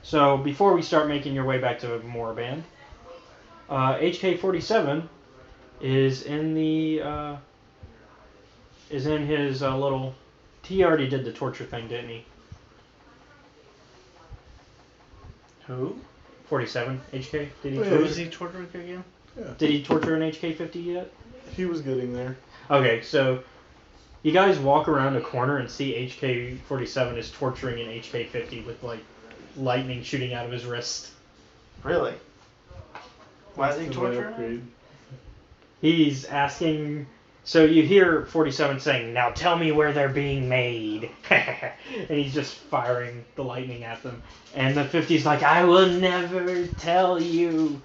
So before we start making your way back to Moraband, HK-47 is in the his little. He already did the torture thing, didn't he? Who? 47 HK. Did he? Who was he torturing again? Yeah. Did he torture an HK-50 yet? He was getting there. Okay, so you guys walk around a corner and see HK-47 is torturing an HK-50 with like lightning shooting out of his wrist. Really? Why is he torturing him? He's asking. So you hear 47 saying, "Now tell me where they're being made," and he's just firing the lightning at them. And the 50's like, "I will never tell you,"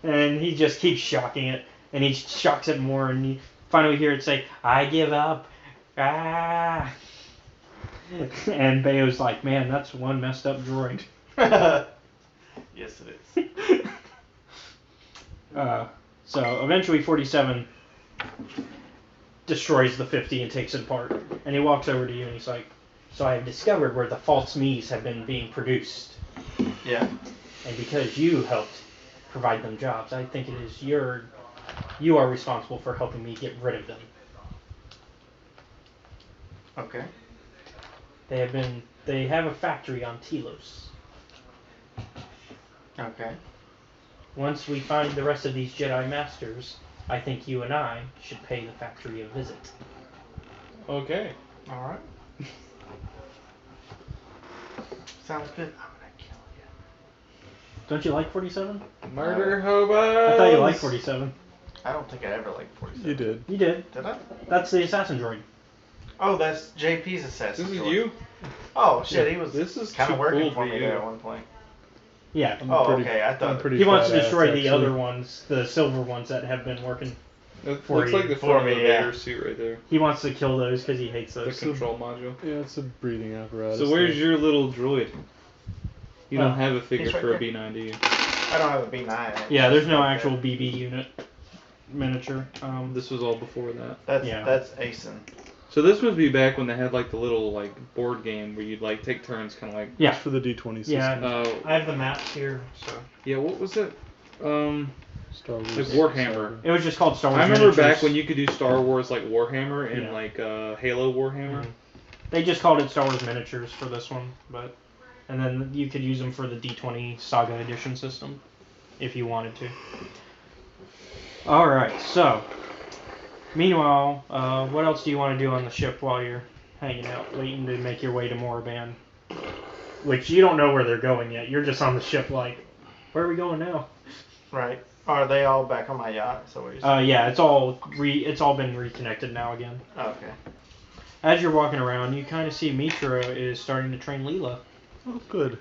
and he just keeps shocking it, and he shocks it more, and you finally hear it say, "I give up." Ah. And Bayo's like, "Man, that's one messed up droid." Yes, it is. So eventually 47 destroys the 50 and takes it apart. And he walks over to you and he's like, "So I have discovered where the false me's have been being produced. Yeah. And because you helped provide them jobs, I think it is you are responsible for helping me get rid of them." Okay. They have a factory on Telos. Okay. Once we find the rest of these Jedi Masters, I think you and I should pay the factory a visit. Okay. Alright. Sounds good. I'm gonna kill you. Don't you like 47? Murder hobos! I thought you liked 47. I don't think I ever liked 47. You did. You did. Did I? That's the assassin droid. Oh, that's JP's assassin. This is droid. you? Oh shit, he was This is kind of too working cool for me you. there at one point. Yeah. Okay, I thought He wants to destroy the other ones, the silver ones that have been working. It For looks you. like the For front of me, the yeah. Vader suit right there. He wants to kill those because he hates The those. control module. Yeah, it's a breeding apparatus. So where's your little droid? You don't have a figure he's right for there. a B9, do you? I don't have a B9. Yeah, there's no actual BB unit miniature. This was all before that. That's ASIN. So this must be back when they had like the little like board game where you'd like take turns, kind of like. Yeah. It's for the D20 system. Yeah. I have the maps here. So. Yeah. What was it? Star Wars. Like Warhammer. It was just called Star Wars. I remember Miniatures. back when you could do Star Wars like Warhammer and Yeah. like Halo Warhammer. Mm-hmm. They just called it Star Wars Miniatures for this one, and then you could use them for the D20 Saga Edition system if you wanted to. All right. So, meanwhile, what else do you want to do on the ship while you're hanging out, waiting to make your way to Moraband? Which you don't know where they're going yet. You're just on the ship, like, where are we going now? Right. Are they all back on my yacht? So what you're saying? Yeah, it's all been reconnected now again. Oh, okay. As you're walking around, you kind of see Mitra is starting to train Leela. Oh, good.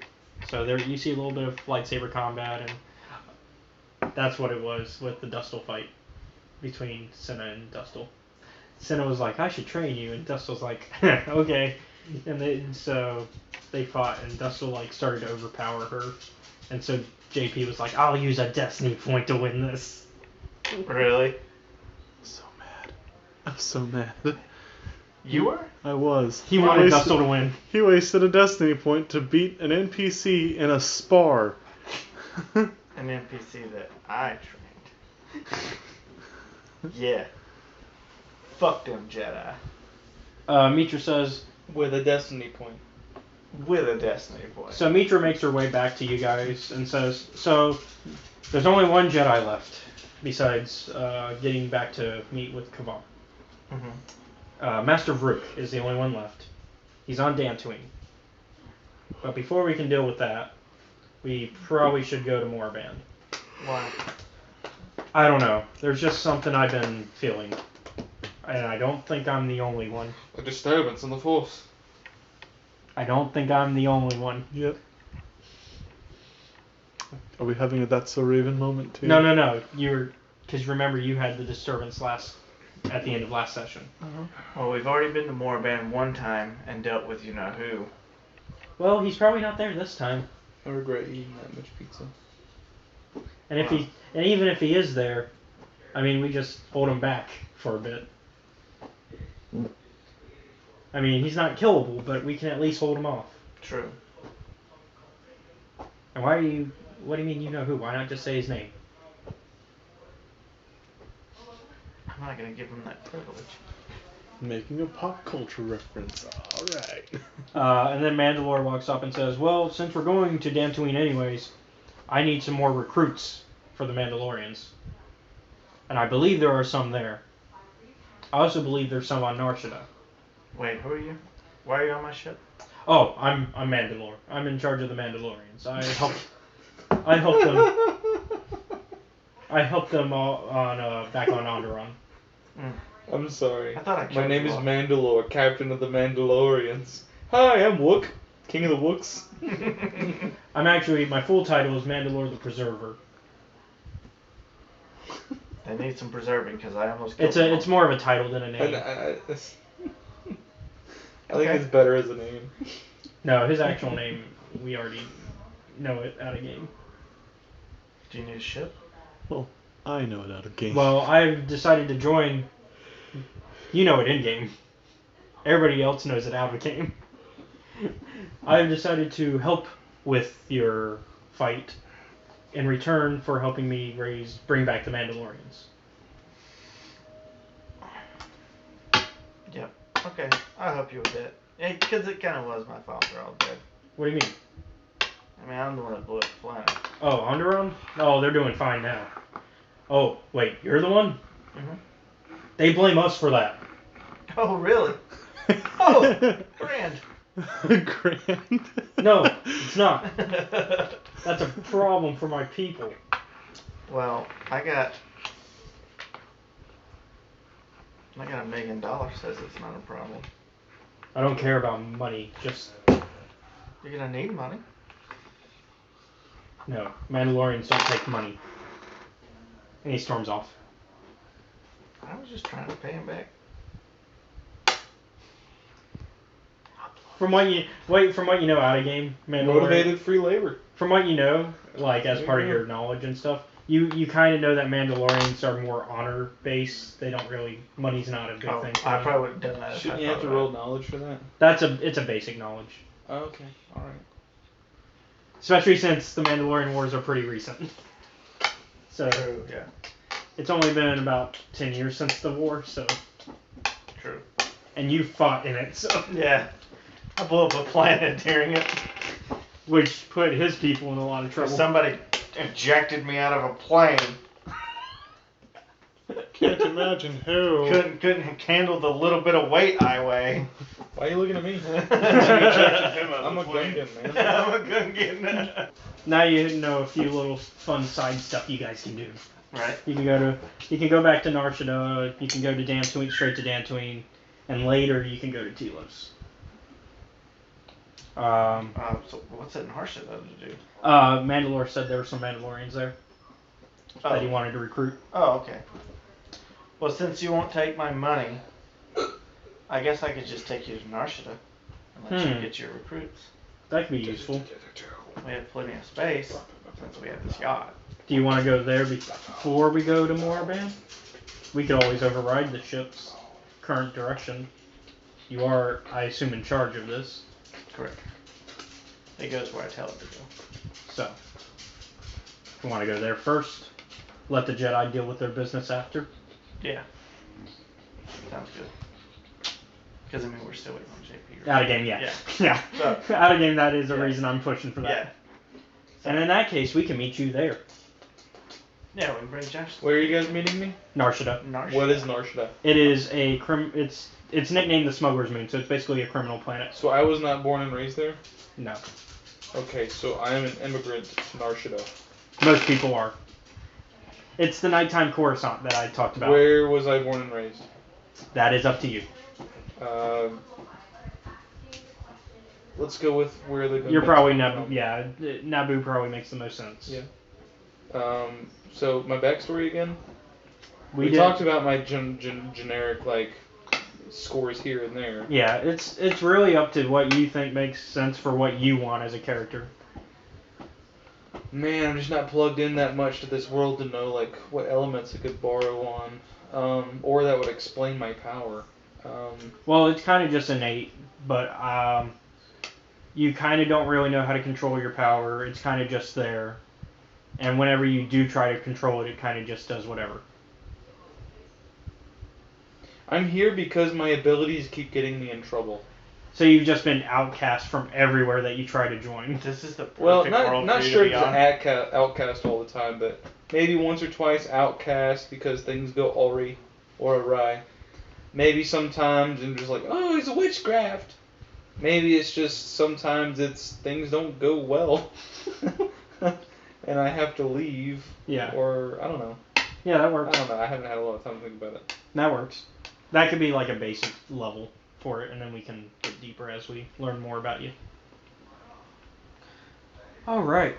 So there, you see a little bit of lightsaber combat, and that's what it was with the Dustil fight between Cinna and Dustil. Cinna was like, "I should train you," and Dustil's like, "Okay." And so they fought, and Dustil like started to overpower her, and so JP was like, "I'll use a destiny point to win this." Really? So mad. I'm so mad. You were? I was. He wanted Dustil to win. He wasted a destiny point to beat an NPC in a spar. An NPC that I trained. Yeah. Fuck them Jedi. Mitra says, With a destiny point. With a destiny point. so Mitra makes her way back to you guys and says, "So there's only one Jedi left besides getting back to meet with Kavar. Mm-hmm. Master Vrook is the only one left. He's on Dantooine. But before we can deal with that, we probably should go to Moraband." Why? I don't know. There's just something I've been feeling. And I don't think I'm the only one. A disturbance in the force. I don't think I'm the only one. Yep. Are we having a That's So Raven moment too? No. Because remember, you had the disturbance at the end of last session. Well, we've already been to Moraband one time and dealt with you know who. Well, he's probably not there this time. I regret eating that much pizza. And even if he is there, I mean, we just hold him back for a bit. I mean, he's not killable, but we can at least hold him off. True. Why are you? What do you mean you know who? Why not just say his name? I'm not gonna give him that privilege. Making a pop culture reference. All right. And then Mandalore walks up and says, "Well, since we're going to Dantooine anyways, I need some more recruits for the Mandalorians, and I believe there are some there. I also believe there's some on Narshada." Wait, who are you? Why are you on my ship? Oh, I'm Mandalore. I'm in charge of the Mandalorians. I helped them all on back on Onderon. I'm sorry. I thought I My killed name you is all. Mandalore, Captain of the Mandalorians. Hi, I'm Wook, King of the Wooks. I'm actually, my full title is Mandalore the Preserver. They need some preserving because I almost killed them It's more of a title than a name. I think it's better as a name. No, his actual name, we already know it out of game. Do you need a ship? Well, I know it out of game. Well, I've decided to join. You know it in game. Everybody else knows it out of game. I've decided to help with your fight in return for helping me bring back the Mandalorians. Yep. Okay, I'll help you with that. Because it kind of was my fault they're all dead. What do you mean? I mean, I'm the one that blew up the planet. Oh, Onderon? Oh, they're doing fine now. Oh, wait, you're the one? Mm-hmm. They blame us for that. Oh, really? Oh, grand. Grand. No, it's not. That's a problem for my people. Well, I got $1 million says it's not a problem. I don't care about money, just... You're gonna need money. No, Mandalorians don't take money. And he storms off. I was just trying to pay him back. From what you know out of game, Mandalorian... Motivated free labor. From what you know, like as part of Yeah. your knowledge and stuff, you kind of know that Mandalorians are more honor based. They don't really money's not a big Oh, thing. For I them. probably would have done that. Shouldn't if you I have to thought roll about knowledge for that? It's a basic knowledge, Oh, okay, alright. especially since the Mandalorian Wars are pretty recent. So it. True. Yeah. it's only been about 10 years since the war. So True. and you fought in it, so Yeah. I blew up a planet during it. which put his people in a lot of trouble. Somebody ejected me out of a plane. Can't imagine who. Couldn't handle the little bit of weight I weigh. Why are you looking at me? I'm a Gungan, man. I'm a Gungan. Now you know a few little fun side stuff you guys can do. Right. You can go back to Narshada, you can go to Dantooine, straight to Dantooine, and later you can go to Telos. So what's it in Harsha though to do? Mandalore said there were some Mandalorians there that he wanted to recruit. Oh, okay. Well, since you won't take my money, I guess I could just take you to Narshada and let you get your recruits. That could be useful. We have plenty of space since we have this yacht. Do you want to go there before we go to Moraband? We could always override the ship's current direction. You are, I assume, in charge of this. Correct. It goes where I tell it to go. So, if you want to go there first, let the Jedi deal with their business after. Yeah. Sounds good. Because, I mean, we're still waiting on JP. Right? Out of game, yeah. Yeah. Yeah. Out of game, that is a Yeah. reason I'm pushing for that. Yeah. And in that case, we can meet you there. Yeah, we can bring Josh. Where are you guys meeting me? Narshada. Narshada. What is Narshada? It is a it's nicknamed the Smuggler's Moon, so it's basically a criminal planet. So I was not born and raised there? No. Okay, so I am an immigrant to Narshada. Most people are. It's the nighttime Coruscant that I talked about. Where was I born and raised? That is up to you. Let's go with where the... You're probably Naboo. Yeah, Naboo probably makes the most sense. Yeah. So my backstory again? We did- talked about my generic, like, scores here and there. Yeah, it's really up to what you think makes sense for what you want as a character. Man, I'm just not plugged in that much to this world to know, like, what elements I could borrow on. Or that would explain my power. Well, it's kind of just innate, but you kind of don't really know how to control your power. It's kind of just there. And whenever you do try to control it, it kind of just does whatever. I'm here because my abilities keep getting me in trouble. So you've just been outcast from everywhere that you try to join. This is the perfect Well, world not for you sure to be it's on. outcast all the time, but maybe once or twice outcast because things go awry. Maybe sometimes I'm just like, oh, it's a witchcraft. Maybe it's just sometimes things don't go well. And I have to leave. Yeah. Or, I don't know. Yeah, that works. I don't know. I haven't had a lot of time to think about it. That works. That could be like a basic level for it, and then we can get deeper as we learn more about you. Alright.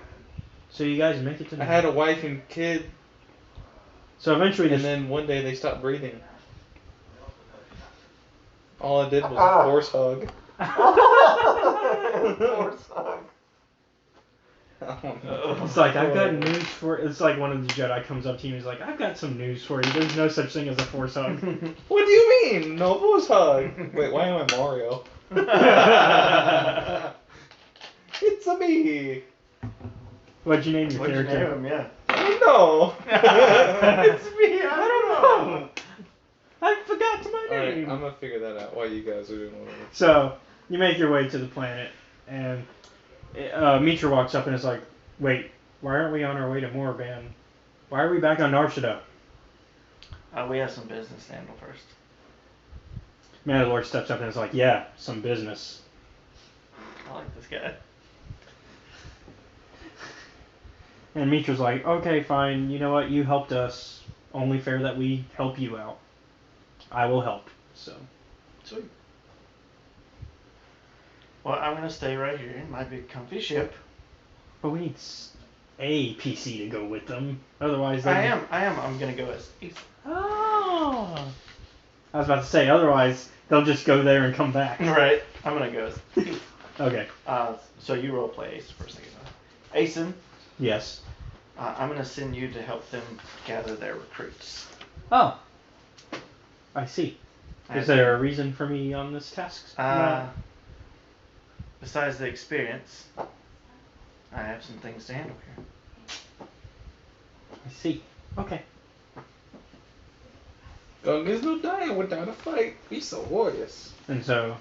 So you guys make it to I had a wife and kid, So eventually and then one day they stopped breathing. All I did was a force hug. Force hug. It's like, I've got news for... It's like one of the Jedi comes up to you and he's like, I've got some news for you. There's no such thing as a force hug. What do you mean? No force hug. Wait, why am I Mario? It's a me. What'd you name your What'd you character? name him? Yeah. I don't know. It's me. I don't know. I forgot my Alright, name. I'm gonna figure that out while you guys are doing whatever. So, you make your way to the planet, and Mitra walks up and is like, wait, why aren't we on our way to Moraband? Why are we back on Narshada? We have some business to handle first. Mandalore steps up and is like, yeah, some business. I like this guy. And Mitra's like, okay, fine, you know what, you helped us. Only fair that we help you out. I will help, so. Sweet. Well, I'm gonna stay right here in my big comfy ship. But we need a PC to go with them. Otherwise, I am. I'm gonna go as Ethan. Oh. I was about to say, otherwise, they'll just go there and come back. Right. I'm gonna go as Ethan. Okay. So you role play Ace for a second. Asen, Yes. I'm gonna send you to help them gather their recruits. Oh. I see. Is there a reason for me on this task? Besides the experience, I have some things to handle here. I see. Okay. There's no dying without a fight. We so warriors. And so,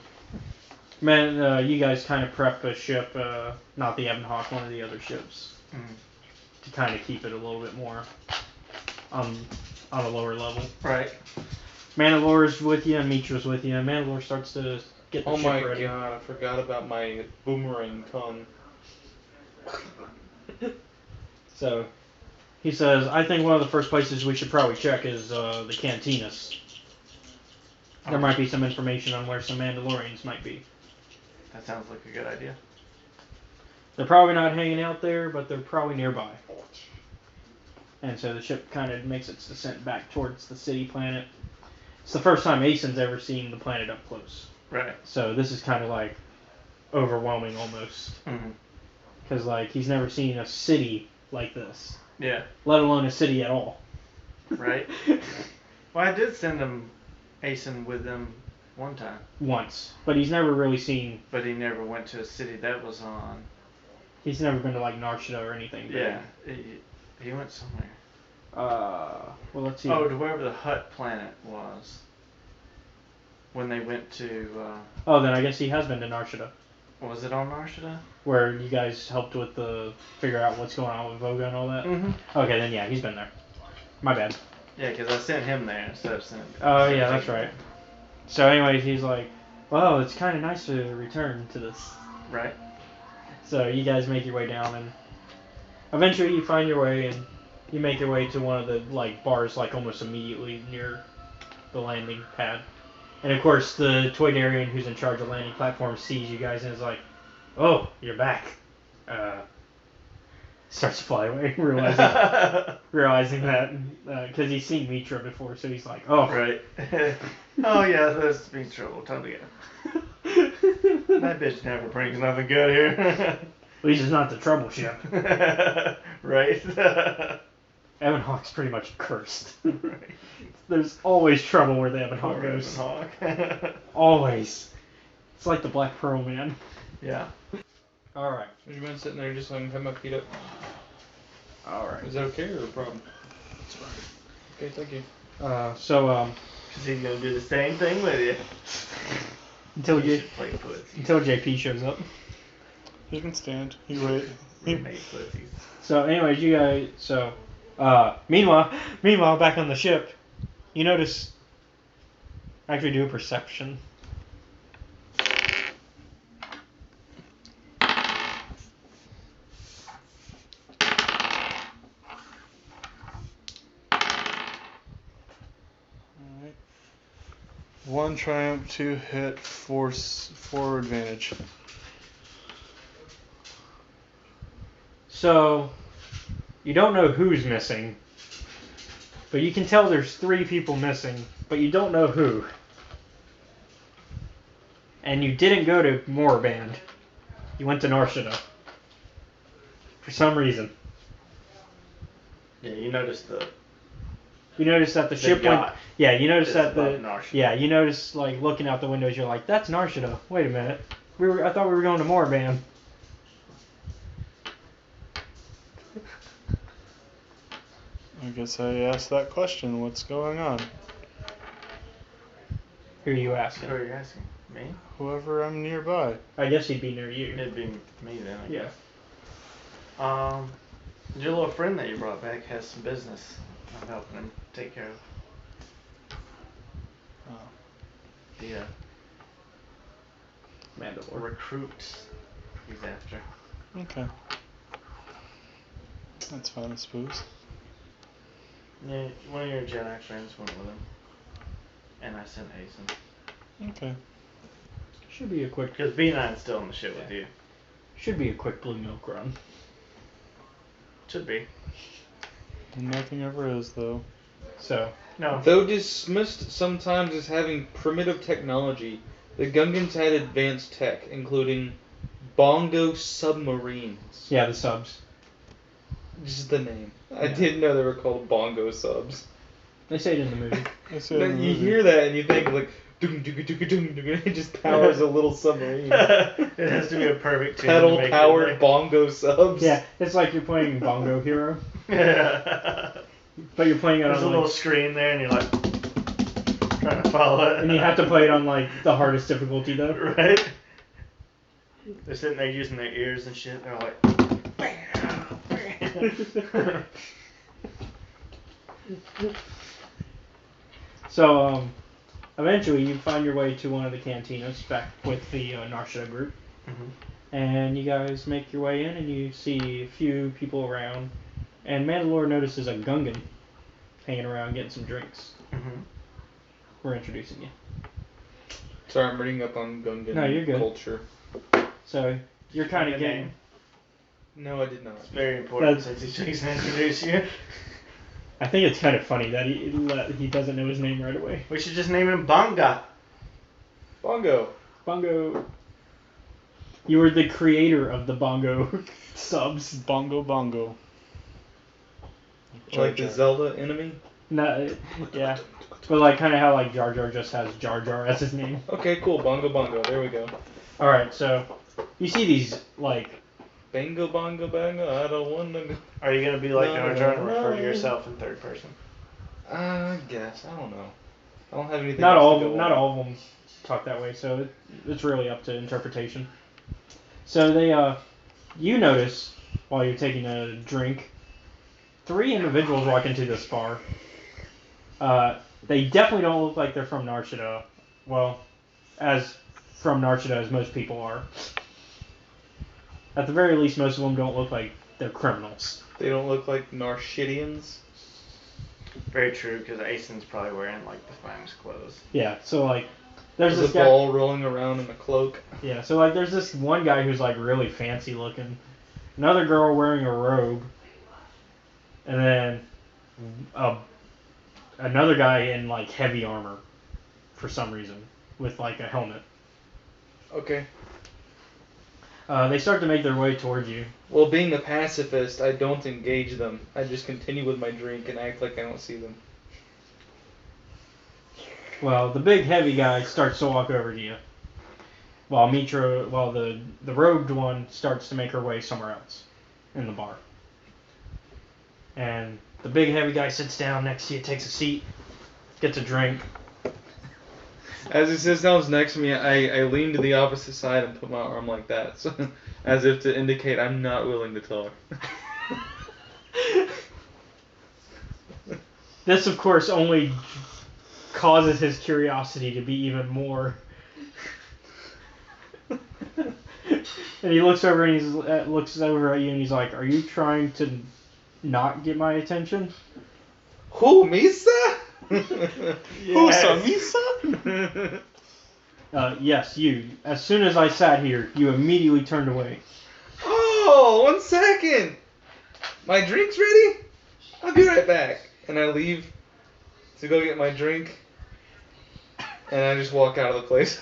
man, you guys kind of prep a ship, not the Ebon Hawk, one of the other ships, to kind of keep it a little bit more on a lower level. Right. Mandalore's with you, and Mitra's with you, and Mandalore starts to get the ship ready. Oh my god, I forgot about my boomerang tongue. So, he says, I think one of the first places we should probably check is the cantinas. There might be some information on where some Mandalorians might be. That sounds like a good idea. They're probably not hanging out there, but they're probably nearby. And so the ship kind of makes its descent back towards the city planet. It's the first time Asen's ever seen the planet up close. Right. So this is kind of like overwhelming almost. Because like he's never seen a city like this. Yeah. Let alone a city at all. Right. Well, I did send him Asen with them one time. Once. But he's never really seen... But he never went to a city that was on... He's never been to like Narshada or anything. Yeah. He went somewhere. Well, let's see. Oh, to wherever the Hutt planet was. When they went to... Oh, then I guess he has been to Narshada. Was it on Narshada? Where you guys helped with figure out what's going on with Voga and all that? Okay, then yeah, he's been there. My bad. Yeah, because I sent him there instead of sending... Oh, yeah, that's right. So anyways, he's like, well, it's kind of nice to return to this. Right. So you guys make your way down, and eventually you find your way, and you make your way to one of the like bars, like almost immediately near the landing pad. And of course, the Toydarian who's in charge of landing platform sees you guys and is like, "Oh, you're back." Starts to fly away, realizing that because he's seen Mitra before, so he's like, "Oh, right." Oh yeah, this means trouble. Time to go. That bitch never brings nothing good here. At least it's not the trouble ship." Right. Ebon Hawk's pretty much cursed. Right. There's always trouble where the Ebon Hawk goes. Ebon Hawk. Always. It's like the Black Pearl Man. Yeah. All right. Would you mind sitting there just so I can have my feet up? All right. Is that okay or a problem? That's fine. Okay, thank you. Because he's going to do the same thing with you. until You J- should play footsie. until JP shows up. He can stand. He wait. Roommate footsies. So, anyways, you guys. So, meanwhile, back on the ship, you notice. Actually, do a perception. Alright. 1 triumph, 2 hit, 4 advantage. So, you don't know who's missing, but you can tell there's 3 people missing, but you don't know who. And you didn't go to Moraband. You went to Narshada. For some reason. Yeah, you noticed the You noticed that the ship went. yacht Yeah, you noticed that's that the. above Narshada. Yeah, you noticed like looking out the windows. You're like, that's Narshada. Wait a minute. I thought we were going to Moraband. I guess I asked that question. What's going on? Who are you asking? Who are you asking? Me? Whoever I'm nearby. I guess he'd be near you. It'd be me then, I Yeah. guess. Your little friend that you brought back has some business I'm helping him take care of. Oh. The Mandalore. recruits he's after. Okay. That's fine, I suppose. Yeah, one of your Jedi friends went with him. And I sent Hazen. Okay. Should be a quick. Because B9's still on the ship with you. Should be a quick blue milk run. Should be. Nothing ever is, though. So. No. Though dismissed sometimes as having primitive technology, the Gungans had advanced tech, including bongo submarines. Yeah, the subs. Just the name. I Yeah. didn't know they were called bongo subs. They say it in the movie. I said in the You movie. hear that and you think like, dum, dum, dum, dum, dum, dum, it just powers a little submarine. It has to be a perfect tune to Pedal make it powered like- bongo subs. Yeah, it's like you're playing Bongo Hero, but you're playing it There's a on little like, screen there and you're like trying to follow it. and you have to play it on like the hardest difficulty though. Right? They're sitting there using their ears and shit. They're like, So, eventually you find your way to one of the cantinas back with the Narshada group, and you guys make your way in and you see a few people around, and Mandalore notices a Gungan hanging around getting some drinks. We're introducing you. Sorry, I'm reading up on Gungan No, you're good. culture. So, you're kind of Good getting... name. No, I did not. It's very important That's- since he's going to introduce you. I think it's kind of funny that he doesn't know his name right away. We should just name him Bonga. Bongo. Bongo. You were the creator of the Bongo subs. Bongo Bongo. Like the Zelda enemy? No, yeah. But like kind of how like Jar Jar just has Jar Jar as his name. Okay, cool. Bongo Bongo. There we go. All right, so you see these like Bango Bongo Bango. I don't want to go. Are you going to be like No, Jar Jar and refer no. to yourself in third person? I guess. I don't know. I don't have anything not else all to go not on. all of them talk that way, so it's really up to interpretation. So they you notice while you're taking a drink, 3 individuals walk into this bar. They definitely don't look like they're from Narshada. Well, as from Narshada as most people are. At the very least, most of them don't look like they're criminals. They don't look like Narshidians. Very true, because Asen's probably wearing like the finest clothes. Yeah, so like, there's There's this a guy. ball rolling around in a cloak. Yeah, so like, there's this one guy who's like really fancy looking. Another girl wearing a robe. And then another guy in like heavy armor for some reason with like a helmet. Okay. They start to make their way towards you. Well, being a pacifist, I don't engage them. I just continue with my drink and act like I don't see them. Well, the big heavy guy starts to walk over to you. while the robed one starts to make her way somewhere else in the bar. And the big heavy guy sits down next to you, takes a seat, gets a drink. As he sits down next to me, I lean to the opposite side and put my arm like that, so, as if to indicate I'm not willing to talk. This, of course, only causes his curiosity to be even more. And he looks over and looks over at you and he's like, "Are you trying to not get my attention?" Who, Misa? Who's Misa? Yes, you. As soon as I sat here, you immediately turned away. Oh, 1 second. My drink's ready? I'll be right back. And I leave to go get my drink. And I just walk out of the place.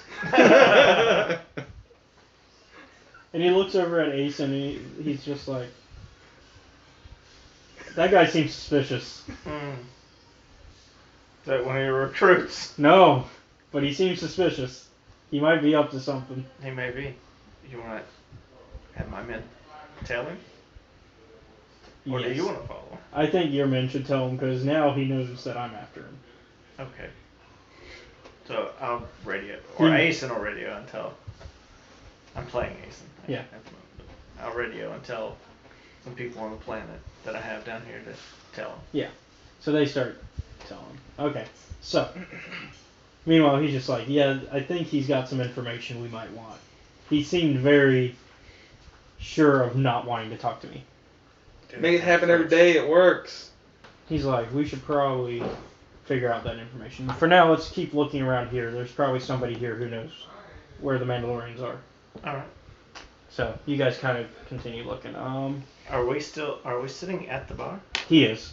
And he looks over at Ace and he's just like, "That guy seems suspicious." Is that one of your recruits? No, but he seems suspicious. He might be up to something. He may be. You want to have my men tell him? Or do Yes. you want to follow? I think your men should tell him because now he knows that I'm after him. Okay. So I'll radio, or Hmm. Asen will radio and tell. I'm playing Asen. Yeah. At the moment, but I'll radio and tell some people on the planet that I have down here to tell them. Yeah. So they start telling him. Okay. So, meanwhile, he's just like, "Yeah, I think he's got some information we might want." He seemed very sure of not wanting to talk to me. Make it happen every day, it works. He's like, "We should probably figure out that information. For now, let's keep looking around here. There's probably somebody here who knows where the Mandalorians are." Alright. So, you guys kind of continue looking. Are we sitting at the bar? He is.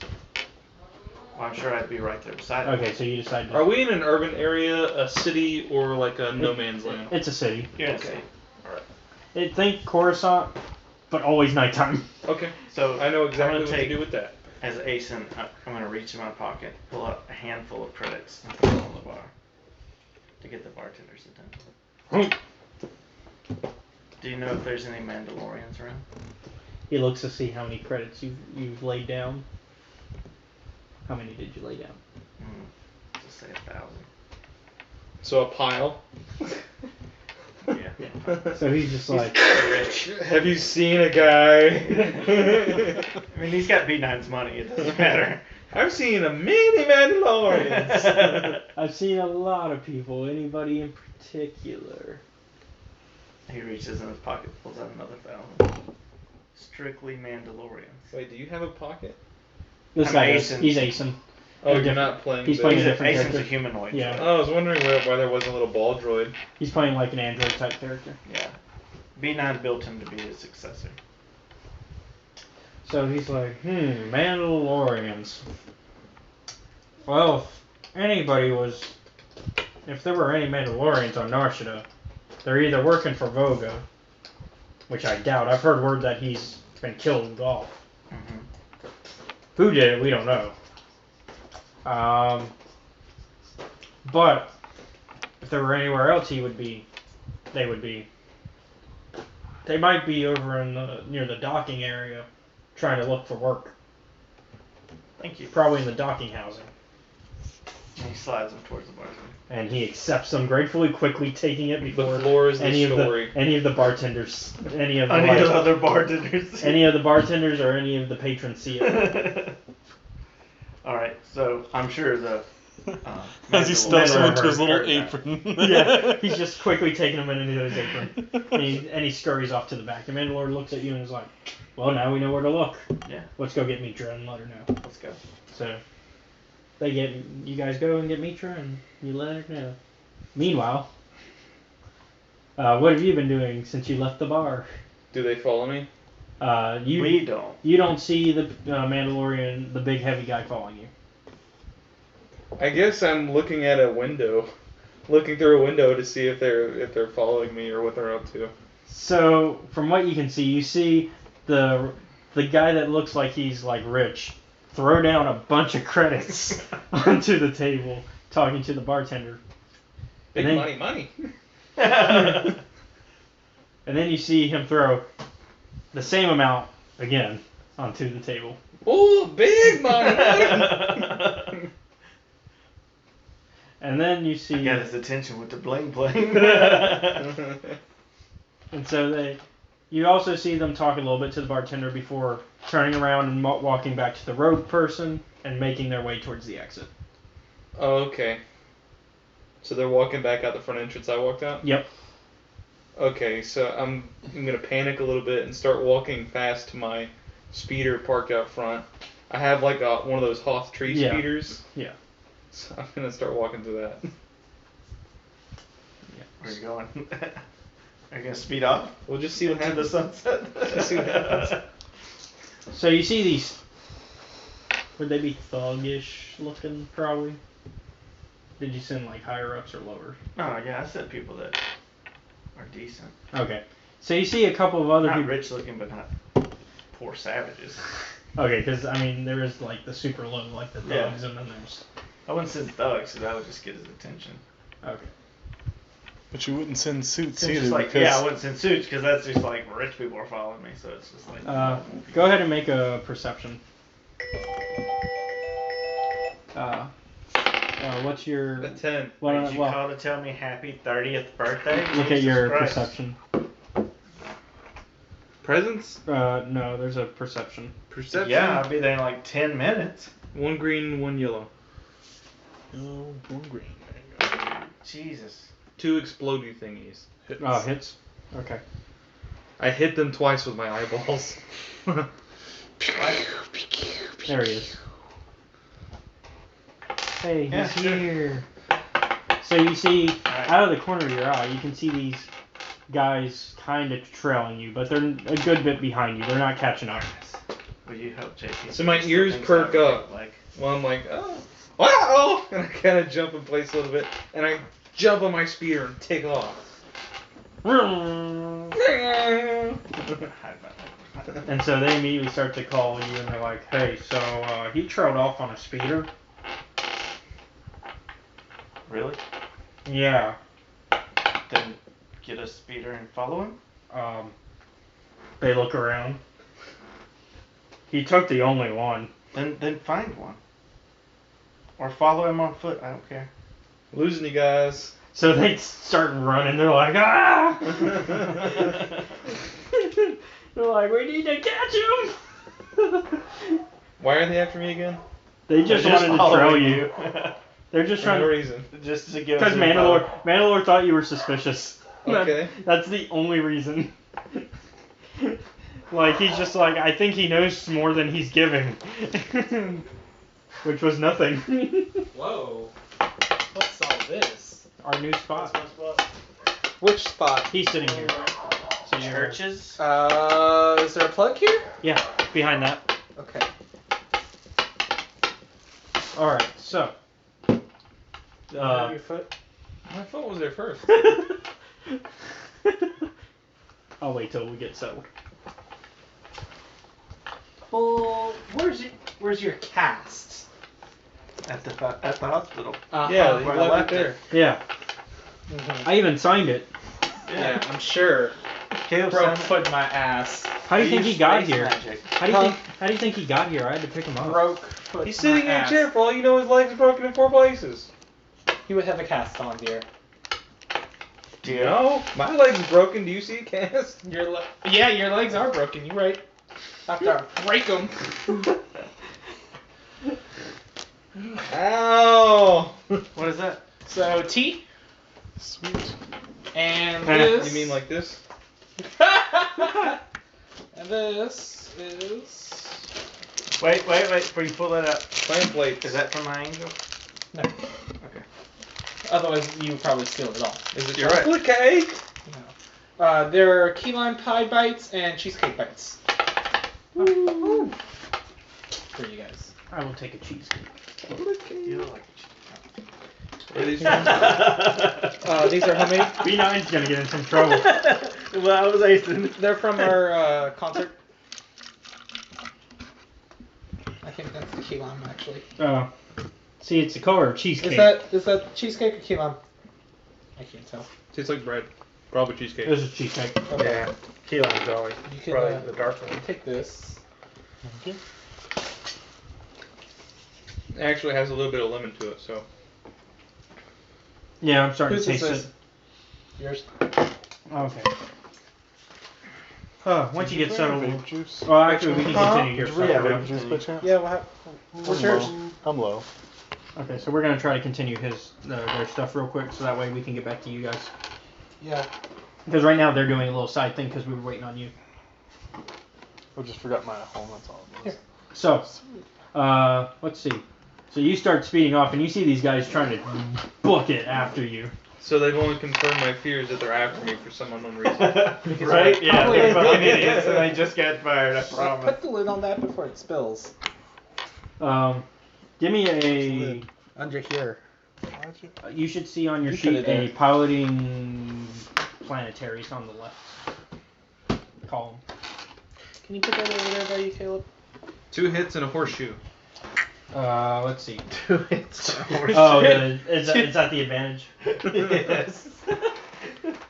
Well, I'm sure I'd be right there beside him. Okay, so you decide to... Are we in an urban area, a city, or like a no man's land? It's a city. You're in a Okay. city. Think Coruscant, but always nighttime. Okay. So I know exactly I'm what gonna to do with that. As Asen, I'm going to reach in my pocket, pull out a handful of credits, and throw them on the bar to get the bartender's attention. Do you know if there's any Mandalorians around? He looks to see how many credits you've laid down. How many did you lay down? Just say 1,000. So a pile. Yeah. So he's just like... Rich. Have you seen a guy? I mean, he's got B9's money. It doesn't matter. I've seen a many Mandalorians. I've seen a lot of people. Anybody in particular? He reaches in his pocket, pulls out another 1,000. Strictly Mandalorians. Wait, do you have a pocket? This I'm guy is. Asen. He's Asen. Oh, They're you're not playing. He's the- playing a different Asen's character. a humanoid. Yeah. so- Oh, I was wondering why there was a little ball droid. He's playing like an android type character. Yeah. B9 built him to be his successor. So he's like, Mandalorians. Well, if there were any Mandalorians on Narshada, they're either working for Voga, which I doubt. I've heard word that he's been killed off. Mm-hmm. Who did it, we don't know. But if there were anywhere else they would be. They might be over near the docking area, trying to look for work. Thank you. Probably in the docking housing. And he slides him towards the bartender. And he accepts them gratefully, quickly taking it before The floor is the any story. of the bartenders, any of the other bartenders. any of the bartenders or any of the patrons see it. Alright, so I'm sure the. As he stuffs him into his little heard that. apron. Yeah, he's just quickly taking them into his apron, and he scurries off to the back. The Mandalore looks at you and is like, "Well, now we know where to look. Yeah, Let's go get Mitra and let her know." let's go. So you guys go and get Mitra and you let her know. Meanwhile, what have you been doing since you left the bar? Do they follow me? We don't. You don't see the Mandalorian, the big heavy guy following you. I guess I'm looking at a window, looking through a window to see if they're following me or what they're up to. So from what you can see, you see the guy that looks like he's like rich throw down a bunch of credits onto the table, talking to the bartender. Big And then- money. And then you see him throw the same amount again onto the table. Oh, big money! And then you see... Got his attention with the bling bling. And so you also see them talk a little bit to the bartender before turning around and walking back to the rogue person and making their way towards the exit. Oh, okay. So they're walking back out the front entrance I walked out? Yep. Okay, so I'm gonna panic a little bit and start walking fast to my speeder parked out front. I have like one of those Hoth tree speeders. Yeah. So I'm gonna start walking to that. Yeah. Where you going? Are you gonna speed up? We'll just see what into the happens. sunset. Just see what happens. So you see these... Would they be thuggish looking, probably? Did you send like higher ups or lower? Oh yeah, I said people that are decent. Okay. So you see a couple of other Not people... rich looking, but not poor savages. Okay, because I mean there is like the super low, like the thugs, and then there's... I wouldn't send thugs, so that would just get his attention. Okay. But you wouldn't send suits It's either. just like, because yeah, I wouldn't send suits because that's just like rich people are following me, so it's just like. Go ahead and make a perception. What's your... A 10. Did you call to tell me happy 30th birthday? Look at Jesus your Christ. perception. Presents? No, there's a perception. Perception? Yeah, I'll be there in like 10 minutes. 1 green, 1 yellow. Oh, one green. Jesus. 2 explodey thingies. Hits. Oh, hits? Okay. I hit them twice with my eyeballs. There he is. Hey, he's Yeah, sure. here. So you see, out of the corner of your eye, you can see these guys kind of trailing you, but they're a good bit behind you. They're not catching up. Will you help JP? So my ears Things perk I would up. Like. Well, I'm like, oh, wow! And I kind of jump in place a little bit, and I jump on my speeder and take off. And so they immediately start to call you, and they're like, hey, so he trailed off on a speeder. Really? Yeah. Then get a speeder and follow him? They look around. He took the only one. Then find one. Or follow him on foot. I don't care. Losing you guys. So they start running. They're like, ah! They're like, we need to catch him! Why are they after me again? They just They're wanted to trail following you. They're just For no trying to... reason. Just to give Because us info. Mandalore thought you were suspicious. Okay. That's the only reason. Like, he's just like, I think he knows more than he's giving. Which was nothing. Whoa. What's all this? Our new spot. Which spot? He's sitting here. So you're- Churches? Is there a plug here? Yeah, behind that. Okay. Alright, so. Your foot? My phone was there first. I'll wait till we get settled. Well, where's your cast? At the hospital. Yeah, where you I left left it there. Yeah, Mm-hmm. I even signed it. Yeah, I'm sure. Caleb Broke signed it. foot in my ass. How do you think he got Space here? magic. How do you think he got here? I had to pick him up. Broke foot He's in sitting my in a ass. chair. For all you know, his leg's broken in 4 places. He would have a cast on, dear. Dear. No, my leg's broken. Do you see a cast? Your legs are broken. You're right. Have to break them. Ow! What is that? So T Sweet. and Eh, this. You mean like this? And this is. Wait, before you pull that up. Flame plates. Is that from my angel? No. Okay. Otherwise, you would probably steal it all. Is it You're right. chocolate cake? No. There are key lime pie bites and cheesecake bites. Woo. For you guys. I will take a cheesecake. You look like Are these These are homemade. B9's gonna get in some trouble. Well, I was acing. They're from our concert. I think that's the key lime, actually. Oh. See, it's the color of cheesecake. Is that cheesecake or key lime? I can't tell. Tastes like bread. Probably cheesecake. This is cheesecake. Okay. Yeah. Key lime's always You can probably the dark one. take this. Thank you. It actually has a little bit of lemon to it, so. Yeah, I'm starting Whose to is taste this? it. Yours. Okay. Once you get settled. Vape juice? Well, actually, we can continue here. Did for you bring a vape minute. juice by chance? Yeah, we'll have. What's yours? I'm low. Okay, so we're gonna try to continue their stuff real quick, so that way we can get back to you guys. Yeah. Because right now they're doing a little side thing because we were waiting on you. I just forgot my home. That's all it was. So, let's see. So you start speeding off, and you see these guys trying to book it after you. So they've only confirmed my fears that they're after me for some unknown reason. Right? Yeah, Probably they're fucking did. idiots and they just got fired, I promise. Put the lid on that before it spills. Give me a. Under here. You should see on your You put sheet it there. a piloting planetaries on the left column. Can you put that over there by you, Caleb? 2 hits and a horseshoe. Let's see. It's Oh, is that the advantage? Yes.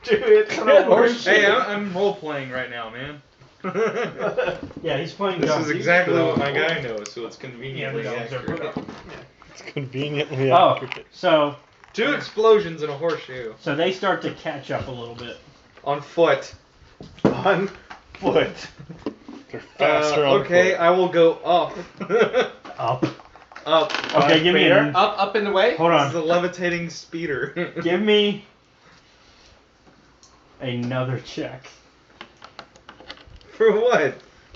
Dude, it's an horseshoe. Hey, I'm role playing right now, man. Yeah, he's playing. This dumb. is exactly what my guy knows, so it's conveniently Yeah, the dogs are- accurate. It's conveniently Oh, accurate. so 2 explosions and a horseshoe. so they start to catch up a little bit. On foot. On foot. They're faster on Okay, foot. I will go up. Up. Up. Okay, give me speeder? a. Up and away? Hold This is a on. levitating speeder. Give me another check. For what?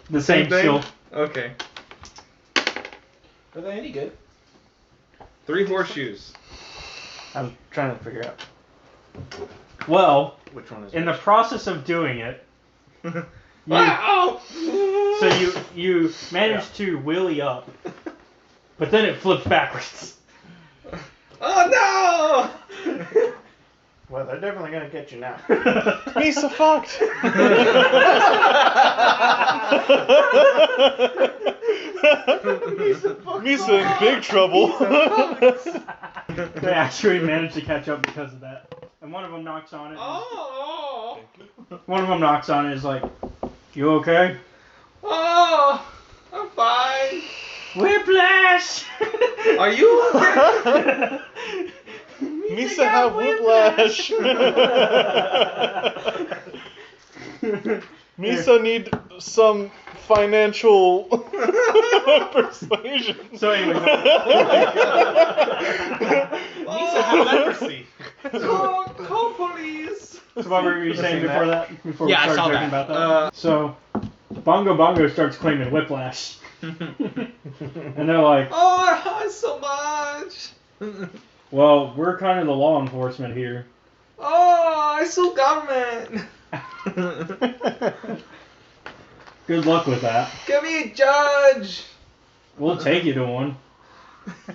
The same thing? skill. Okay. Are they any good? 3 horseshoes. I'm trying to figure out Well, which one is in the which. process of doing it, Wow! so you manage to wheelie up, but then it flips backwards. Oh no! Well, they're definitely gonna get you now. Misa fucked! Misa in big trouble. They actually managed to catch up because of that. And one of them knocks on it. Oh! One of them knocks on it. Is like, "You okay?" Oh! I'm fine. Whiplash. Are you okay? Misa have whiplash. Misa need some financial persuasion. So anyway, Misa have leprosy. Call police. so what were you saying before that? Before Yeah, I we saw started talking that. about that. So Bongo Bongo starts claiming whiplash, and they're like, Oh, it hurts so much. "Well, we're kind of the law enforcement here." Oh, I sue government. Good luck with that. Give me a judge. We'll take you to one.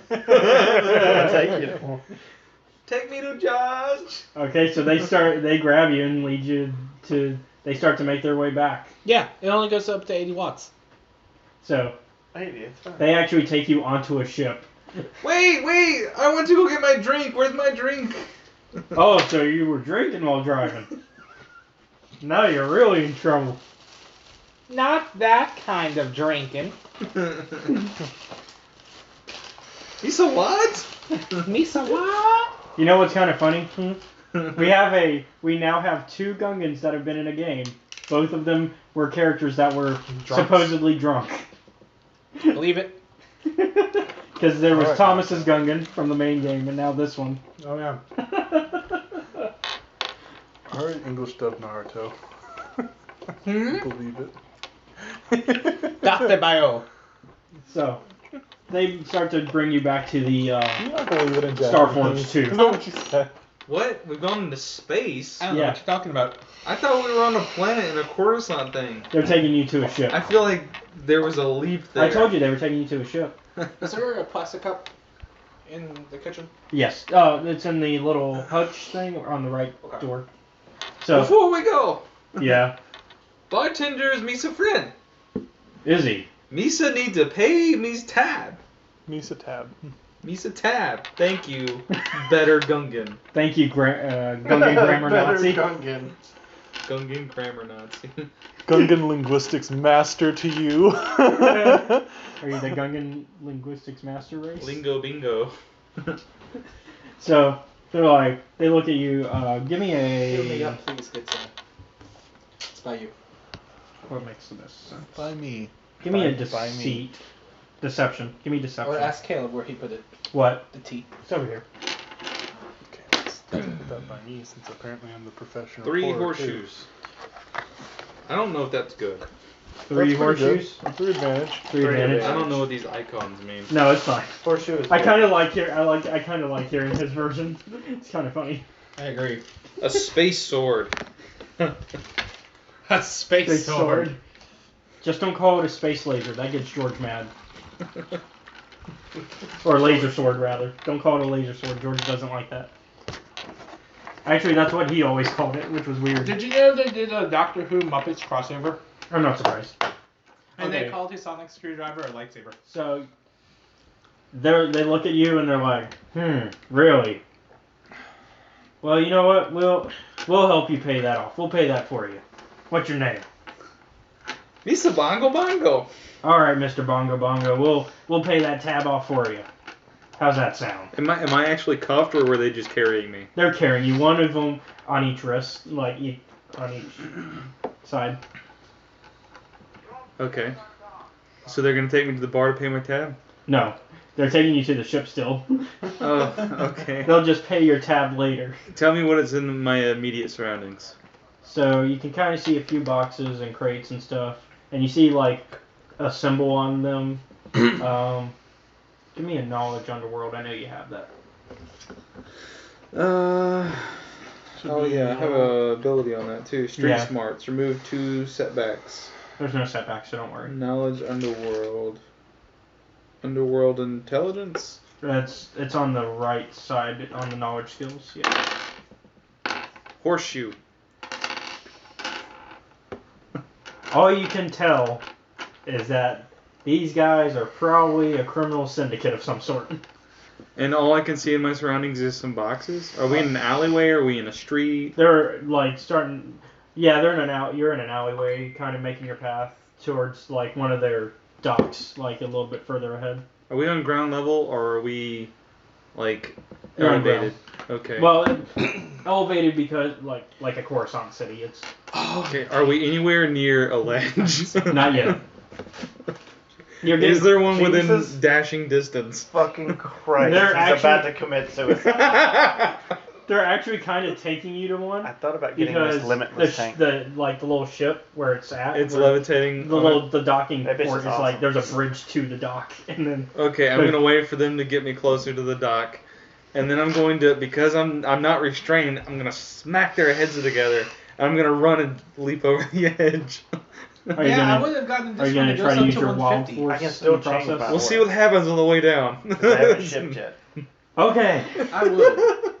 Take you. Take me to judge. Okay, so they grab you and lead you to. They start to make their way back. Yeah, it only goes up to 80 watts. So Maybe it's fine. they actually take you onto a ship. Wait, I want to go get my drink. Where's my drink? Oh, so you were drinking while driving? Now you're really in trouble. Not that kind of drinking. He's a what? Misa what? You know what's kind of funny? We now have 2 Gungans that have been in a game. Both of them were characters that were supposedly drunk. Believe it. Because there was Alright. Thomas's Gungan from the main game, and now this one. Oh, yeah. Alright, English dub Naruto. Believe it. Date Bio. So, they start to bring you back to the, You not believe it in Starforge Japanese. 2. Is that what you said? What? We've gone into space? I don't know Yeah. what you're talking about. I thought we were on a planet in a Coruscant thing. they're taking you to a ship. I feel like there was a leap there. I told you they were taking you to a ship. Is there a plastic cup in the kitchen? Yes. It's in the little hutch thing on the right Okay. door. So, Before we go, yeah. bartender is Misa friend. Is he? Misa needs to pay Miss tab. Misa tab. Misa Tab. Thank you. Better Gungan. Thank you, Gungan Grammar Nazi. Gungan. Gungan Grammar Nazi. Gungan linguistics master to you. Are you the Gungan linguistics master race? Lingo bingo. So they're like, they look at you. Give me Heal me a. up, please, good sir. It's by you. What makes the best sense? By me. Give me a By me. deceit. Deception. Give me deception. Or ask Caleb where he put it. What? The T. It's over here. Okay, let's put that by me since apparently I'm the professional. 3 pourer, too. horseshoes. I don't know if that's good. 3 That's pretty good. horseshoes. 3 advantage. 3 advantage. I don't know what these icons mean. No, it's fine. Horseshoes. I kind of like I kind of like hearing his version. It's kind of funny. I agree. A space sword. A space sword. Just don't call it a space laser. That gets George mad. Or laser sword, rather. Don't call it a laser sword. George doesn't like that. Actually, that's what he always called it, which was weird. Did you know they did a Doctor Who Muppets crossover? I'm not surprised. And Okay. they called his sonic screwdriver a lightsaber. So, they look at you and they're like, really? Well, you know what? We'll help you pay that off. We'll pay that for you. What's your name? Misa Bongo Bongo. All right, Mr. Bongo Bongo. We'll pay that tab off for you. How's that sound? Am I actually cuffed or were they just carrying me? They're carrying you. One of them on each wrist, like on each side. Okay. So they're gonna take me to the bar to pay my tab? No, they're taking you to the ship still. Oh, okay. They'll just pay your tab later. Tell me what is in my immediate surroundings. So you can kind of see a few boxes and crates and stuff, and you see like a symbol on them. Give me a knowledge underworld. I know you have that. Oh yeah, I have a ability on that too. Street Yeah. smarts. Remove 2 setbacks. There's no setbacks, so don't worry. Knowledge underworld. Underworld intelligence? It's on the right side on the knowledge skills. Yeah. Horseshoe. All you can tell is that these guys are probably a criminal syndicate of some sort. And all I can see in my surroundings is some boxes. Are we in an alleyway? Are we in a street? They're like starting. Yeah, they're in an You're in an alleyway, kind of making your path towards like one of their docks, like a little bit further ahead. Are we on ground level or are we like You're on elevated? Okay. Well, elevated because like a Coruscant city. It's Okay. Are we anywhere near a ledge? not yet. Is there one Jesus. within dashing distance? Fucking Christ. They're He's about to commit suicide. They're actually kind of taking you to one. I thought about getting Because this limitless tank. the little ship where it's at. It's where levitating. The docking That bitch port is is like awesome. there's a bridge to the dock, and then Okay, I'm gonna wait for them to get me closer to the dock, and then I'm going to, because I'm not restrained, I'm gonna smack their heads together. And I'm gonna run and leap over the edge. are you Yeah, I gonna would have gotten are this you one. gonna It try goes to up use to your wild 150. force? I can still in the change process? my- We'll see what happens on the way down. They haven't shipped yet. Okay, I would.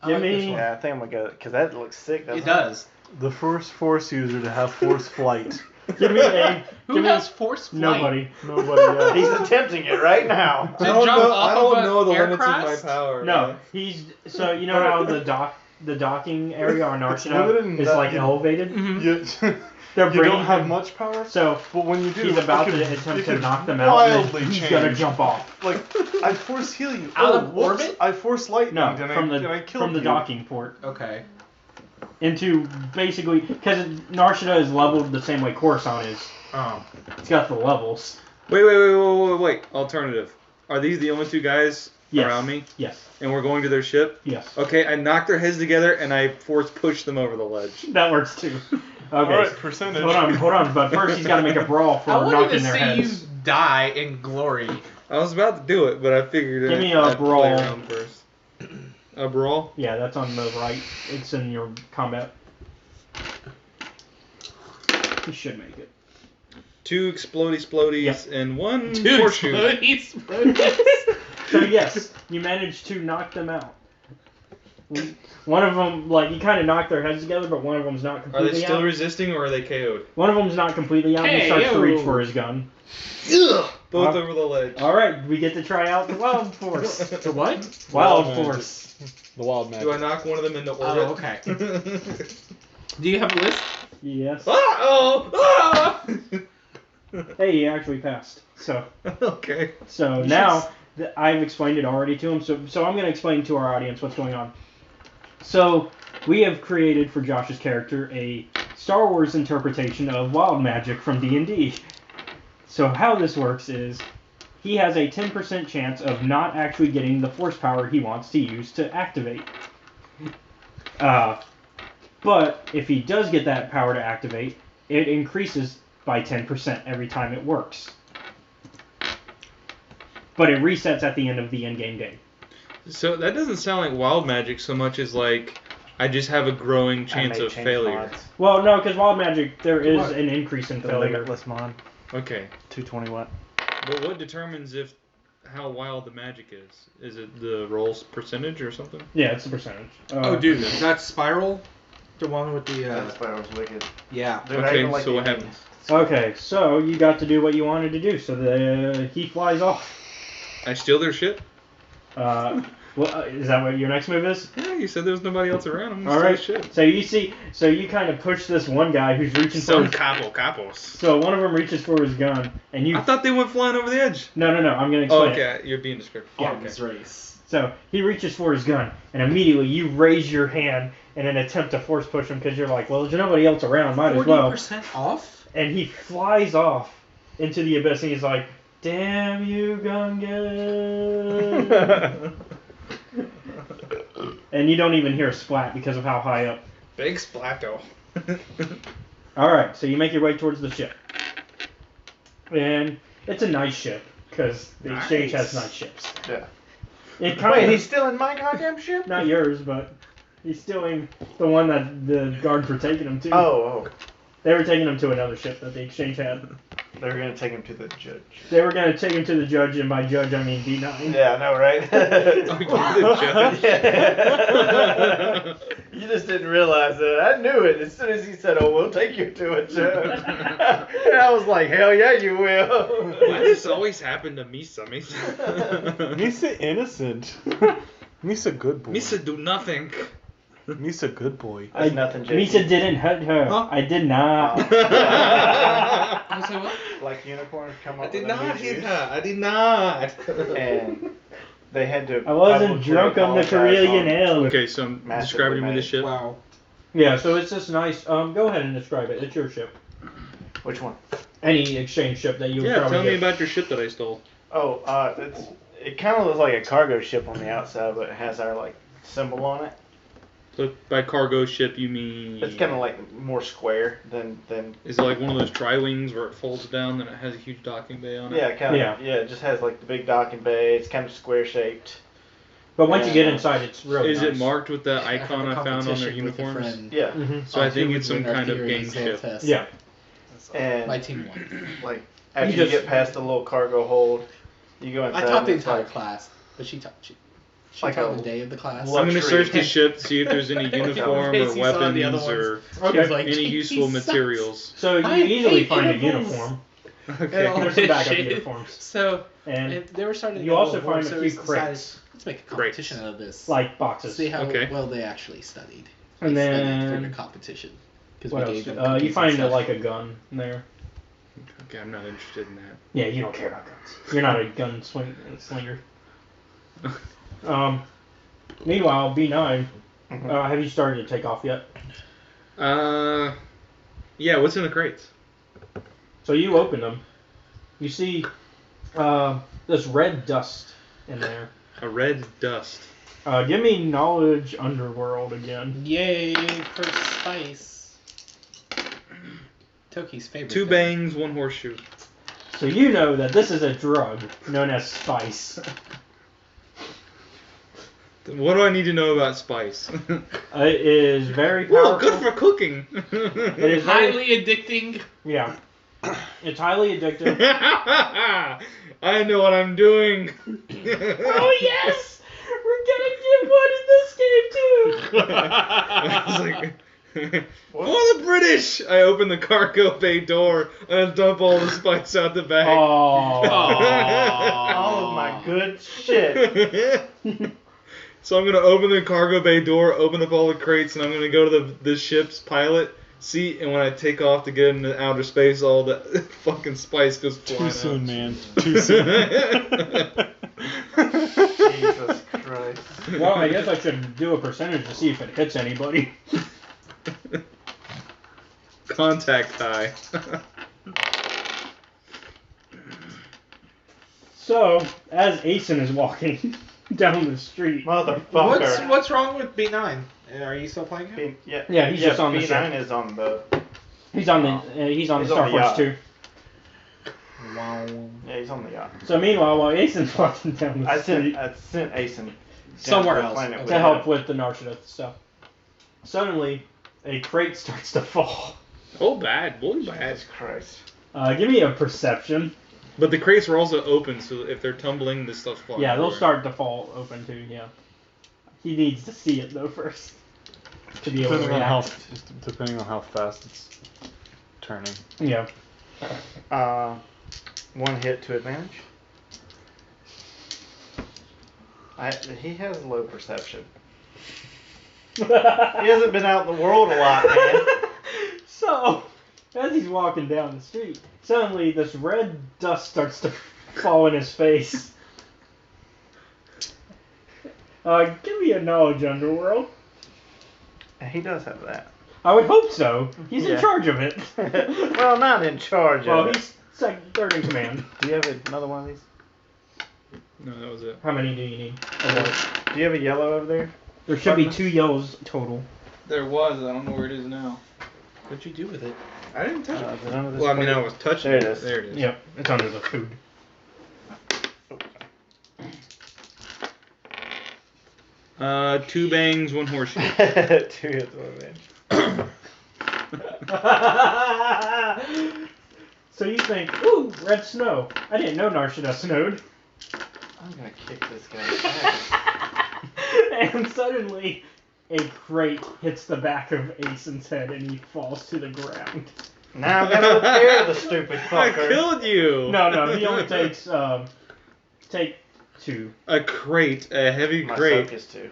I Give like this me- one. Yeah, I think I'm gonna go, because that looks sick, doesn't It does. The first Force user to have Force flight. give me a Who give me has force flight? nobody. Nobody else. He's attempting it right now. To jump off I don't of know an the limits of my aircraft? power. No, man. he's so you know how the docking area on limited Narshada in is that like you- elevated. You, They're you bringing don't have him- much power, So but when you do, he's about it to can- attempt it to can knock them out, and wildly then he's change. gonna jump off. Like, I force heal you. Out oh, of whoops, orbit? I force lightning. No, and from I killed the you. docking port Okay. into basically because Narshada is leveled the same way Coruscant is. Oh. It's got the levels. Wait. Alternative. Are these the only 2 guys Yes. around me? Yes. And we're going to their ship? Yes. Okay, I knock their heads together and I force push them over the ledge. That works too. Okay. Alright, percentage. Hold on. But first he's got to make a brawl for I wanted knocking to their see heads. you die in glory. I was about to do it, but I figured Give me a I'd brawl. play around first. A brawl? Yeah, that's on the right. It's in your combat. You should make it. 2 explodies Yep. and 1 Dude, horseshoe. So yes, you managed to knock them out. One of them, like, you kind of knock their heads together, but one of them's not Are completely they still out. resisting or are they KO'd? One of them's not completely out. He starts to KO. reach for his gun. Ugh! Both over the ledge. All right, we get to try out the wild force. The what? Wild Wild force. The wild magic. Do I knock one of them into orbit? Oh, okay. Do you have a list? Yes. Ah! Hey, he actually passed. So Okay. now I've explained it already to him. So I'm going to explain to our audience what's going on. So we have created for Josh's character a Star Wars interpretation of wild magic from D&D. So how this works is he has a 10% chance of not actually getting the force power he wants to use to activate. But if he does get that power to activate, it increases by 10% every time it works. But it resets at the end of the in-game game. So that doesn't sound like wild magic so much as like I just have a growing chance of failure. Well, no, because wild magic, there is an increase in The failure. limitless mod. Okay. 220 watt. But what determines how wild the magic is? Is it the roll's percentage or something? Yeah, it's the percentage. Oh, dude, that's Spiral. The one with the. That Spiral's wicked. Yeah. Dude, I Okay, even like so the what ending. happens? Okay, so you got to do what you wanted to do. So he flies off. I steal their shit? Is that what your next move is? Yeah, you said there was nobody else around. I'm gonna All steal right. shit. So you kind of push this one guy who's reaching for Some his... capos. So one of them reaches for his gun, and you... I thought they went flying over the edge. No, I'm going to Oh, explain it. okay. You're being descriptive. Yeah, Arms race. So he reaches for his gun, and immediately you raise your hand in an attempt to force push him because you're like, well, there's nobody else around, might as well. 40% off? And he flies off into the abyss, and he's like, damn you, Gungan. And you don't even hear a splat because of how high up. Big splatto. Alright, so you make your way towards the ship. And it's a nice ship, because the exchange has nice ships. Yeah. It kind Wait, of, he's still in my goddamn ship? not yours, but he's stealing the one that the guards were taking him to. Oh. They were taking him to another ship that the exchange had. They're gonna take him to the judge. They were going to take him to the judge, and by judge I mean D9. Yeah, I know, right? The judge. Yeah. You just didn't realize that. I knew it as soon as he said, "Oh, we'll take you to a judge." And I was like, "Hell yeah, you will." Why does this always happen to Misa? Misa innocent. Misa good boy. Misa do nothing. Misa good boy. That's nothing, JP. Misa didn't hurt her. Huh? I did not. I say what? Like unicorns come I up did with a new not hit juice, her. I did not. and they had to. I wasn't publicly drunk on the apologize Carillion Ale. Okay, so I'm Massively describing to me the mad. ship. Wow. Yeah, so it's just nice. Go ahead and describe it. It's your ship. Which one? Any exchange ship that you would Yeah, probably tell me get. about your ship that I stole. Oh, it kind of looks like a cargo ship on the outside, but it has our like symbol on it. So by cargo ship, you mean... It's kind of like more square than. Is it like one of those tri-wings where it folds down and it has a huge docking bay on it? Yeah, kind of. Yeah. Yeah, it just has like the big docking bay. It's kind of square shaped. But once you get Yeah. inside, it's really Is nice. it marked with the icon I found on their uniforms? Yeah. Mhm. So I think it's some kind of gang ship. Yeah. And My team won. like after You you just- get past the little cargo hold, you go inside. I taught and the it's entire like- class, but she taught Like taught a the day of the class. Well, I'm going to Luxury. search the ship, see if there's any uniform or Casey saw the other weapons ones. or She was like, any "JP useful sucks." materials. So you I easily hate find a uniforms. uniform. Okay. all There's some this backup shit. uniforms. So And and they were starting to you get also bored, find a so few we decided, crates. Let's make a Crates. competition out of this. like boxes. See how Okay. well they actually studied. And They studied then- for the competition. Because What we else? gave them You cookies and find stuff. like a gun there. Okay, I'm not interested in that. Yeah, you don't care about guns. You're not a gun slinger. Meanwhile, B9, have you started to take off yet? Yeah, what's in the crates? So you open them. You see this red dust in there. A red dust. Give me knowledge underworld again. Yay for spice. Toki's favorite. 2 thing. bangs, 1 horseshoe. So you know that this is a drug known as spice. What do I need to know about spice? It is very Well, powerful. good for cooking. It is very, Highly addicting. yeah. It's highly addictive. I know what I'm doing. Oh yes, we're gonna get one in this game too. I was like, For the British! I open the cargo bay door and dump all the spice out the back. Oh. All of my good shit. So I'm gonna open the cargo bay door, open up all the crates, and I'm gonna go to the ship's pilot seat. And when I take off to get into outer space, all the fucking spice goes flying Too soon, out. man. Too soon. Jesus Christ. Well, I guess I should do a percentage to see if it hits anybody. Contact high. So, as Asen is walking down the street. Motherfucker. What's wrong with B9? Are you still playing him? Yeah, he's just on the B9 ship. is on the. He's on the He's on the Starforce yacht. too. Yeah, he's on the yacht. So meanwhile, while Asen's walking down the I street sent Asen Somewhere down to the else. planet to help with the Narshada stuff, suddenly a crate starts to fall. Oh, bad. Boy, bad. Jesus Christ. Give me a perception. But the crates were also open, so if they're tumbling, this stuff's flying. Yeah, they'll everywhere. start to fall open too. Yeah. He needs to see it though first to be able to Depending on how fast it's turning. Yeah. One hit to advantage. He has low perception. He hasn't been out in the world a lot, man. So, as he's walking down the street, suddenly this red dust starts to fall in his face. Give me a knowledge, Underworld. He does have that. I would hope so. He's in Yeah. charge of it. Well, not in charge Well, of it. he's third in command. Do you have another one of these? No, that was it. How many do you need? Do you have a yellow over there? There should be 2 yellows total. There was. I don't know where it is now. What'd you do with it? I didn't touch it. Is it under this Well, I mean, plate? I was touching There it it. is. There it is. Yep, it's under the food. Two bangs, one horseshoe. 2 hits, 1 advantage. So you think, ooh, red snow. I didn't know Narshada snowed. I'm gonna kick this guy's ass. And suddenly, a crate hits the back of Asen's head and he falls to the ground. Now I'm gonna repair the stupid I fucker. killed you. No, he only takes, take 2. A crate, a heavy My crate. soak is 2.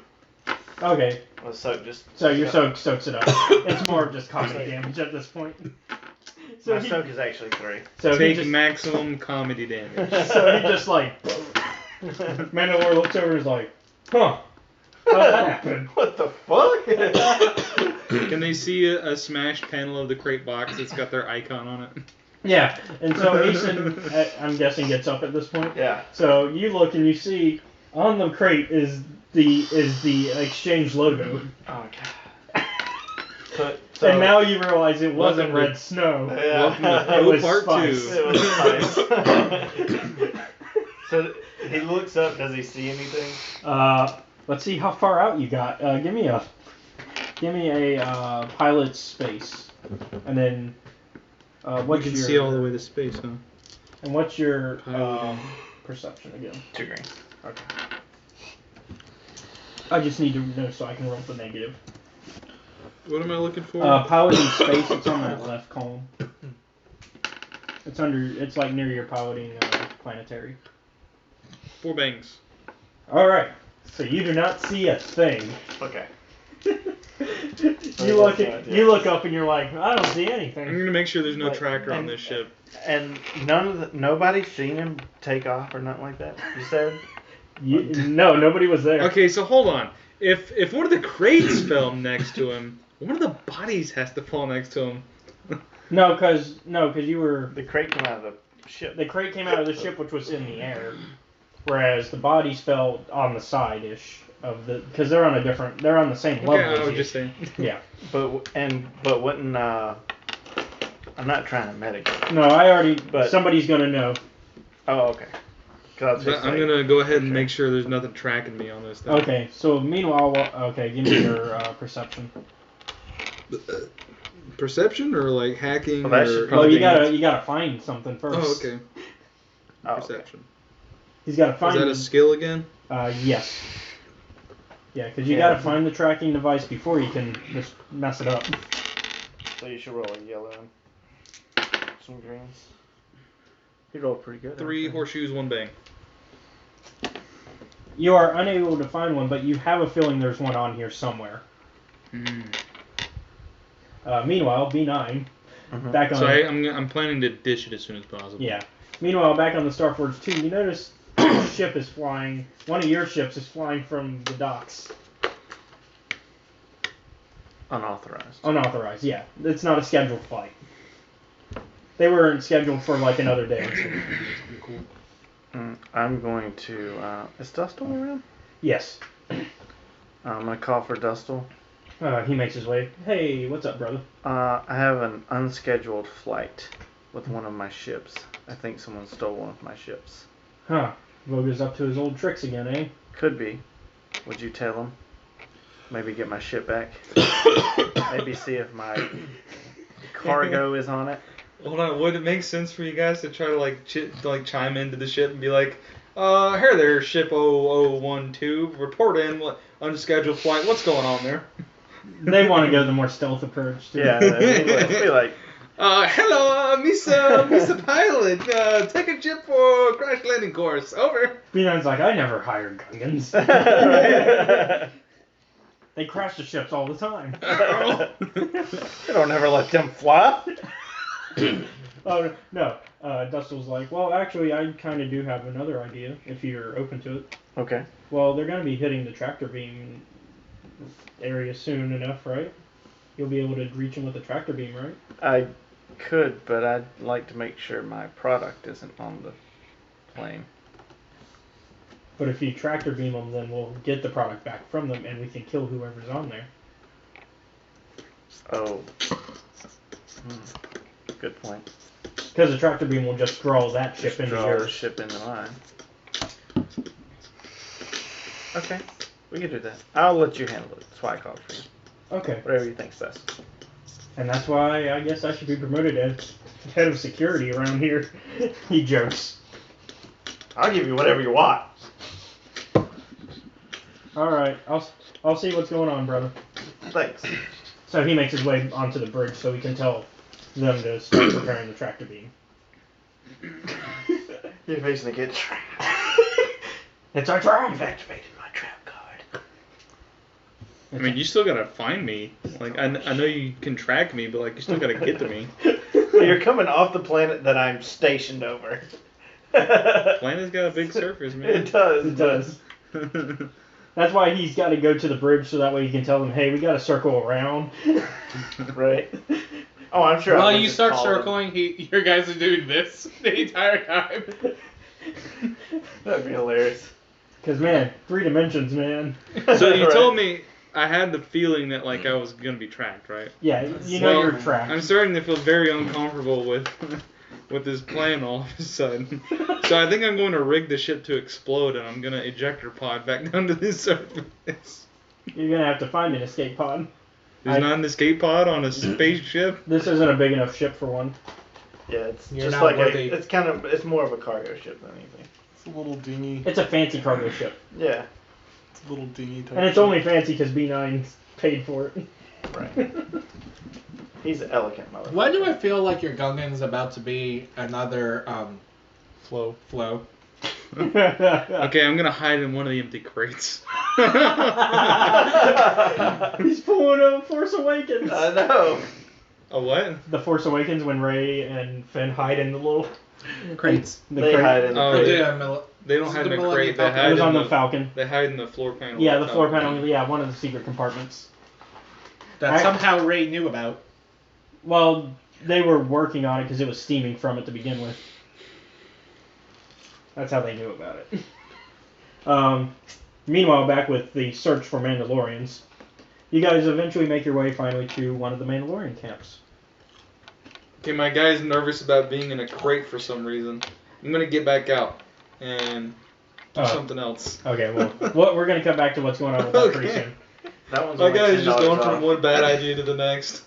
Okay, Well, soak just. so your soak soaks it up. It's more of just comedy damage at this point. So My he, soak is actually 3. so he Take just, maximum comedy damage. so he just like, Mandalore looks over and is like, huh, how'd that happen? What the fuck? Can they see a smashed panel of the crate box that's got their icon on it? Yeah, and so Asen, I'm guessing, gets up at this point. Yeah. So you look and you see on the crate is the exchange logo, Oh god. So, and now you realize it wasn't Welcome to- red snow. Yeah. It was part spice. 2. It was nice. So he looks up. Does he see anything? Let's see how far out you got. Give me a pilot's space, and then You what's can your see all the way to space, huh? and what's your Pilot. perception again? 2 green. Okay. I just need to know so I can roll the negative. What am I looking for? Piloting space. It's on that left column. It's under. It's like near your piloting planetary. 4 bangs. All right. So you do not see a thing. Okay. You look up and you're like, I don't see I'm anything. gonna make sure there's no But- tracker on and- this ship. And nobody's seen him take off or nothing like that. You said. No, nobody was there. Okay, so hold on. If one of the crates fell next to him, one of the bodies has to fall next to him. No, because you were. The crate came out of the ship. The crate came out of the ship, which was in the air, whereas the bodies fell on the side-ish of the. Because they're on a different. They're on the same level. Okay, I as was you. just saying. Yeah. But wouldn't I'm not trying to medicate. No, I already. But- Somebody's gonna know. Oh, okay. 'Cause I was But just I'm saying- gonna go ahead and Okay. make sure there's nothing tracking me on this thing. Okay. So meanwhile, okay, give me your perception. Perception or like hacking Well, that or should Well, you probably gotta find something first. Oh, okay. Oh, okay. Perception. He's gotta Is find. that a skill again? Yes. Yeah, because you Yeah. gotta find the tracking device before you can just mess it up. So you should roll a yellow and some greens. He rolled pretty good. 3 horseshoes, 1 bang. You are unable to find one, but you have a feeling there's one on here somewhere. Meanwhile, B9, back on. So I'm planning to dish it as soon as possible. Yeah. Meanwhile, back on the Starforge 2, you notice a ship is flying. One of your ships is flying from the docks. Unauthorized. Unauthorized, yeah. It's not a scheduled flight. They weren't scheduled for like another day. I'm going to. Is Dustle around? Yes. I'm going to call for Dustle. He makes his way. Hey, what's up, brother? I have an unscheduled flight with one of my ships. I think someone stole one of my ships. Huh. Voga's up to his old tricks again, eh? Could be. Would you tell him? Maybe get my ship back. Maybe see if my cargo is on it. Hold on, would it make sense for you guys to try to chime into the ship and be like, hey there, ship 0012, report in, unscheduled flight, what's going on there? They want to go the more stealth approach. Too. Yeah, it'd be like, hello, Mr. Pilot, take a ship for crash landing course, over. B9's like, I never hired Gungans. They crash the ships all the time. I don't ever let them fly. Oh, no. Dustle's like, well, actually, I kind of do have another idea, if you're open to it. Okay. Well, they're going to be hitting the tractor beam area soon enough, right? You'll be able to reach them with the tractor beam, right? I could, but I'd like to make sure my product isn't on the plane. But if you tractor beam them, then we'll get the product back from them, and we can kill whoever's on there. Oh. Good point. Because the tractor beam will just draw that ship into Draw the yours. ship into mine. Okay, we can do that. I'll let you handle it. That's why I called for you. Okay. Whatever you think's best. And that's why I guess I should be promoted as head of security around here. He jokes. I'll give you whatever you want. Alright, I'll see what's going on, brother. Thanks. So he makes his way onto the bridge so he can tell them to start preparing the tractor beam. You're facing to get trapped. It's our trap! You've activated my trap card. I mean, you still gotta find me. Like, I know you can track me, but, like, you still gotta get to me. You're coming off the planet that I'm stationed over. Planet's got a big surface, man. It does. It does. That's why he's got to go to the bridge so that way he can tell them, hey, we got to circle around. Right. Oh, I'm sure. While you start circling, your guys are doing this the entire time. That'd be hilarious. Because, man, 3 dimensions, man. So you Right. told me I had the feeling that, like, I was gonna be tracked, right? Yeah, you know you're trapped. I'm starting to feel very uncomfortable with this plan all of a sudden. So I think I'm going to rig the ship to explode, and I'm gonna ejector pod back down to the surface. You're going to have to find an escape pod. There's not an escape pod on a spaceship. This isn't a big enough ship for one. Yeah, it's You're just not like worthy. it's more of a cargo ship than anything. It's a little dingy. It's a fancy cargo ship. Yeah. It's a little dingy type. And it's ship. only fancy because B9's paid for it. Right. He's an elegant motherfucker. Why do I feel like your Gungan's about to be another flow. flow? Okay, I'm gonna hide in one of the empty crates. He's pulling a Force Awakens. I know. A what? The Force Awakens when Rey and Finn hide in the little Crates. the They crate. hide in the Oh, crate. yeah. They don't This hide is in the the crate. They Millennium It hide was on in the the Falcon. They hide in the floor panel. Yeah, of the floor Falcon. panel. Yeah, one of the secret compartments. That somehow Ray knew about. Well, they were working on it because it was steaming from it to begin with. That's how they knew about it. Meanwhile, back with the search for Mandalorians, you guys eventually make your way finally to one of the Mandalorian camps. Okay, my guy's nervous about being in a crate for some reason. I'm gonna get back out and do something else. Okay, well, we're going to come back to what's going on with that pretty Okay. soon. That one's My only guy's just $10 going from off. one bad idea to the next.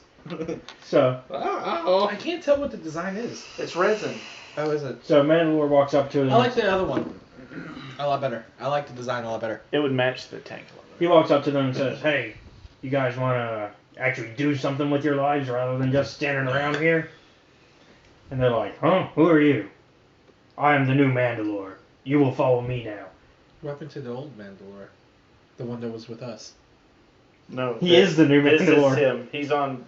So I can't tell what the design is. It's resin. Oh, is it? Mandalore walks up to him. I like the other one a lot better. I like the design a lot better. It would match the tank a little he walks up to them and says, "Hey, you guys want to actually do something with your lives rather than just standing around here?" And they're like, "Huh? Who are you?" "I am the new Mandalore. You will follow me now." What happened to the old Mandalore? The one that was with us. No, He is the new This Mandalore. is him. He's on.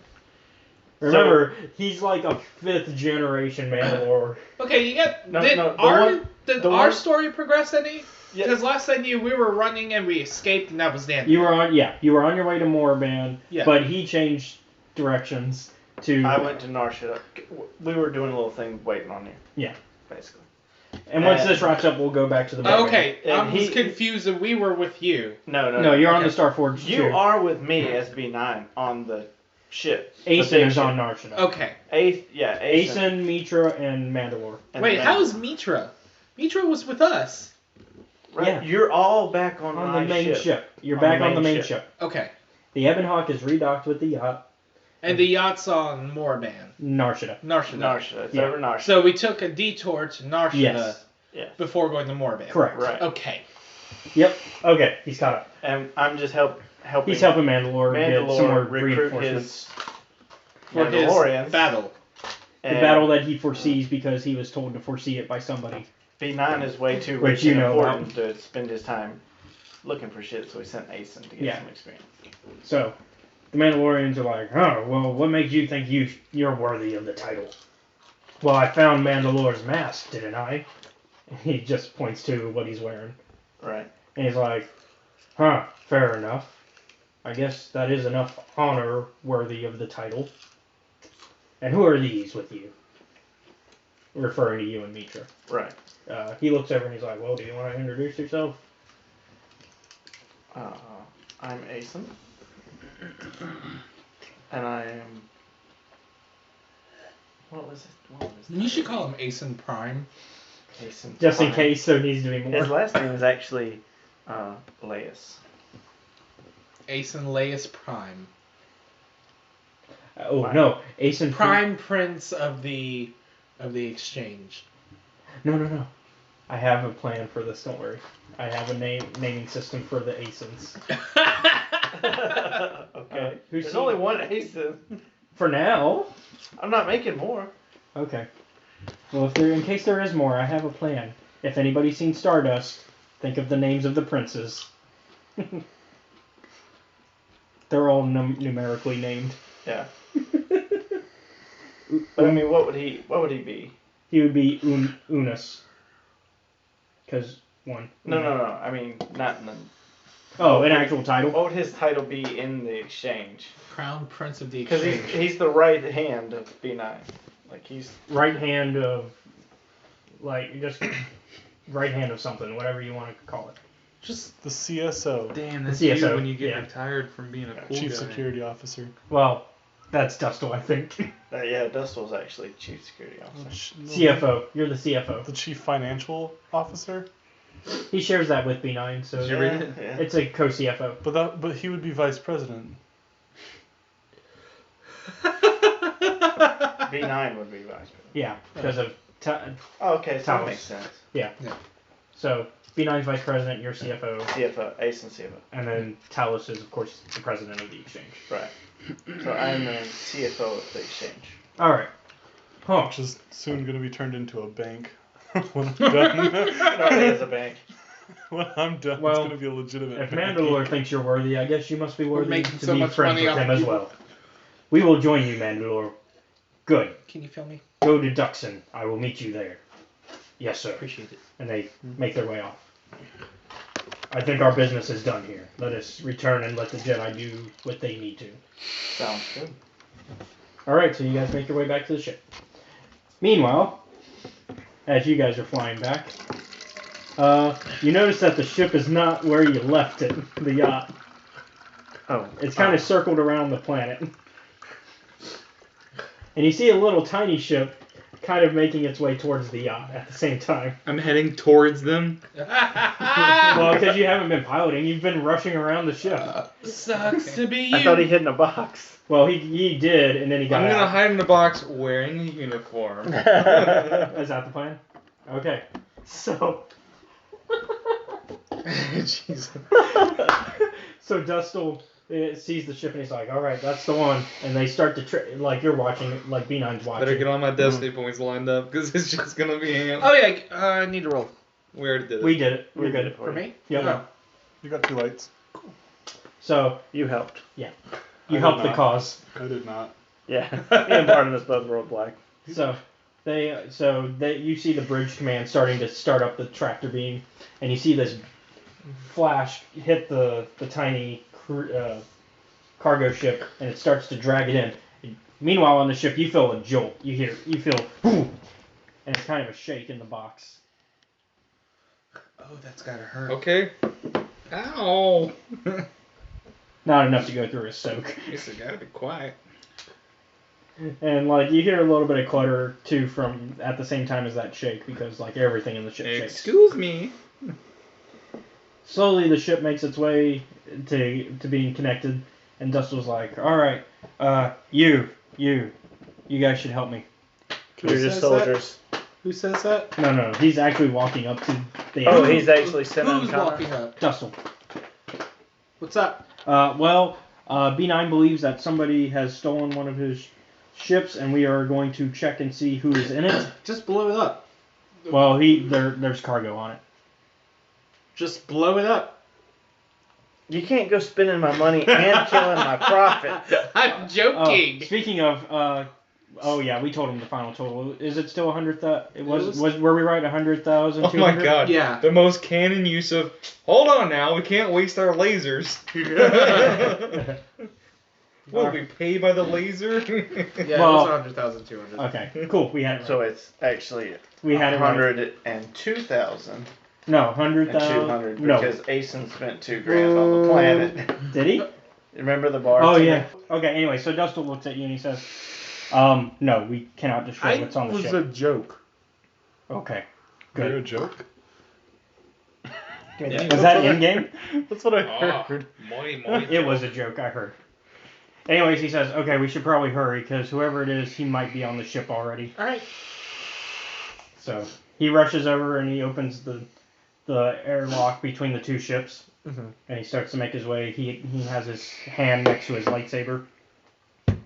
Remember, he's like a 5th generation Mandalore. Okay, you got. No, did no, the our one- did the our one- story progress any? Yeah. Because last I knew, we were running and we escaped, and that was the end. You were on your way to Moraband, Yeah. but he changed directions to. I went to Narshada. We were doing a little thing waiting on you. Yeah. Basically. And once and- this wraps up, we'll go back to the. Moraband. Okay, And I was confused, and we were with you. No, you're on Okay. the Starforge. You are with me as B9 on the ship. The Asen big is ship. on Narshada. Okay. Asen. Asen, Mitra, and Mandalore. and Wait, Mandalore. how is Mitra? Mitra was with us. Right. Yeah. You're all back on, On my the main ship. ship. You're On back the on the main main ship. ship. Okay. The Ebonhawk is redocked with the yacht. And the yacht's on Moraband. Narshada. Narshada. Narshada. It's Yeah. over Narshada. So we took a detour to Narshada Yes. Yes. before going to Moraband. Correct. Right. Okay. Yep. Okay, he's caught up. And I'm just helping. He's helping Mandalore, get some more Mandalore recruit reinforcements. his For his Mandalorians. battle. The and battle that he foresees because he was told to foresee it by somebody. B9 is way too Which rich you and know important to spend his time looking for shit, so he sent Asen to get Yeah. some experience. So, the Mandalorians are like, "Oh, well, what makes you think you're worthy of the title?" "Well, I found Mandalore's mask, didn't I?" And he just points to what he's wearing. Right. And he's like, "Huh, fair enough. I guess that is enough honor worthy of the title. And who are these with you?" Referring to you and Mitra. Right. He looks over and he's like, "Well, do you want to introduce yourself?" I'm Asen. And I am. What was it? You should call him Asen Prime. Asen. Just in Prime. case there needs to be more. His last name is actually Laius. Asen Laius Prime. Oh, no. Asen Prime Prince of the Exchange. No. I have a plan for this, don't worry. I have a naming system for the Asens. Okay. who's There's he? only one Asen. For now. I'm not making more. Okay. Well, in case there is more, I have a plan. If anybody's seen Stardust, think of the names of the princes. They're all numerically named. Yeah. But I mean, what would he be? He would be Unus. Because one. No. I mean, not in the. Oh, an actual title? What would his title be in the exchange? Crown Prince of the Because Exchange. he's the right hand of B9. Like he's. Right hand of. Like, just. Right hand of something, whatever you want to call it. Just The CSO, Damn, that's CSO, you when you get yeah. retired from being a cool Chief guy. Security Officer. Well, that's Dustle, I think. Yeah, Dustel's actually chief security officer. CFO. You're the CFO. The Chief Financial Officer. He shares that with B9, so Did you read it? Yeah. it's a co-CFO. But he would be Vice President. B9 would be vice president. Yeah, because of Oh, okay, so that Talos. makes sense. so B9's vice president, you're CFO, CFO, Ace and CFO. and then Talos is of course the president of the exchange. Right. So I'm the CFO of the exchange. All right. Huh. Which is soon going to be turned into a bank. When I'm done. It already is a bank. When I'm done, Well, it's going to be a legitimate If bank. Mandalore thinks you're worthy, I guess you must be worthy making to so be much friends money with off him of as you. well. We will join you, Mandalore. Good. Can you film me? Go to Duxon. I will meet you there. Yes, sir. Appreciate it. And they make their way off. I think our business is done here. Let us return and let the Jedi do what they need to. Sounds good. Alright, so you guys make your way back to the ship. Meanwhile, as you guys are flying back, you notice that the ship is not where you left it, the yacht. Oh. It's kind of circled around the planet. And you see a little tiny ship kind of making its way towards the yacht at the same time. I'm heading towards them. Well, because you haven't been piloting, you've been rushing around the ship. Sucks to be you. I thought he hid in a box. Well, he did, and then he got I'm gonna out. hide in a box wearing a uniform. Is that the plan? Okay. So, Jeez. So Dustle sees the ship and he's like, all right, that's the one. And they start to, like you're watching, like B9's watching. Better get all my destiny points lined up because it's just going to be him. Oh, yeah. I need to roll. We already did it. We did it. We're We did good. it For me? Yep. Oh. You got 2 lights. So You helped. you I helped did the not. cause. I did not. Yeah. Me and Barnabas both rolled black. So you see the bridge command starting to start up the tractor beam, and you see this flash hit the tiny cargo ship, and it starts to drag it in. Meanwhile, on the ship, you feel a jolt. You feel, boom, and it's kind of a shake in the box. Oh, that's gotta hurt. Okay. Ow. Not enough to go through a soak. Guess I gotta be quiet. And like you hear a little bit of clutter too from at the same time as that shake because like everything in the ship shakes. Excuse me. Slowly the ship makes its way to being connected, and Dustle's like, "All right, you guys should help me." You're Who just says soldiers. Who says that? No, he's actually walking up to the. Oh, he's actually sending Who's Connor. walking up? Dustle. What's up? B9 believes that somebody has stolen one of his ships, and we are going to check and see who is in it. Just blow it up. Well, there's cargo on it. Just blow it up. You can't go spending my money and killing my profit. I'm joking. Speaking of, we told him the final total. Is it still 100,000? Were we right? 100,000? Oh my god. Yeah. The most canon use of, hold on now, we can't waste our lasers. What, we pay by the laser? Yeah, Well- it was 100,200. Okay, cool. We had it right. So it's actually We had it right. 102,000 No, and 100,000. 200 No. because Asen spent $2,000 on the planet. Did he? Remember the bar? Oh yeah. Okay. Anyway, so Dustle looks at you and he says, "No, we cannot destroy what's on the was ship." a joke. Okay. You're a Good. joke? Was that in game? That's what I Ah, heard. It was a joke. I heard. Anyways, he says, "Okay, we should probably hurry because whoever it is, he might be on the ship already." All right. So he rushes over and he opens the airlock between the two ships, Mm-hmm. and he starts to make his way. He has his hand next to his lightsaber, and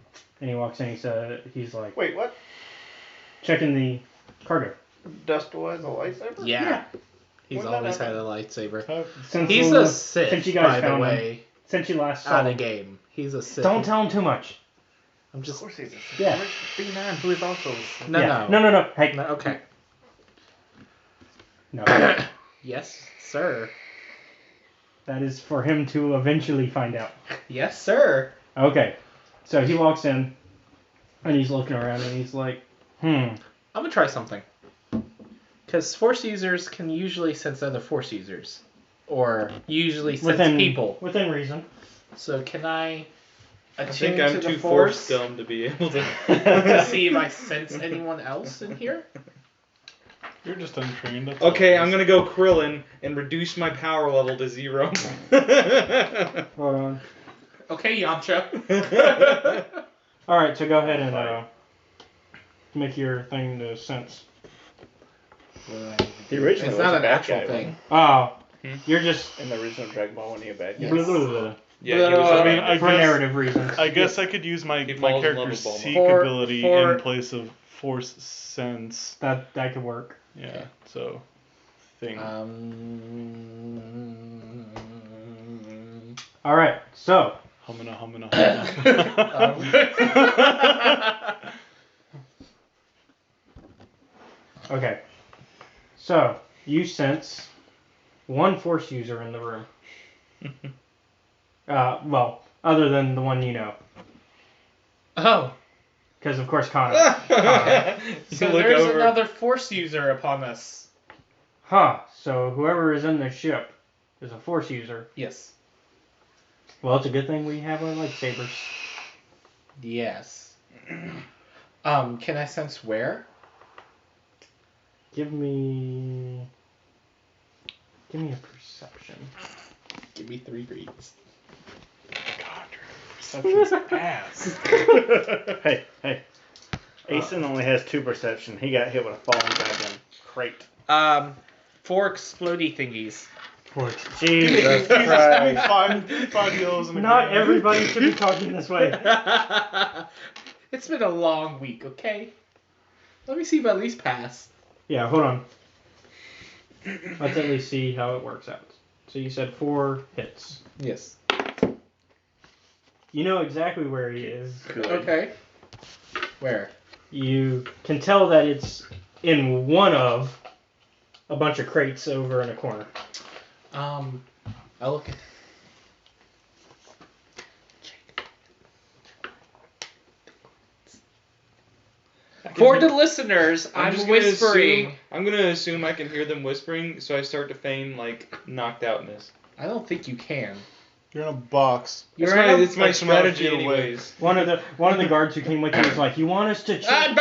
he walks in. He's like Wait, what? checking the cargo. Dustle has a lightsaber? Yeah. He's When did always that had a lightsaber. Since He's the- a Sith, since you guys by the found him. way, Since you last saw out of him. game. He's a Sith. Don't tell him too much. I'm Of just... course he's a Sith. Yeah. Where's B9, who is also a Sith? No. No. Hey. No, okay. No. Yes, sir. That is for him to eventually find out. Yes, sir. Okay. So he walks in, and he's looking around, and he's like, I'm gonna try something. Because Force users can usually sense other Force users. Or usually sense people. Within reason. So can I I attune think I'm to the too Force force dumb to be able to. to see if I sense anyone else in here? You're just untrained. That's Okay, all I'm it gonna go Krillin and reduce my power level to 0. Hold on. Okay, Yamcha. Alright, so go ahead and make your thing to sense. The original It's was not a an bad actual guy, thing. Oh, you're just... In the original Dragon Ball, when he a bad guy. Blah, blah, blah, blah. Yeah, he was. I mean, I For guess- narrative reasons. I guess I could use my He falls in love character's with Bulma. seek For- ability for- in place of force sense. That could work. Yeah, so thing. Alright, so... Humana. Okay. So, you sense one Force user in the room. Well, other than the one you know. Oh, Because, of course, Connor. You so look there's over. another Force user upon us. Huh. So, whoever is in the ship is a Force user. Yes. Well, it's a good thing we have our lightsabers. Yes. Can I sense where? Give me a perception. Give me 3 reads. Perception's ass. Hey. Asen only has 2 perception. He got hit with a falling dragon crate. 4 explodey thingies. Teleport. Jeez. Jesus Christ. Give me five yellows and a Not green. everybody should be talking this way. It's been a long week, okay? Let me see if I at least pass. Yeah, hold on. Let's at least see how it works out. So you said 4 hits. Yes. You know exactly where he is. Okay. Where? You can tell that it's in one of a bunch of crates over in a corner. I'll look at For the listeners, I'm just gonna whispering. I'm gonna assume I can hear them whispering, so I start to feign like knocked outness. I don't think you can. You're in a box. It's You're my, in a- it's my like, some other strategy feet away. anyways. One of the guards who came with you was like, "You want us to check?"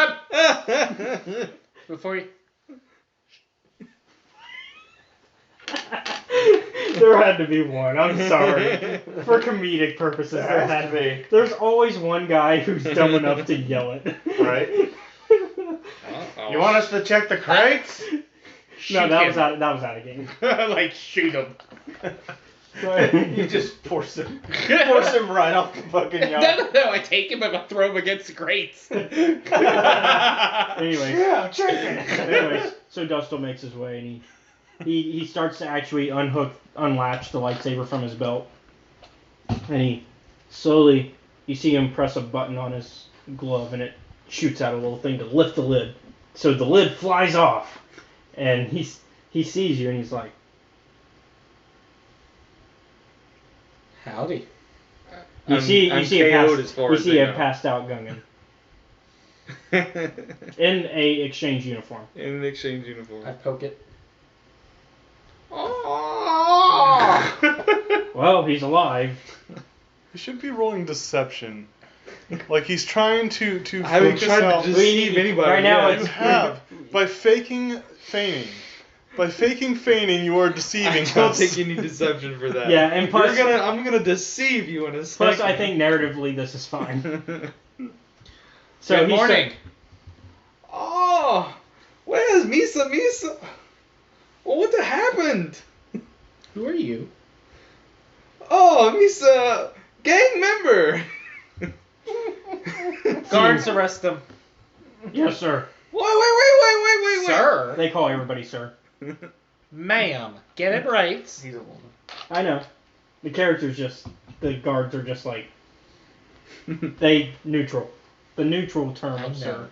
Before you. There had to be one. I'm sorry. For comedic purposes, there had to be. There's always one guy who's dumb enough to yell it. Right? You want us to check the crates? No, that was out of game. Like, shoot him. Right. You just force him right off the fucking yard. No, I take him and I throw him against the grates. Anyways, Yeah, check it. anyways, so Dustle makes his way and he starts to actually unlatch the lightsaber from his belt, and he slowly, you see him press a button on his glove and it shoots out a little thing to lift the lid. So the lid flies off, and he sees you and he's like, Howdy. you see I'm a KO'd as far you as see they a know. passed out Gungan in a exchange uniform. In an exchange uniform. I poke it. Oh! Well, he's alive. You should be rolling deception. Like he's trying to I haven't focus tried out. to deceive anybody. Right now yet. You have by feigning. By faking feigning, you are I deceiving don't us. think you need deception for that. Yeah, and plus, I'm gonna deceive you in a second. plus I think narratively this is fine. So Good he morning. Oh, where's Misa? Well, what happened? Who are you? Oh, Misa, gang member. Guards, arrest them. Yes, sir. Wait. Sir. They call everybody sir. Ma'am. Get it right. He's a woman. I know. The the guards are just like, neutral. The neutral term I of know.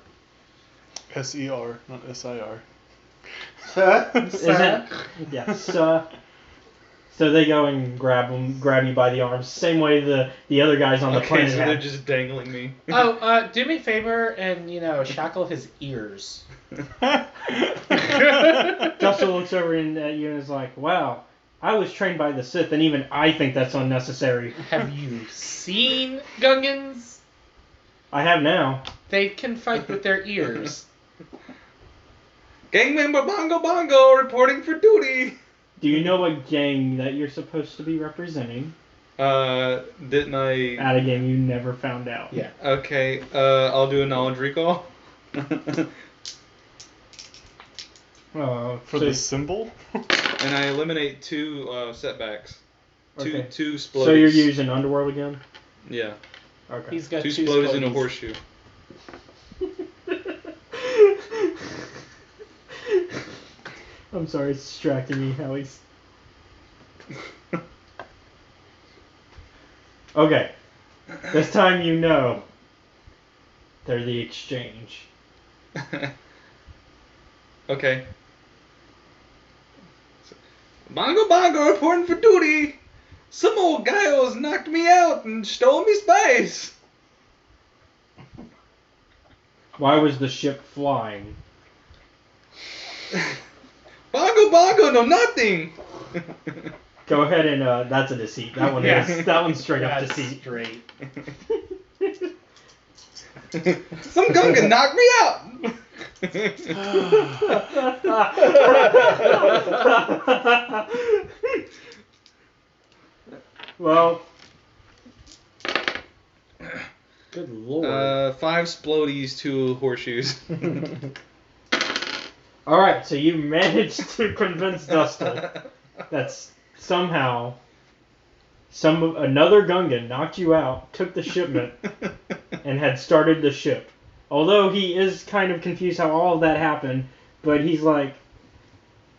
sir. SER, not SIR. Is it? Yes. So they go and grab you by the arms, same way the other guys on the Okay, planet so had. they're just dangling me. Oh, do me a favor and, shackle his ears. Dustin looks over at you and is like, "Wow, I was trained by the Sith, and even I think that's unnecessary." Have you seen Gungans? I have now. They can fight with their ears. Gang member Bongo reporting for duty. Do you know what gang that you're supposed to be representing? Didn't I? At a game you never found out. Yeah. Okay, I'll do a knowledge recall. For the symbol? And I eliminate 2 setbacks. Okay. Two splodies. So you're using Underworld again? Yeah. Okay. He's got 2 two splodies and a splodies. horseshoe. I'm sorry, it's distracting me how he's... Okay. This time you know. They're the exchange. Okay. Bongo reporting for duty. Some old guyos knocked me out and stole me spice. Why was the ship flying? Bongo, no nothing. Go ahead and that's a deceit. That one is. That one's straight up deceit. Straight. Some gunga knocked me out. Well, Good lord. 5 splodies, 2 horseshoes. all right. So you managed to convince Dustin. That's somehow another Gungan knocked you out, took the shipment, and had started the ship. Although he is kind of confused how all of that happened, but he's like,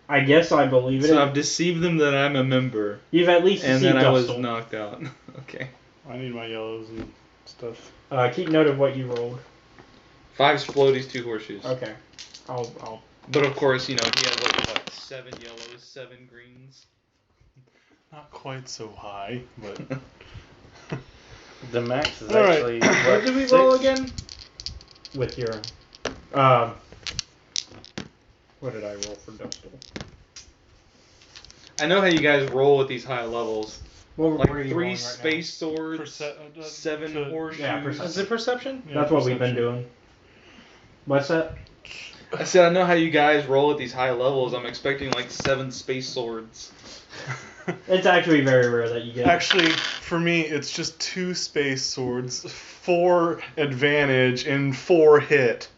I guess I believe it. So I've deceived them that I'm a member. You've at least And deceived then I was Dustle. knocked out. Okay. I need my yellows and stuff. Keep note of what you rolled. 5 Splodies, 2 horseshoes. Okay. I'll. But of course, he had 7 yellows, 7 greens. Not quite so high, but The max is All right. actually What did we roll again? With your. What did I roll for Dustle? I know how you guys roll at these high levels. What Like were you 3 rolling right space swords, Perce- 7 to- horseshoes. Yeah, Is it perception? now? That's what we've been doing. What's that? I said I know how you guys roll at these high levels. I'm expecting like 7 space swords. It's actually very rare that you get. Actually, for me, it's just 2 space swords, 4 advantage, and 4 hit.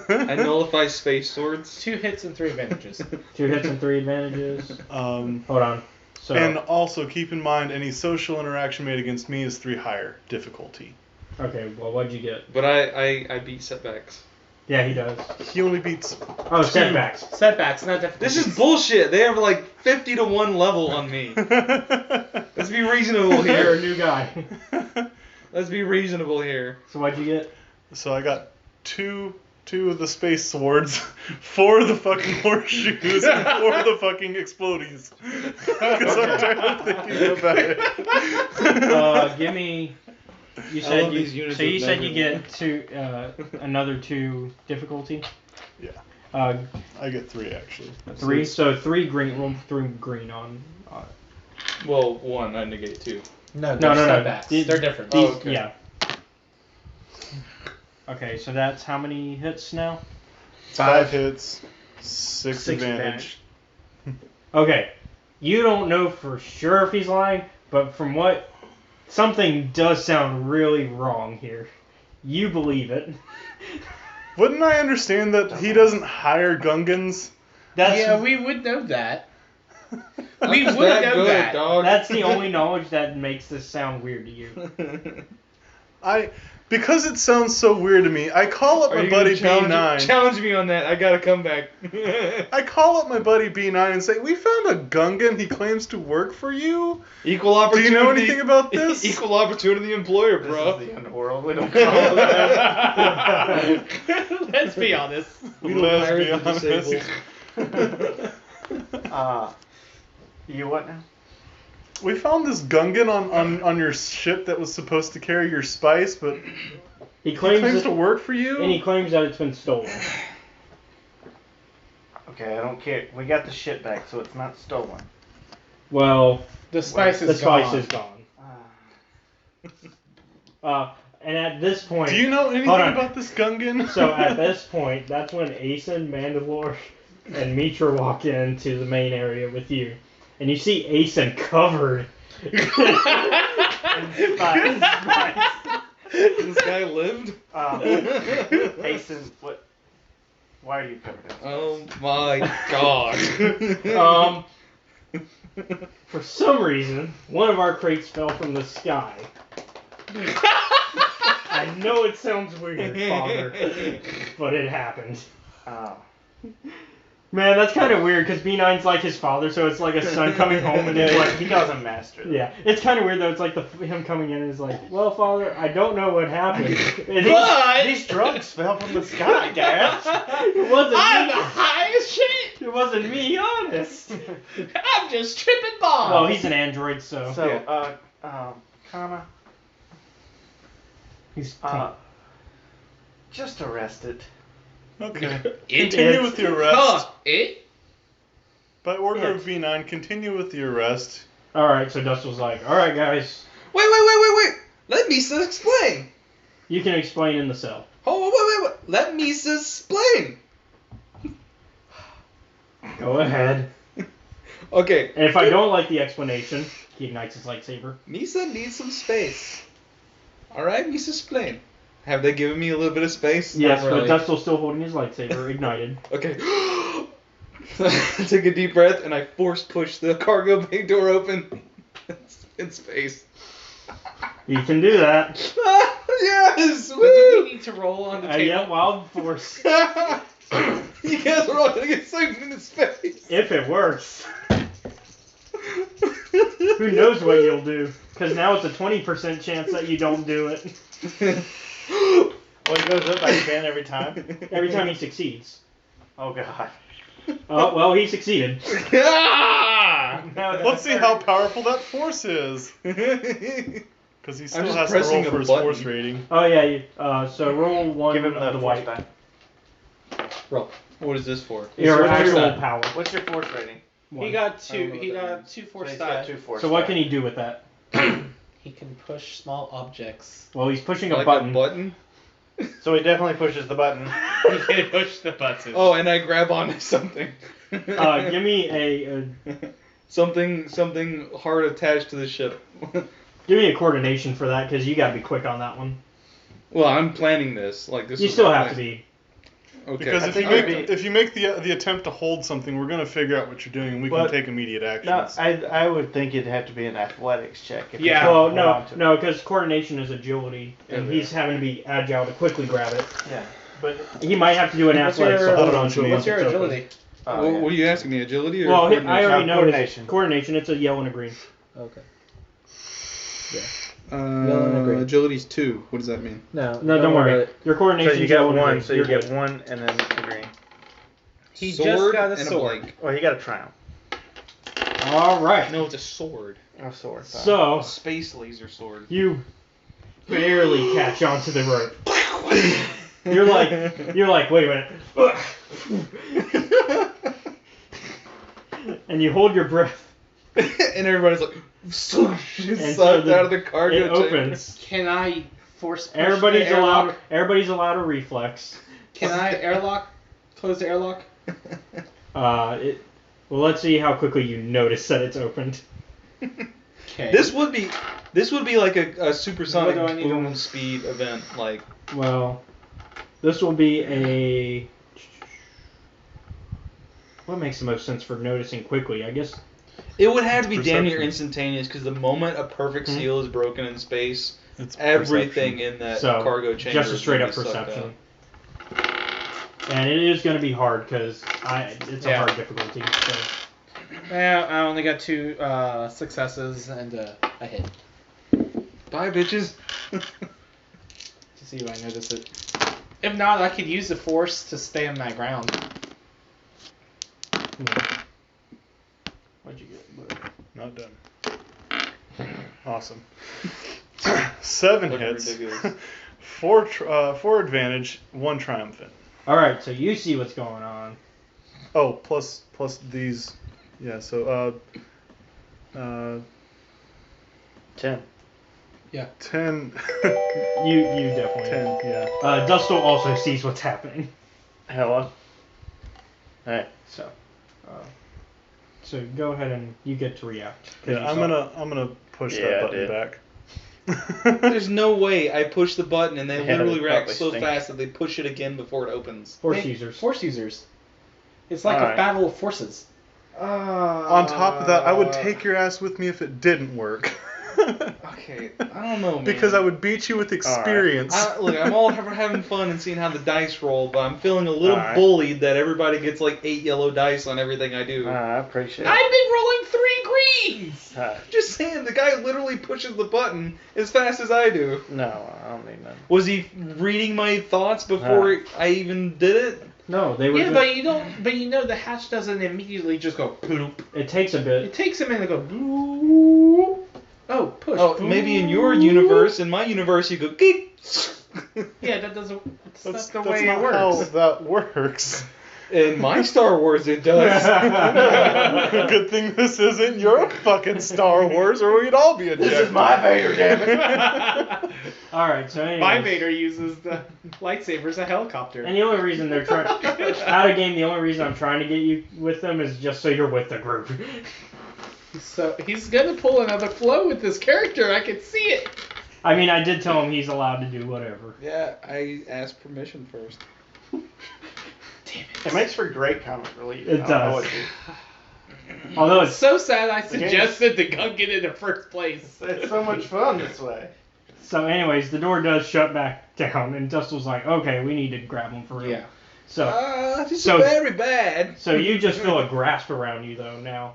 I nullify space swords. 2 hits and 3 advantages. 2 hits and 3 advantages. Um, Hold on. So. and also keep in mind, any social interaction made against me is 3 higher difficulty. Okay, well, what'd you get? But I beat setbacks. Yeah, he does. He only beats. Oh, setbacks. Setbacks, not difficulties. This is bullshit. They have like 50 to 1 level on me. Let's be reasonable You're a here. new guy. Let's be reasonable here. So what'd you get? So I got two of the space swords, 4 of the fucking horseshoes, and 4 of the fucking explodies. Because I'm tired of thinking about it. Give me. You I said love you. these units So you of said you measurement. get another 2 difficulty. Yeah. Uh, I get 3 actually. 3. So 3 green. Roll 3 green on. Well, 1, I negate 2. No, No. setbacks. These- They're different. These, okay. Yeah. Okay, so that's how many hits now? 5 hits, 6 advantage. Okay, you don't know for sure if he's lying, but from what something does sound really wrong here. You believe it. Wouldn't I understand that he doesn't hire Gungans? That's Yeah, we would know that. We I'm would just that know good, that. dog. that's the only knowledge that makes this sound weird to you. Because it sounds so weird to me, I call up Are my you gonna buddy challenge, B9. challenge me on that. I gotta come back. I call up my buddy B9 and say, "We found a Gungan. He claims to work for you. Equal Do opportunity. you know anything about this?" Equal opportunity employer, This bro. is the underworld. We don't call it that. Let's be honest. Let's hire be the honest. You what now? We found this Gungan on your ship that was supposed to carry your spice, but He he claims, claims that, to work for you. and he claims that it's been stolen. Okay, I don't care. We got the shit back, so it's not stolen. Well, The spice the is spice gone. is gone. Ah. And at this point, Do you know anything Hold on. about this Gungan? so at this point, that's when Asen, Mandalore, and Mitra walk into the main area with you. And you see Asen covered in spice. This guy lived? Hasten, what? Why are you covered in? Oh my god. For some reason, one of our crates fell from the sky. I know it sounds weird, Father, but it happened. Oh. Man, that's kind of weird because B9's like his father, so it's like a son coming home and it's like He doesn't master them. yeah, it's kind of weird though. It's like him coming in and is like, "Well, Father, I don't know what happened." And These drugs fell from the sky, Dad. it wasn't I'm me. the highest shit. It wasn't me, honest. I'm just tripping bombs. Well, he's an android, so, So, Kana, he's just arrest it. Okay. It Continue is- with the arrest. Huh, it? By order It. of B9, continue with the arrest. all right. So Dustel's like, "All right, guys, Wait. Let me explain. you can explain in the cell." Oh, wait. Let me explain. Go ahead. Okay. And if I don't like the explanation, he ignites his lightsaber. Misa needs some space. Alright, Misa, explain. Have they given me a little bit of space? Yes, really. but Dustel's still holding his lightsaber ignited. Okay. I take a deep breath and I force push the cargo bay door open in space. You can do that. Yes! Doesn't Woo! he need to roll on the table? Yeah, wild force. You guys are all gonna get sucked into space. If it works. Who knows what you'll do? Because now it's a 20% chance that you don't do it. Well, it goes up by 10 every time. Every time he succeeds. Oh god. Oh, well, he succeeded. Let's see how powerful that force is. Because he still just has to roll pressing a for his button. force rating. Oh, yeah. So roll one Give him of the the force white. die. Roll. What is this for? Your What's actual your- power. What's your force rating? He got I don't two. know what He that got means. 2 So force he's die. got 2 force So what die. can he do with that? He can push small objects. Well, he's pushing a Like button. a button? So he definitely pushes the button. He can push the button. Oh, and I grab onto something. Give me a something hard attached to the ship. give me a coordination for that because you got to be quick on that one. Well, I'm planning this. Like this. You is still my have to plan. be. Okay. Because I if you think make it'd be- if you make the attempt to hold something, we're gonna figure out what you're doing, and we But- can take immediate No, actions. I would think it'd have to be an athletics check. If you Yeah. can't Well, hold no, on to it. no, because coordination is agility, and Yeah, he's having to be agile to quickly grab it. Yeah, but He might have to do an What's athletics your- to hold I don't on to it. know What's once your it's open. agility? What are you asking me? Agility or Well, I coordination? already know Coordination. coordination. It's a yellow and a green. Okay. Yellow and green. Agility's 2. What does that mean? No. No, don't worry. Your so coordination. you get yellow and one. green. So you You're get good. one, and then the green. He sword just got a and sword. a blank. Well, he got a triumph. All right. No, it's a sword. A sword. Fine. So A space laser sword. you barely catch onto the rope. You're like, wait a minute. And you hold your breath. And everybody's like, swoosh, And sucked so the- out of the cargo It chamber. opens. Can I force push Everybody's the airlock? allowed a reflex. Can I airlock? Close the airlock? Well, let's see how quickly you notice that it's opened. Okay. This would be like a supersonic What do I need to- boom speed event. Like, Well, this will be a. What makes the most sense for noticing quickly? I guess. it would have to be damn near Perception. instantaneous because the moment a perfect seal is broken in space, It's everything perception. in that So, cargo chamber just a is straight gonna up be sucked perception. out. And it is going to be hard because it's a Yeah. hard difficulty. So. Yeah, I only got 2 successes and a hit. Bye, bitches. To see if I notice it. If not, I could use the force to stay on my ground. What'd you get? Not done. Awesome. 7 Looking hits. ridiculous. 4 advantage, 1 triumphant. All right, so you see what's going on. Oh, plus these. Yeah, so 10. 10. You definitely. 10, yeah. Dustle also sees what's happening. Hello. Alright. So go ahead and you get to react. 'cause Yeah, you I'm saw it. gonna push Yeah, I that button did. back. There's no way I push the button and they Yeah, literally it react probably so stinks. fast that they push it again before it opens. Force Hey, users. Force users. It's like a Alright. battle of forces. On top of that, I would take your ass with me if it didn't work. Okay, I don't know, man. Because I would beat you with experience. Look, I'm all having fun and seeing how the dice roll, but I'm feeling a little Alright. bullied that everybody gets like 8 yellow dice on everything I do. I appreciate it. I've been rolling 3 greens! Just saying, the guy literally pushes the button as fast as I do. No, I don't need none. Was he reading my thoughts before I even did it? No, they were. Yeah, just- but you don't. But you know the hatch doesn't immediately just go bloop. it takes a bit. It takes a minute to go bloop. Oh, push. Oh, maybe in your universe, in my universe, you go geek. Yeah, that doesn't. That's not the That's way not it works. how that works. In my Star Wars, it does. Good thing this isn't your fucking Star Wars, or we'd all be ejected. This is my Vader, damn it. All right, so anyways, My Vader uses the lightsaber as a helicopter. And the only reason they're trying out of game, the only reason I'm trying to get you with them is just so you're with the group. So he's gonna pull another flow with this character. I can see it. I mean, I did tell him he's allowed to do whatever. Yeah, I asked permission first. Damn It makes for great comic relief. It I don't know does. what to- Although It's it's so sad I The game's- suggested the gun get in the first place. It's so much fun this way. so, anyways, the door does shut back down, and Dustel's like, okay, we need to grab him for real. Yeah. So, This is So- very bad. so you just feel a grasp around you though now.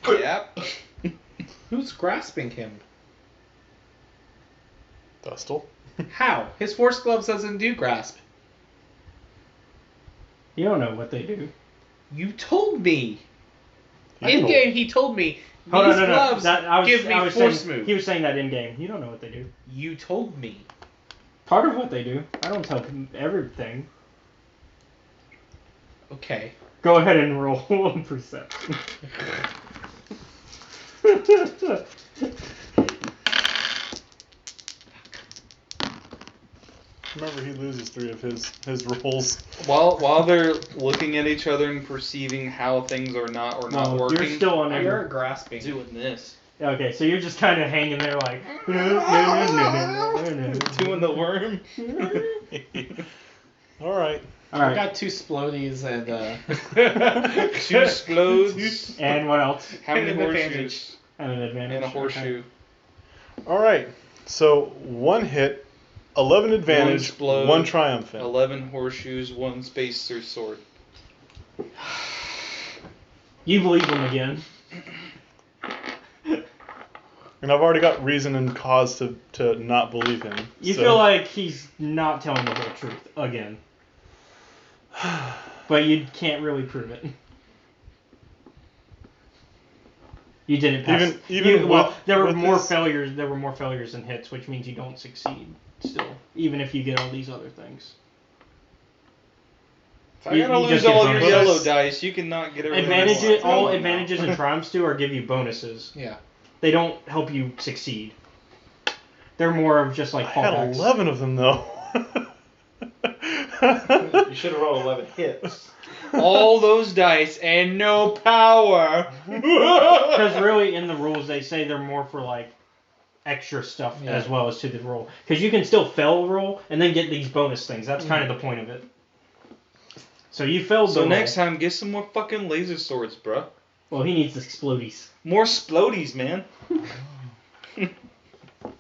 Yep. Who's grasping him? Dustle. How? His force gloves doesn't do grasp. You don't know what they do. You told me. He In told- game, he told me these Hold on, no. gloves give me force saying, move. He was saying that in game. You don't know what they do. You told me. Part of what they do. I don't tell them everything. Okay. Go ahead and roll one perception. Remember, he loses 3 of his rolls. While they're looking at each other and perceiving how things are not or not No, working, you're still on You're there. grasping. doing this. Okay, so you're just kind of hanging there like. Doing the worm. All right. All I right. got 2 splodies and 2 explodes. And what else? How many And an advantage. horseshoes? And an advantage. And a horseshoe. All right. So 1 hit, 11 advantage, explode. 1 triumphant. 11 horseshoes, 1 spacer sword. You believe him again. And I've already got reason and cause to not believe him. You so- feel like he's not telling the whole truth again. But you can't really prove it. You didn't pass. Even well, with- there were with more this- failures. There were more failures than hits, which means you don't succeed still, even if you get all these other things. If I You- gotta you lose just get all your bonuses. yellow dice, you cannot get everything. you Advantages, want. all Come on advantages now. and triumphs do are give you bonuses. yeah. They don't help you succeed. They're more of just like I had fallbacks. 11 of them though. You should have rolled 11 hits. All those dice and no power. Because really, in the rules, they say they're more for like extra stuff Yeah. as well as to the roll. Because you can still fail a roll and then get these bonus things. That's kind of the point of it. So you failed the So roll. next time, get some more fucking laser swords, bruh. Well, he needs the explodies. More splodies, man.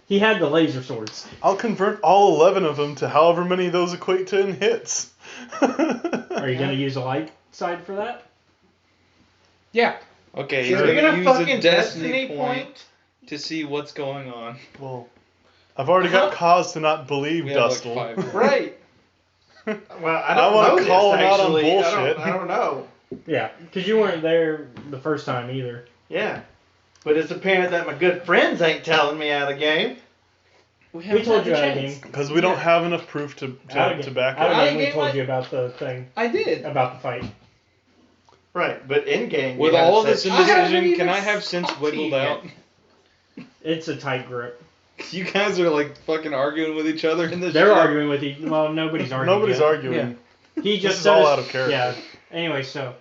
He had the laser swords. I'll convert all 11 of them to however many those equate to in hits. Are you gonna use a light side for that? Yeah. Okay, Is he's he gonna gonna use fucking a destiny destiny point to see what's going on. Well, I've already got cause to not believe We have Dustle. like 5. Right. Well, I I don't wanna know call this, him out on actually. bullshit. I don't know. Yeah, because you weren't there the first time either. Yeah. But it's apparent that my good friends ain't telling me out of the game. We told you out of game. Because we don't have enough proof to Out of back Out of it. Out of game, we game, told I- you about the thing, I did. about the fight. Right, but in game. With you had all to this say- I haven't indecision, even can I have since talked to you wiggled yet. out? It's a tight grip. You guys are like fucking arguing with each other in this They're shit. arguing with each. Well, nobody's arguing. Nobody's yet. arguing. He just This is said all his- out of character. Yeah. Anyway, so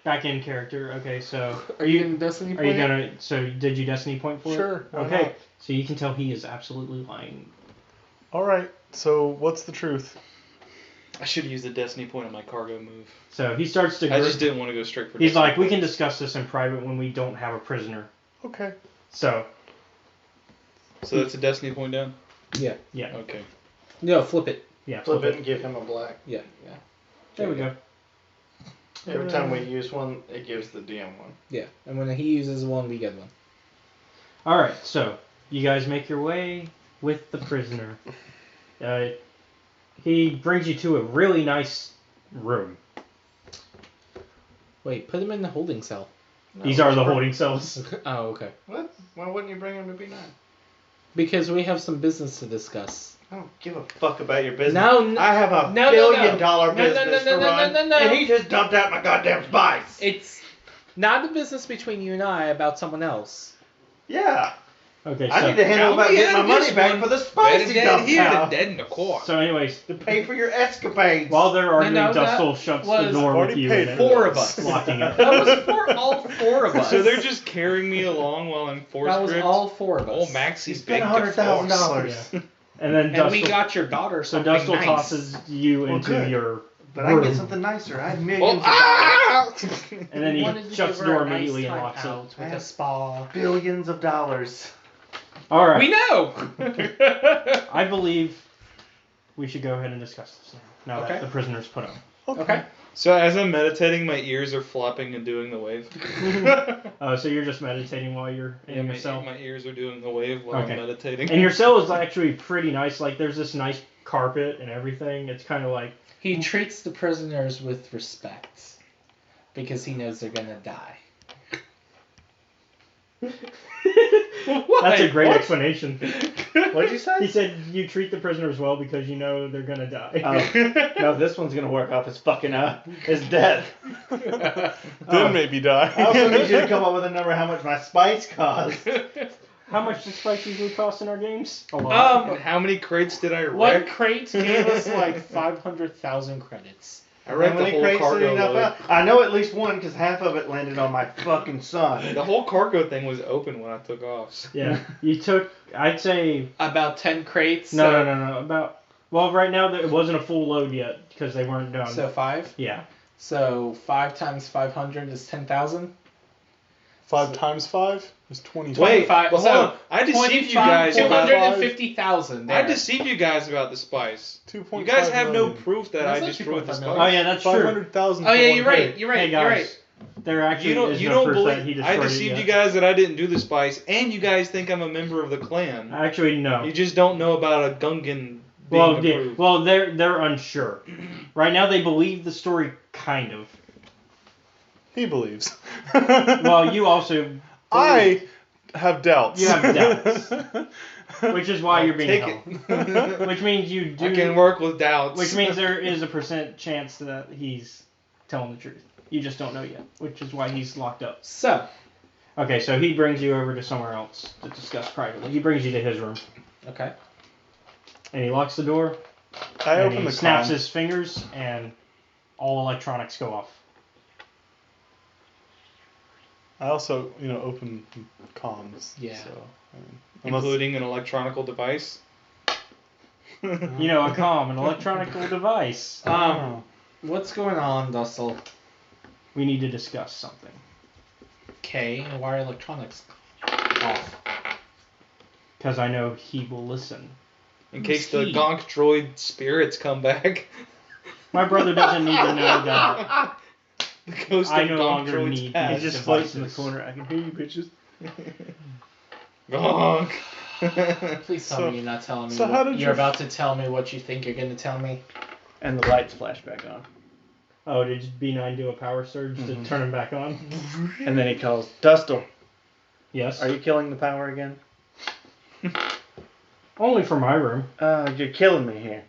back in character. Okay, so Are you in Destiny are you gonna? So did you destiny point for it? Sure, why Okay. not? So you can tell he is absolutely lying. All right. So what's the truth? I should use the destiny point on my cargo move. So he starts to. I just didn't want to go straight for. He's destiny like, we can points. discuss this in private when we don't have a prisoner. Okay. So So that's a destiny point down. Yeah. yeah, Okay. No, flip it. yeah. Flip it and give him a black. Yeah. There we go. Every time we use one, it gives the DM one. Yeah. And when he uses one, we get one. All right. So you guys make your way with the prisoner. He brings you to a really nice room. Wait, put him in the holding cell. No, These are the we're- holding cells. Oh, okay. What? Why wouldn't you bring him to B9? Because we have some business to discuss. I don't give a fuck about your business. No, I have a no, billion-dollar no, no, business no, no, to no, run, no, no, no. and he just dumped out my goddamn spice. It's not a business between you and I about someone else. Yeah. Okay. I So need to handle about we getting my have money this back one. for the spice Better he dead dumped here than out. dead in the court. so anyways, To pay for your escapades. while they're arguing, no, Dustle that shuts the was door with already you. paid and for Four of us. locking it. That was for all 4 of us. So they're just carrying me along while I'm force That was gripped? all 4 of us. Oh, Maxie's spent big $100,000. Yeah. And then And Dustle, we got your daughter so something Dustle nice. tosses you Well, into good. your But I can get something nicer. I have Oh, millions of And then he Wanted to shuts give the her door a nice immediately and time locks it. out with a spa. billions of dollars. All right. We know. I believe we should go ahead and discuss this now. Now Okay. that the prisoner's put on. Okay. So as I'm meditating, my ears are flopping and doing the wave. So you're just meditating while you're in your cell. my ears are doing the wave while Okay. I'm meditating. And your cell is actually pretty nice. Like there's this nice carpet and everything. It's kind of like He treats the prisoners with respect because he knows they're gonna die. that's a great explanation. What'd you say? He said you treat the prisoners well because you know they're gonna die. No, this one's gonna work off his fucking his death. Then maybe die. I also need you to come up with a number how much my spice costs. How much does spice usually cost in our games? A lot. And how many crates did I One wreck? crate gave us like 500,000 credits. I wrecked the whole cargo load. I know at least one because half of it landed on my fucking son. The whole cargo thing was open when I took off. Yeah, you took. I'd say About 10 crates. no. About right now it wasn't a full load yet because they weren't done. So 5. Yeah. So 5 times 500 is 10,000. 5 times 5 is 25. Wait, but 25 hold so on. I deceived you guys about 250,000. I deceived you guys about the spice. 2.5 You guys have no million. proof that That's I not destroyed the 2.5 spice. million. Oh yeah, that's true. 500,000. Oh for yeah, one you're right. crate. You're right. Hey You're guys, right. there actually You don't is you no don't proof believe that he I destroyed deceived it you yet. guys that I didn't do the spice, and you guys think I'm a member of the clan. Actually, no. You just don't know about a Gungan being approved. Well, they're unsure. Right now, they believe the story, kind of. He believes. Well, you also. I have doubts. You have doubts. Which is why you're being Take held. Which means you do. I can work with doubts. Which means there is a % chance that he's telling the truth. You just don't know yet. Which is why he's locked up. So, Okay, so he brings you over to somewhere else to discuss privately. He brings you to his room. okay. And he locks the door. I and open he the snaps comm. his fingers, and all electronics go off. I also, open comms. Yeah. So, unless- including an electronical device. You know, a comm, an electronical device. What's going on, Dustle? We need to discuss something. Okay, why are electronics off? Because I know he will listen. In case the he? Gonk droid spirits come back. My brother doesn't need to know that. The ghost I of no Gonk longer droid's need past. these He just floats in the devices. corner. I can hear you, bitches. Gonk. Please tell So- me you're not telling me. so how did you're you- about to tell me what you think you're going to tell me. And the lights flash back on. Oh, did B9 do a power surge to turn him back on? And then he calls, Dustle, Yes. are you killing the power again? Only for my room. You're killing me here.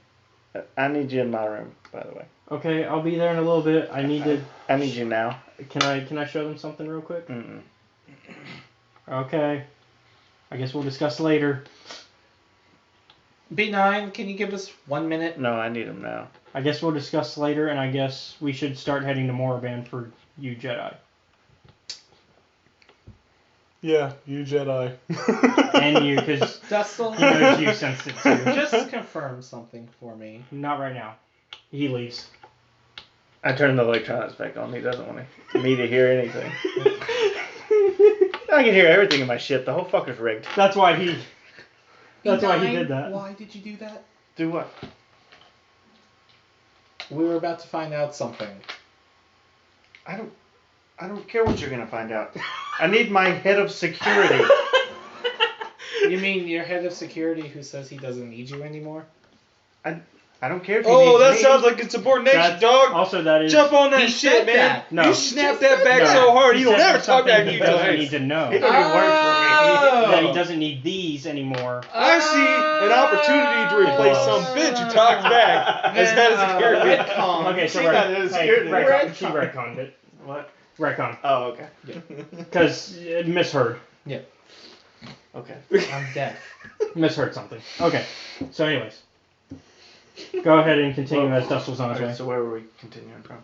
I need you in my room, by the way. Okay, I'll be there in a little bit. I need to. I need you now. Can I show them something real quick? Mm-mm. Okay. I guess we'll discuss later. B9, can you give us 1 minute? No, I need him now. I guess we'll discuss later, and I guess we should start heading to Moraband for you Jedi. Yeah, you Jedi. And you, because Dustle, he knows you sensed it too. just confirm something for me. Not right now. He leaves. I turned the electronics back on. He doesn't want me to hear anything. I can hear everything in my ship. The whole fucker's rigged. That's why he. That's why he B9, did that. Why did you do that? Do what? We were about to find out something. I don't care what you're gonna find out. I need my head of security. You mean your head of security who says he doesn't need you anymore? I don't care if he Oh, needs that me. sounds like insubordination, That's- dog. Also, that is. Jump on that He shit, said man. that. No. You snapped that back No. so hard, He he will said never there's talk something back to he you doesn't twice. need to know. He don't even work for me. That he doesn't need these anymore. I see an opportunity to replace some bitch who talks back as head of security. Retcon. Okay, so See, that is security. she retconned it. What? Retcon. Oh, okay. Because it misheard. Okay. I'm deaf. Misheard something. Okay. So, anyways. Go ahead and continue as Dustle's on his Okay, way. so where were we continuing from?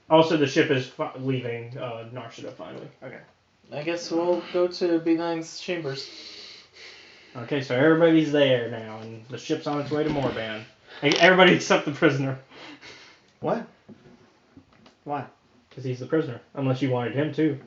Also, the ship is leaving Narshada finally. Okay. I guess we'll go to B9's chambers. Okay, so everybody's there now, and the ship's on its way to Moraband. Everybody except the prisoner. What? Why? Because he's the prisoner. Unless you wanted him too.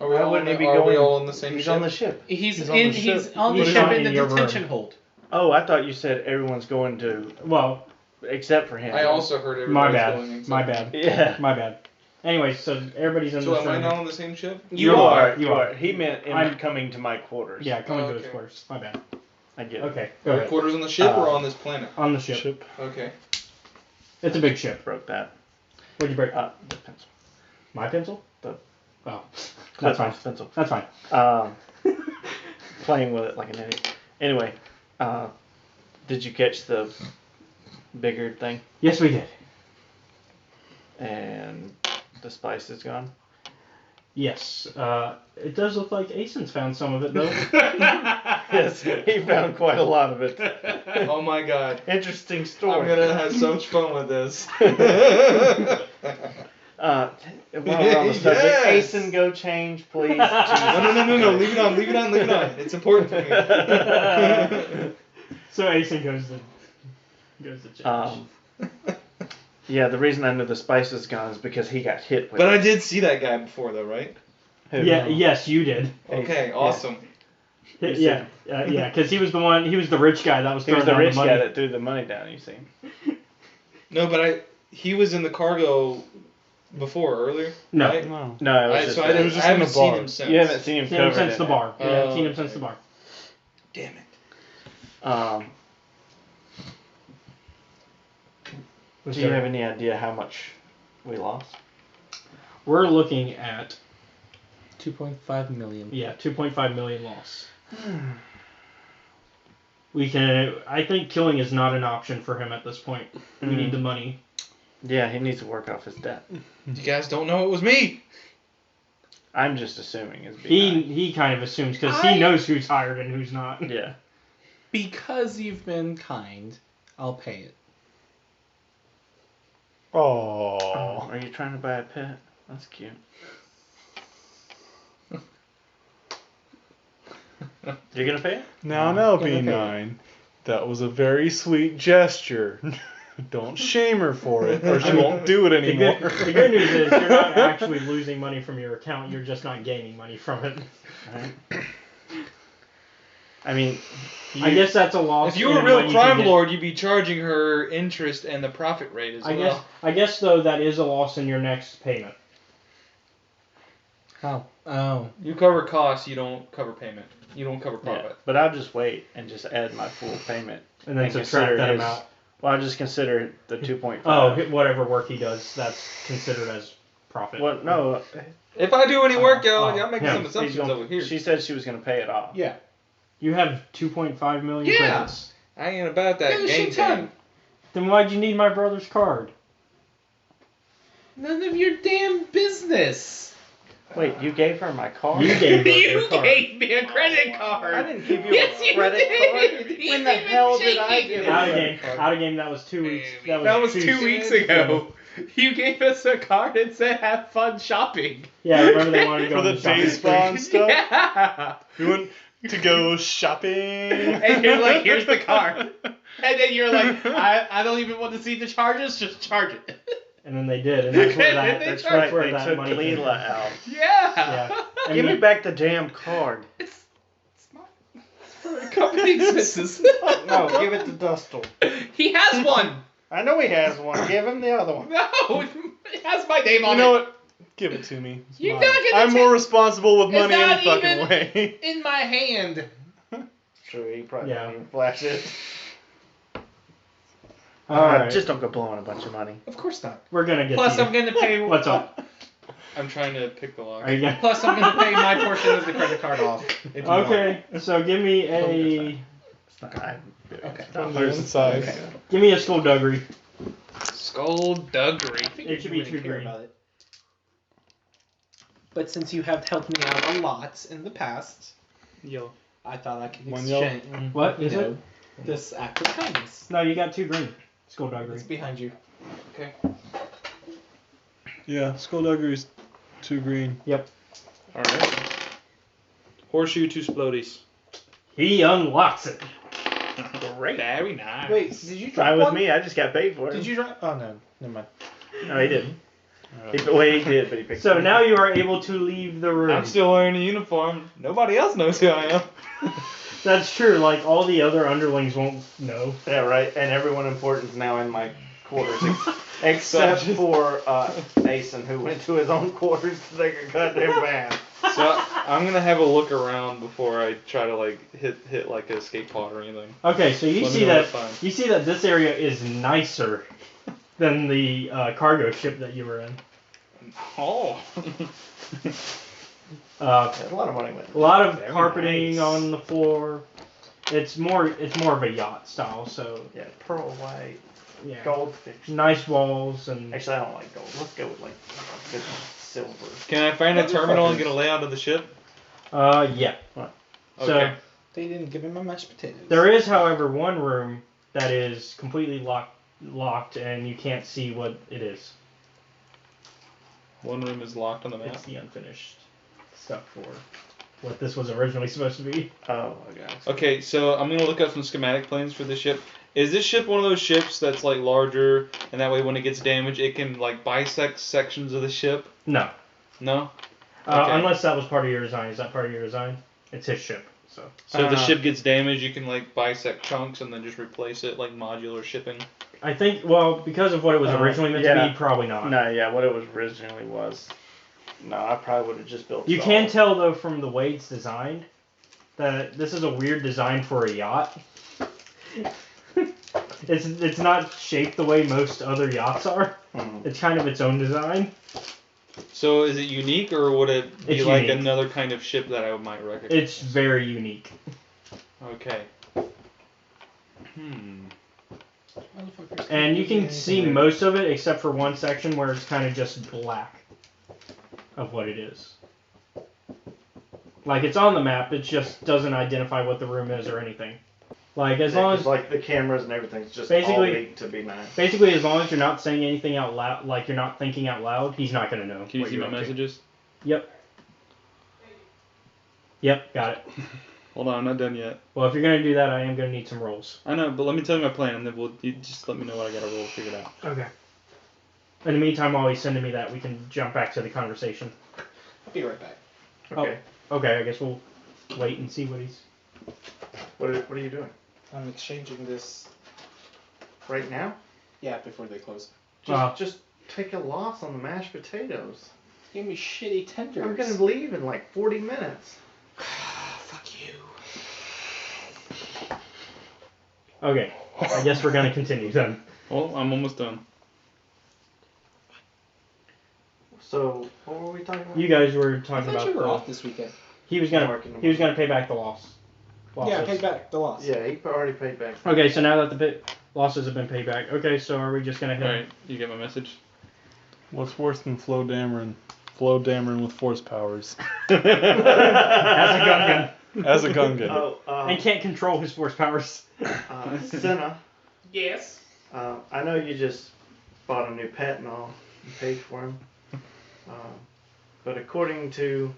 Are we Why all wouldn't he be are we going? all on the same He's ship? on the ship. He's He's on the in ship. the He's ship not in the in your room. detention hold. Oh, I thought you said everyone's going to, Well, except for him. I also heard my everybody's bad. going. My bad. Yeah. My bad. Anyway, so everybody's in So the am I room. not on the same ship? You are. You are. He meant in coming to my quarters. Yeah, coming Oh, to his okay. quarters. My bad. I get it. Okay, go Our ahead. quarters on the ship or on this planet? On the ship. Okay. It's a big ship. Broke that. What'd you break? The pencil. My pencil? The- Oh, that's fine. Pencil. That's fine. Playing with it like an idiot. Anyway, did you catch the bigger thing? Yes, we did. And the spice is gone? Yes. It does look like Asen's found some of it though. Yes, he found quite a lot of it. Oh my god. Interesting story. I'm gonna have so much fun with this. While we're on the subject, Yes! Asen, go change, please. No. Leave it on. It's important to me. So Asen goes to change. Yeah, the reason I know the spice is gone is because he got hit with But it. I did see that guy before, though, right? Who? Yeah. Yes, you did. Okay, Yeah. awesome. Yeah. Yeah. Because he was the one. He was the rich guy that was He throwing was the down rich the money. guy that threw the money down, you see. No, but he was in the cargo earlier. No. Right? No. No, it was just So that. it was just I haven't in the seen bar. him since. You haven't seen him Seen him covered since in the it. bar. Oh, Yeah, seen him okay. since the bar. Damn it. Do you have any idea how much we lost? We're looking at 2.5 million. 2.5 million loss. We can. I think killing is not an option for him at this point. We need the money. Yeah, he needs to work off his debt. You guys don't know it was me. I'm just assuming is being He kind of assumes because I- he knows who's hired and who's not. Yeah. Because you've been kind, I'll pay it. Oh. Are you trying to buy a pet? That's cute. You're gonna pay it? Now, Gonna pay B9. That was a very sweet gesture. Don't shame her for it, or she I mean, won't do it The anymore. the good news is you're not actually losing money from your account. You're just not gaining money from it. Alright. I mean, I guess that's a loss. If you were a in real what you crime can get. lord, you'd be charging her interest and the profit rate as well. I guess though that is a loss in your next payment. How? Oh. You cover costs, you don't cover payment. You don't cover yeah, profit. but I'll just wait and just add my full payment. And then consider subtract that his- amount. Well, I'll just consider the 2.5. Oh, whatever work he does, that's considered as profit. Well, no. If I do any work, Oh, I'm making yeah. some assumptions He's gonna- over here. She said she was going to pay it off. Yeah. You have 2.5 million Yeah. credits. I ain't about that Yeah, game shit ton. thing. Then why'd you need my brother's card? None of your damn business. Wait, you gave her my card? You gave her your You card. gave me a credit card. I didn't give you Yes, a you credit did. card. He's When the even hell did I shaking give it. you a Out of credit game. card? Out of game. That was 2 weeks. That was 2 weeks ago. You gave us a card and said have fun shopping. Yeah, remember they wanted to go For on the shopping day spree. spawn stuff? Yeah. You want to go shopping? And you're like, here's the card. And then you're like, I don't even want to see the charges, just charge it. And then they did, and that's where that. They That's charged right, where they that took money came Leela from. out. Yeah. Yeah. And Give me the- back the damn card. It's not for company expenses. No, give it to Dustle. He has one. I know he has one. Give him the other one. No, it has my name You on know it. what? Give it to me. It's You're mine. not gonna I'm take- more responsible with It's money not any fucking even- way. In my hand. True, he probably Yeah. didn't even flash it. All right. Just don't go blowing a bunch of money. Of course not. We're gonna get Plus, to you. I'm gonna pay. What's up? I'm trying to pick the lock. Are you gonna... Plus, I'm gonna pay my portion of the credit card off. if you want. Okay, so give me a It's not, I, Okay. On the inside. Okay. give me a skullduggery. Skullduggery. It should be 2 green. But since you have helped me out a lot in the past, Yellow. I thought I could One yellow. exchange What is you know, it? this act of kindness. No, you got 2 green. It's Skullduggery. behind you. Okay. Yeah, skullduggery's 2 green. Alright. Horseshoe, 2 splodies. He unlocks it. Great. Very nice. Wait, did you Try drop with one? me. I just got paid for it. Did you drop? Oh no, never mind. No, he didn't. He did, but he picked. So now you are able to leave the room. I'm still wearing a uniform. Nobody else knows who I am. That's true. Like all the other underlings won't know. Yeah, right. And everyone important's now in my quarters, except for Asen, who went to his own quarters to take a goddamn bath. So I'm gonna have a look around before I try to like hit like a escape pod or anything. Okay, so you Let me see know that what I find. you see that this area is nicer than the cargo ship that you were in. Oh. There's a lot of money with it. A lot of Very carpeting nice. on the floor. It's more of a yacht style, so Yeah, pearl white, yeah. goldfish. Nice walls and Actually, I don't like gold. Let's go with like good silver. Can I find a terminal and get a layout of the ship? yeah. So Okay. They didn't give him my mashed potatoes. there is, however, one room that is completely locked and you can't see what it is. One room is locked on the map. It's the unfinished stuff for what this was originally supposed to be. Oh my gosh. Okay, so I'm gonna look up some schematic plans for this ship. Is this ship one of those ships that's like larger, and that way when it gets damaged, it can like bisect sections of the ship? No. No. Okay. Unless that was part of your design. Is that part of your design? It's his ship, so. So if the ship gets damaged, you can like bisect chunks and then just replace it like modular shipping. I think, well, because of what it was originally meant to yeah. be, probably not. No, yeah, what it was originally was. No, I probably would have just built. You solid. can tell, though, from the way it's designed, that this is a weird design for a yacht. It's not shaped the way most other yachts are. Mhm. It's kind of its own design. So is it unique, or would it be It's like unique. another kind of ship that I might recognize? It's very unique. Okay. And you can see most of it, except for one section where it's kind of just black of what it is. Like, it's on the map, it just doesn't identify what the room is or anything. Like, as long as... like the cameras and everything's just Basically- all leaked to be nice. Basically, as long as you're not saying anything out loud, like you're not thinking out loud, he's not going to know. Can you what see you're my up to. messages? Yep. Yep, got it. Hold on, I'm not done yet. Well, if you're going to do that, I am going to need some rolls. I know, but let me tell you my plan, and then you just let me know what I gotta roll to figure it out. Okay. In the meantime, while he's sending me that, we can jump back to the conversation. I'll be right back. Okay. Okay, I guess we'll wait and see what he's... What are you doing I'm exchanging this. right now? Yeah, before they close. Just take a loss on the mashed potatoes. Give me shitty tenders. I'm gonna leave in like 40 minutes. Fuck you. Okay, I guess we're going to continue then. Well, I'm almost done. So what were we talking about? You guys were I talking thought about you were the- off this weekend. He was I'm gonna working pay back the losses. Yeah, pay back the loss. Yeah, he already paid back. Okay, so now that the losses have been paid back, okay, so are we just gonna hit? Alright, you get my message? What's worse than Flo Dameron? Flo Dameron with force powers. As a Gungan. As a Gungan. Oh, And can't control his force powers. Senna, Yes. I know you just bought a new pet and all, you paid for him. But according to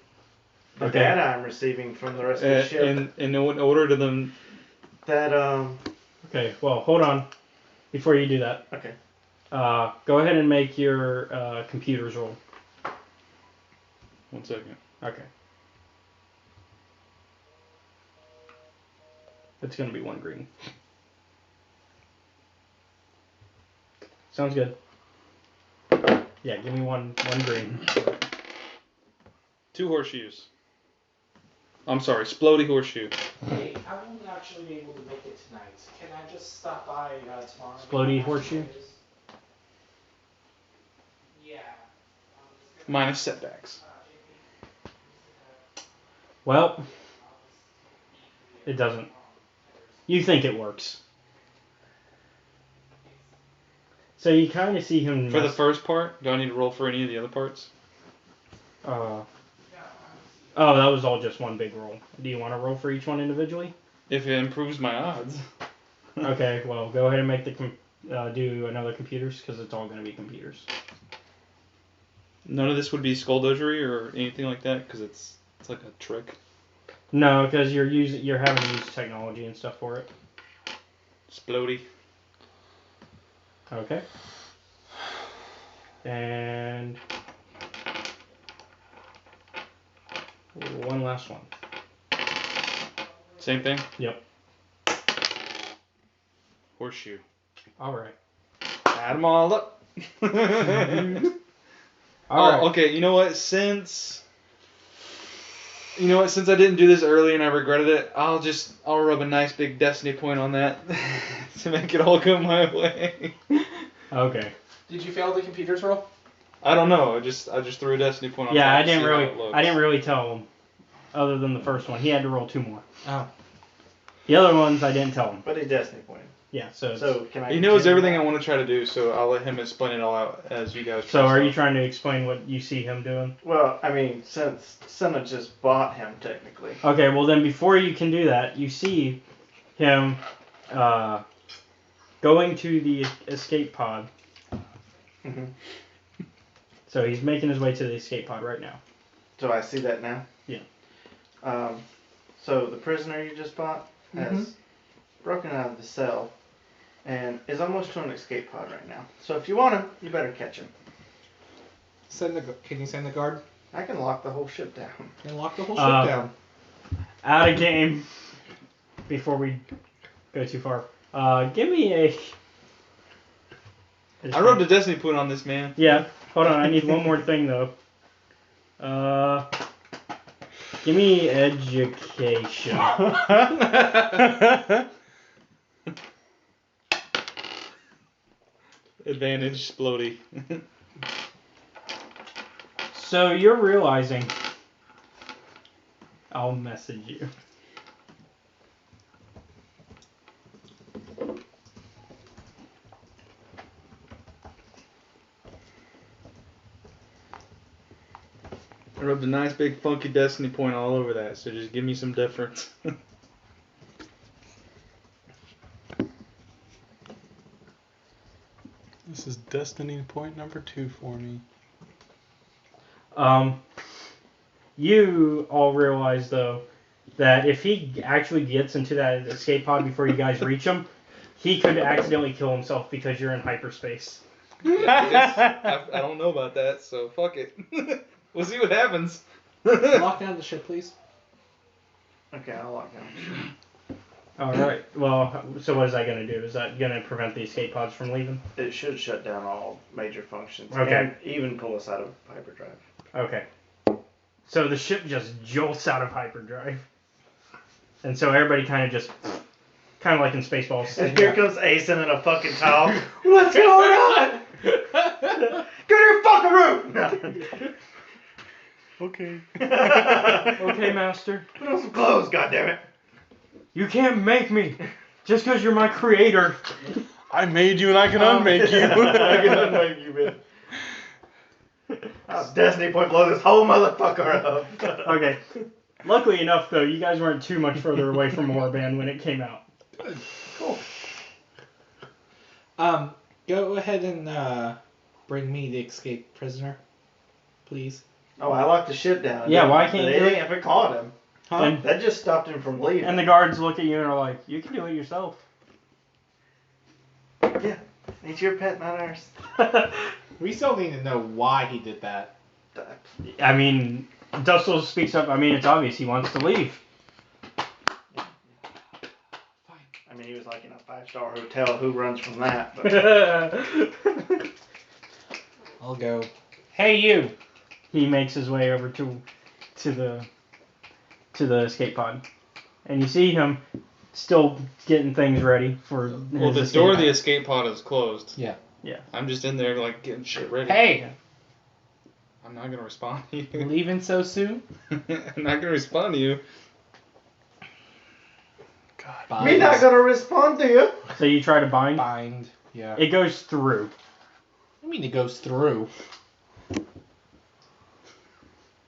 the Okay. data I'm receiving from the rest of the ship, In order to them. that Okay, well, hold on. Before you do that, okay. go ahead and make your computers roll. 1 second. Okay. It's gonna be 1 green. Sounds good. Yeah, give me one green. 2 horseshoes. I'm sorry, splody horseshoe. Hey, I won't actually be able to make it tonight. Can I just stop by tomorrow? Splody horseshoe? Yeah. Minus setbacks. Well, it doesn't. You think it works. So you kind of see him... For the first part, do I need to roll for any of the other parts? Oh, that was all just one big roll. Do you want to roll for each one individually? If it improves my odds. Okay, well, go ahead and make do another computers, because it's all going to be computers. None of this would be skullduggery or anything like that, because it's like a trick. No, because you're having to use technology and stuff for it. Splody. Okay. And one last one. Same thing? Yep. Horseshoe. Alright. Add them all up. Alright. Okay, you know what? Since I didn't do this early and I regretted it, I'll rub a nice big destiny point on that to make it all go my way. Okay. Did you fail the computer's roll? I don't know. I just threw a destiny point on Yeah, top I to see didn't how it looks. really tell him. Other than the first one, he had to roll 2 more. Oh. The other ones I didn't tell him. But he destiny point. Yeah, so. So can I? He knows continue everything that? I want to try to do, so I'll let him explain it all out as you guys. So try are you stuff. trying to explain what you see him doing? Well, I mean, since Senna just bought him technically. Okay, well then before you can do that, you see him going to the escape pod. Mm-hmm. So he's making his way to the escape pod right now. So I see that now. Yeah. So the prisoner you just bought has broken out of the cell and is almost to an escape pod right now. So if you want him, you better catch him. Can you send the guard? I can lock the whole ship down. And lock the whole ship down. Out of game. Before we go too far, give me a. I rubbed a destiny point on this man. Yeah. Hold on, I need one more thing though. Give me education. Advantage, Splody. So you're realizing. I'll message you. I rubbed a nice big funky destiny point all over that, so just give me some difference. This is destiny point number 2 for me. You all realize though that if he actually gets into that escape pod before you guys reach him, he could accidentally kill himself because you're in hyperspace. I don't know about that, so fuck it. We'll see what happens. Lock down the ship, please. Okay, I'll lock down. Alright, well, so what is that going to do? Is that going to prevent the escape pods from leaving? It should shut down all major functions. Okay. And even pull us out of hyperdrive. Okay. So the ship just jolts out of hyperdrive. And so everybody kind of like in Spaceballs. And here comes Asen in a fucking towel. What's going on? Go to your fucking room! Okay. Okay, master. Put on some clothes, goddammit. You can't make me. Just because you're my creator. I made you and I can unmake you. I can unmake you, man. Destiny point blow this whole motherfucker up. Okay. Luckily enough, though, you guys weren't too much further away from Moraband when it came out. Cool. Go ahead and bring me the escaped prisoner, please. Oh, I locked the ship down. Yeah, why can't they you? didn't ever caught him. And, That just stopped him from leaving. and the guards look at you and are like, you can do it yourself. Yeah, it's your pet, not ours. We still need to know why he did that. I mean, Dustle speaks up. I mean, it's obvious he wants to leave. I mean, he was like in a 5-star hotel. Who runs from that? But I'll go. Hey, you! He makes his way over to the escape pod, and you see him still getting things ready for. Well, the door of the escape pod is closed. Yeah. Yeah. I'm just in there like getting shit ready. Hey! I'm not gonna respond to you. Leaving so soon? I'm not gonna respond to you. God. me not gonna respond to you. So you try to bind. Bind. Yeah. It goes through. I mean, it goes through.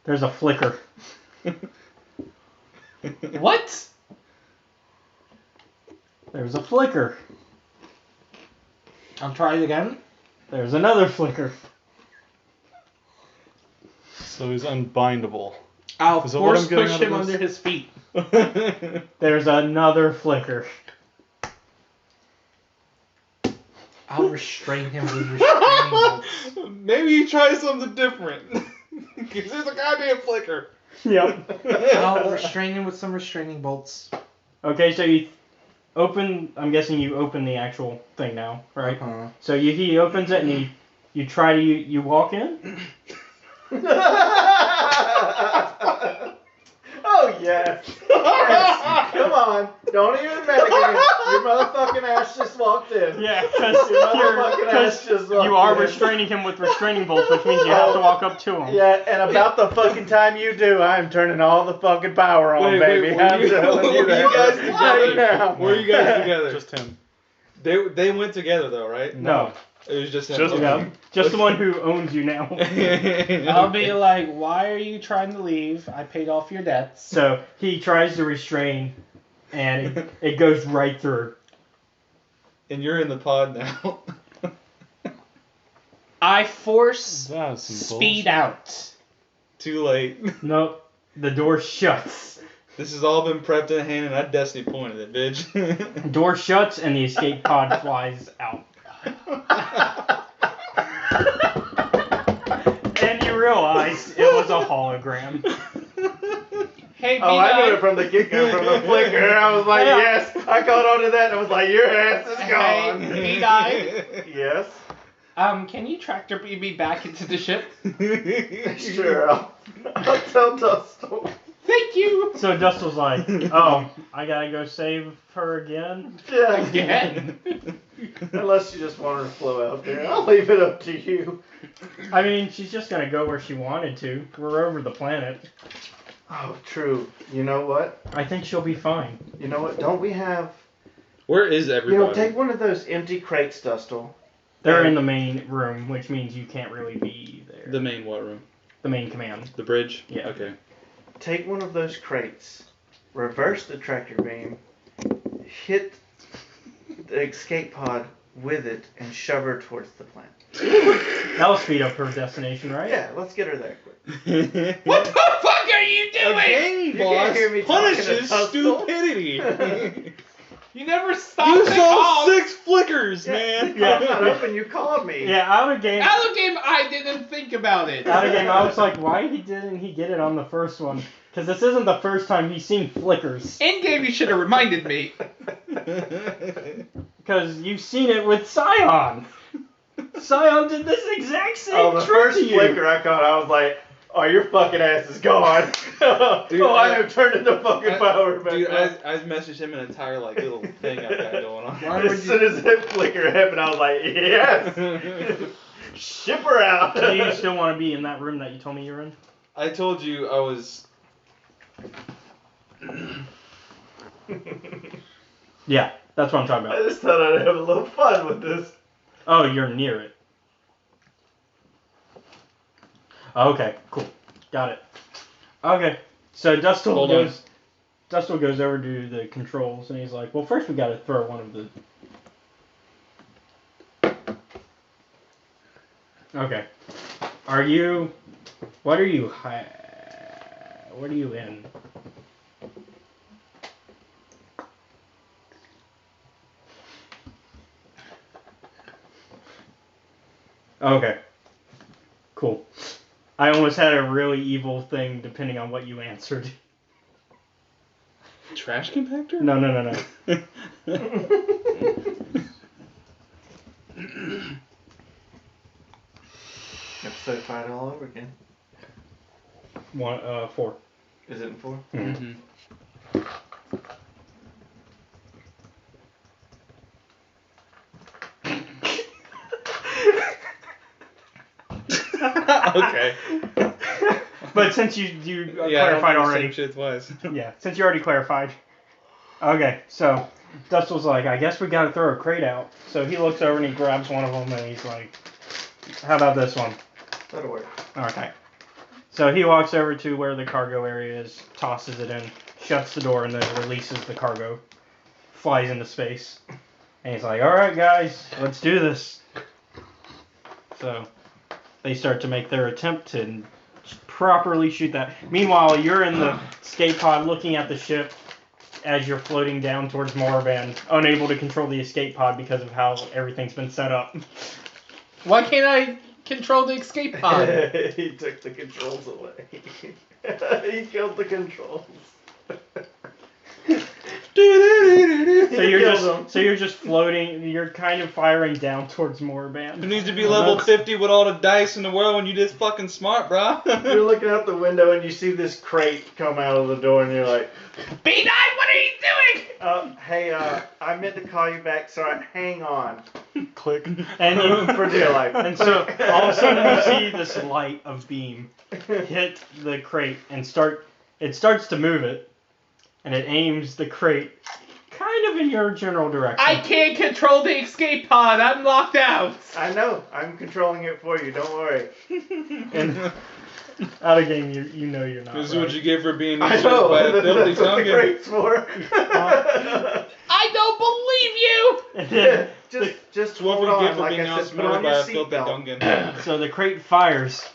There's a flicker. What? There's a flicker. I'll try it again. There's another flicker. So he's unbindable. I'll Is that what force I'm getting push out of him this? under his feet. There's another flicker. I'll restrain him with restraining bolts. Maybe you try something different. Because there's a goddamn flicker. Yep. I'll restrain him with some restraining bolts. Okay, so you open. I'm guessing you open the actual thing now, right? Uh-huh. So he opens it and you try to you walk in. Oh, yes. Yes. Come on. Don't even metagame. Your motherfucking ass just walked in. Yeah, Your motherfucking ass just walked you are in. restraining him with restraining bolts, which means you have to walk up to him. Yeah, and about the fucking time you do, I'm turning all the fucking power on, baby. were I'm you, telling were you you that guys right together? now. Were you guys together? Just him. They went together though, right? No. It was just him. Just Yeah. Just the one who owns you now. I'll be like, why are you trying to leave? I paid off your debts. So he tries to restrain, and it goes right through. And you're in the pod now. I force That was some speed bullshit. out. Too late. Nope. The door shuts. This has all been prepped in hand, and I destiny pointed it, bitch. Door shuts, and the escape pod flies out. And you realize it was a hologram. Hey, Oh, I knew it from the get-go, from the flicker. I was like, Yeah. yes. I caught on to that, and I was like, your ass is gone. Hey, B-Guy. Yes. Can you tractor beam me back into the ship? Sure. I'll tell Dustle. Thank you. So Dustel's like, oh, I gotta go save her again? Yeah. Again. Unless you just want her to flow out there. I'll leave it up to you. I mean, she's just gonna go where she wanted to. We're over the planet. Oh, true. You know what? I think she'll be fine. You know what? Don't we have... Where is everybody? take one of those empty crates, Dustle. They're in the main room, which means you can't really be there. The main what room? The main command. The bridge? Yeah. Okay. Take one of those crates, reverse the tractor beam, hit the escape pod with it, and shove her towards the planet. That'll speed up her destination, right? Yeah, let's get her there quick. What the fuck are you A doing? gang You boss can't hear me talking to punishes Dustle. stupidity. You never stopped You the saw call. 6 flickers, man. Yeah. I'm not open, you called me. Yeah, out of game. Out of game, I didn't think about it. Out of game, I was like, why didn't he get it on the first one? Because this isn't the first time he's seen flickers. In game, you should have reminded me. Because you've seen it with Scion. Scion did this exact same Oh, the trick first to you. flicker I caught, I was like, oh, your fucking ass is gone. Dude, I have turned into fucking power back Dude, up. I messaged him an entire like little thing I've got going on. As soon as that flicker happened, I was like, yes! Ship her out! Do you still want to be in that room that you told me you're in? I told you I was. Yeah, that's what I'm talking I about. just thought I'd have a little fun with this. Oh, you're near it. Okay, cool. Got it. Okay, so Dustle Hold on. goes over to the controls and he's like, well, first we gotta throw one of the... Okay. What are you in? Okay. Cool. I almost had a really evil thing depending on what you answered. Trash compactor? No. Episode 5 all over again. 4. Is it in 4? Mm-hmm. Okay. But since you clarified already. Shit twice. Yeah, since you already clarified. Okay, so Dustle's like, I guess we gotta throw a crate out. So he looks over and he grabs one of them and he's like, how about this one? That'll work. Okay. So he walks over to where the cargo area is, tosses it in, shuts the door, and then releases the cargo. Flies into space. And he's like, alright guys, let's do this. So they start to make their attempt to properly shoot that. Meanwhile, you're in the escape pod looking at the ship, as you're floating down towards Moraband, unable to control the escape pod because of how everything's been set up. Why can't I control the escape pod? He took the controls away. He killed the controls. So you're just floating. You're kind of firing down towards Moraband. You need to be level 50 with all the dice in the world when you this fucking smart, bro. You're looking out the window and you see this crate come out of the door and you're like, B9, what are you doing? hey, I meant to call you back, so hang on. Click. And you, For dear life. and so all of a sudden you see this light of beam hit the crate and it starts to move it, and it aims the crate kind of in your general direction. I can't control the escape pod. I'm locked out. I know. I'm controlling it for you. Don't worry. And out of game, you know you're not. This is right. what you get for being I insulted know. by a filthy That's what the tongue. crate's for. I don't believe you. And then just It's what hold we get on. for Like being I said, put outsmarted on by your a filthy seatbelt. Dungan. so the crate fires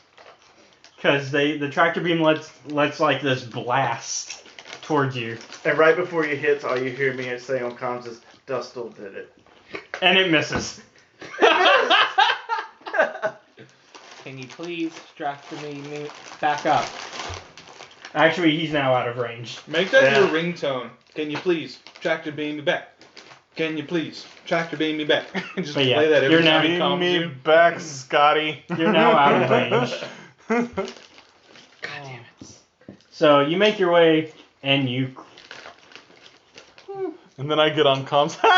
because the tractor beam lets like this blast towards you, And right before you hit, all you hear me say on comms is, Dustle did it. and it misses. Can you please tractor me back up? Actually, he's now out of range. Make that Yeah. your ringtone. Can you please tractor beam me back? Can you please tractor beam me back? Just But yeah, play that every you're now- time he Beam calms me you. back, Scotty. You're now out of range. God damn it. So you make your way and you. And then I get on comms. Can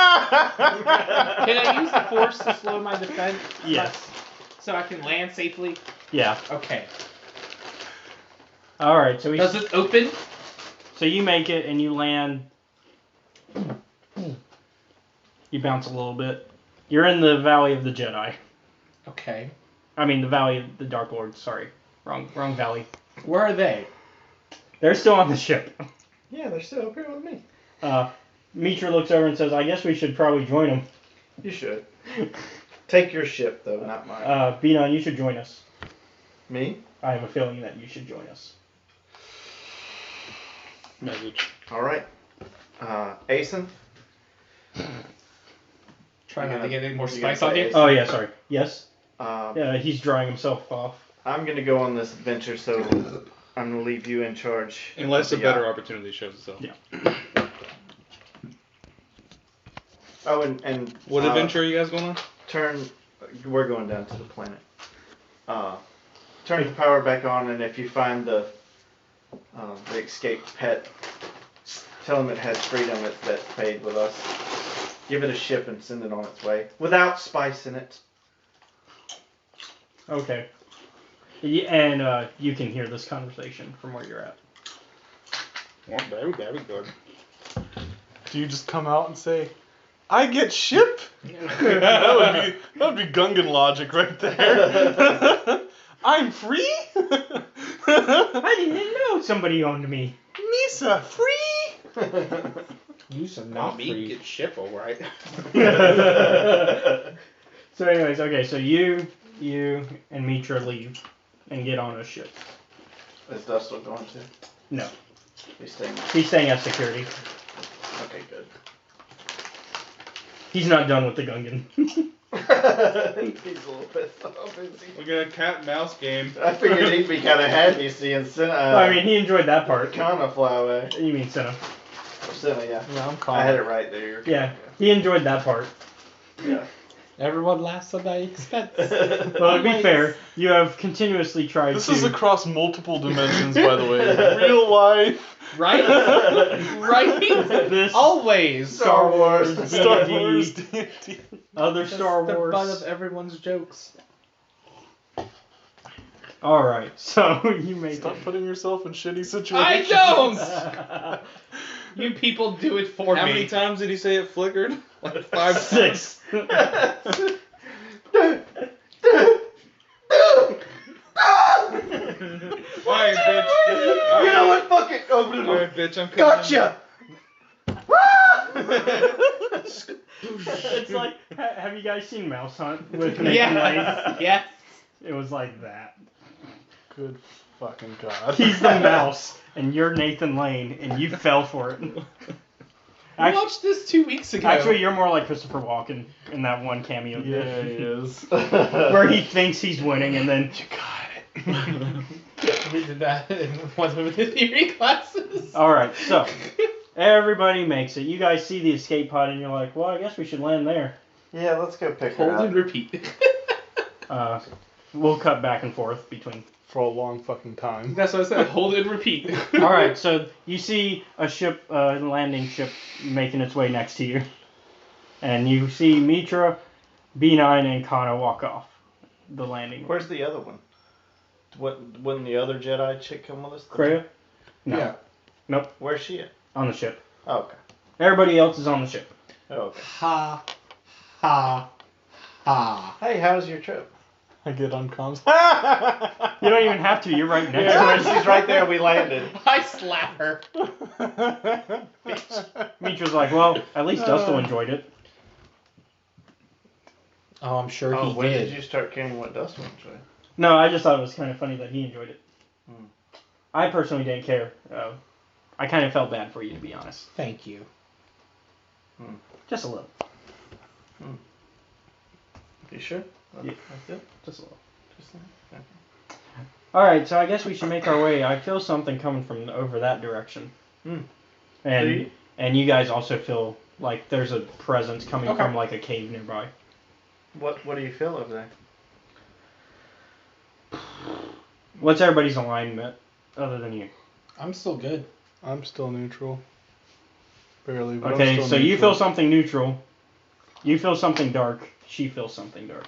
I use the force to slow my defense? Yes. So I can land safely? Yeah. Okay. All right. So Does it open? So you make it and you land. You bounce a little bit. You're in the Valley of the Jedi. Okay. I mean the Valley of the Dark Lord. Sorry, wrong valley. Where are they? They're still on the ship. Yeah, they're still up here with me. Mitra looks over and says, "I guess we should probably join them." You should. Take your ship, though, not mine. Benon, you should join us. Me? I have a feeling that you should join us. Message. All right. Asen? Try not gonna- to get any more you gonna spice on say you. Ace? Oh yeah, sorry. Yes. Um, Yeah, he's drying himself off. I'm going to go on this adventure, so I'm going to leave you in charge. Unless a of the better yacht. opportunity shows itself. Yeah. Oh, and What adventure are you guys going on? we're going down to the planet. Turn the power back on, and if you find the escaped pet, tell him it has freedom that's paid with us. Give it a ship and send it on its way. Without spice in it. Okay. Yeah, and you can hear this conversation from where you're at. Well, very good. Do you just come out and say, I get ship? that would be Gungan logic right there. I'm free? I didn't know somebody owned me. Misa, free? You should not free. ship, alright. So anyways, okay, so you and Mitra leave and get on a ship. Is Dustle going to? No, He's staying. he's staying at security. Okay, good. He's not done with the Gungan. He's a little pissed off, isn't he? We're gonna cat and mouse game. I figured he'd be kind of happy seeing Cinna. I mean, he enjoyed that part. Kana fly away. You mean Cinna? Cinna, yeah. Yeah, I'm calm. I had it right there. Yeah, he enjoyed that part. Yeah. Everyone laughs at my expense. Well, to be fair, you have continuously tried This to... is across multiple dimensions, by the way. Real life. Right? Right? This Always. Star Wars. Star D&D, Wars, D&D. other Star The Wars. butt of everyone's jokes. Alright, so you make Stop it. putting yourself in shitty situations. I don't! You people do it for How me. many times did he say it flickered? Like 5 6. Alright, bitch. You know what? Fuck it. Alright, bitch, I'm coming. Gotcha. It's like, have you guys seen Mouse Hunt with Nathan Lane? Yeah. Yeah. It was like that. Good fucking god. He's the mouse, and you're Nathan Lane, and you fell for it. I watched this 2 weeks ago. Actually, you're more like Christopher Walken in that one cameo. Yeah, he is. Where he thinks he's winning and then You got it. We did that in one of the theory classes. All right, so everybody makes it. You guys see the escape pod and you're like, well, I guess we should land there. Yeah, let's go pick her Hold up. and repeat. We'll cut back and forth between. For a long fucking time. That's what I said. Hold and repeat. All right, so you see a ship, landing ship, making its way next to you, and you see Mitra, B9, and Kana walk off the landing. Where's the other one? Wouldn't the other Jedi chick come with us? Kreia? No. Yeah. Nope. Where's she at? On the ship. Oh, okay. Everybody else is on the ship. Oh, okay. Ha. Ha. Ha. Hey, how's your trip? I get on comms. You don't even have to. You're right next Yeah, to her. she's right there. We landed. I slap her. Mitra's like, well, at least Dustin enjoyed it. Oh, I'm sure he when did. did you start caring what Dustin enjoyed? No, I just thought it was kind of funny that he enjoyed it. Hmm. I personally didn't care. I kind of felt bad for you, to be honest. Thank you. Just a little. You sure? Yeah. That's it? Just a little. Just okay. Alright, so I guess we should make our way. I feel something coming from over that direction. Do And you? and you guys also feel like there's a presence coming Okay. from like a cave nearby. What do you feel over there? What's everybody's alignment other than you? I'm still good. I'm still neutral. Barely, but I'm Okay, still so you neutral. feel something neutral. You feel something dark. She feels something dark.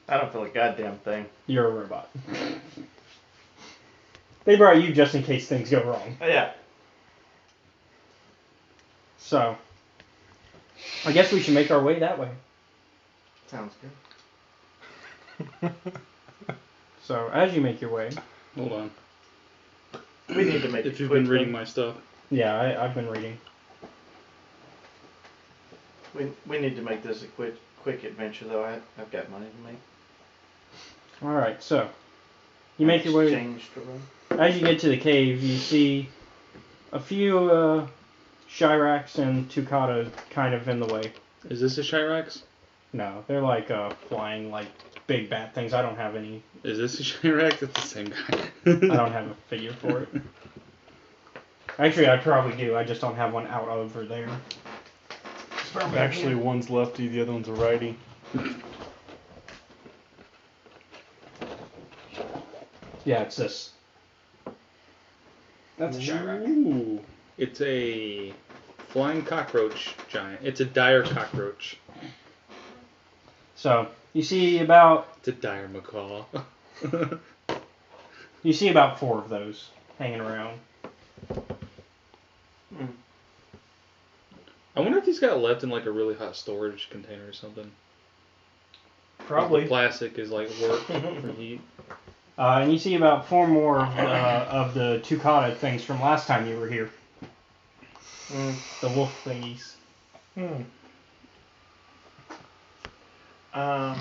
I don't feel a goddamn thing. You're a robot. They brought you just in case things go wrong. Oh, yeah. So, I guess we should make our way that way. Sounds good. So, as you make your way, Hold on. We need to make If it you've quick, been reading though. my stuff. yeah, I've been reading. We need to make this a quick adventure, though. I've got money to make. Alright, so, you make your way. Exchange to run. As you get to the cave, you see a few Shirax and Tukata kind of in the way. Is this a Shirax? No, they're like flying like big bat things. I don't have any. Is this a Shirax? It's the same guy. I don't have a figure for it. Actually, I probably do. I just don't have one out over there. Actually, one's lefty, the other one's a righty. Yeah, it's this. That's a Shirax. Ooh, it's a flying cockroach giant. It's a dire cockroach. So you see about It's a dire macaw. you see about 4 of those hanging around. I wonder if these got left in like a really hot storage container or something. Probably. The plastic is like work for heat. And you see about 4 more of the Tukata things from last time you were here. The wolf thingies. Are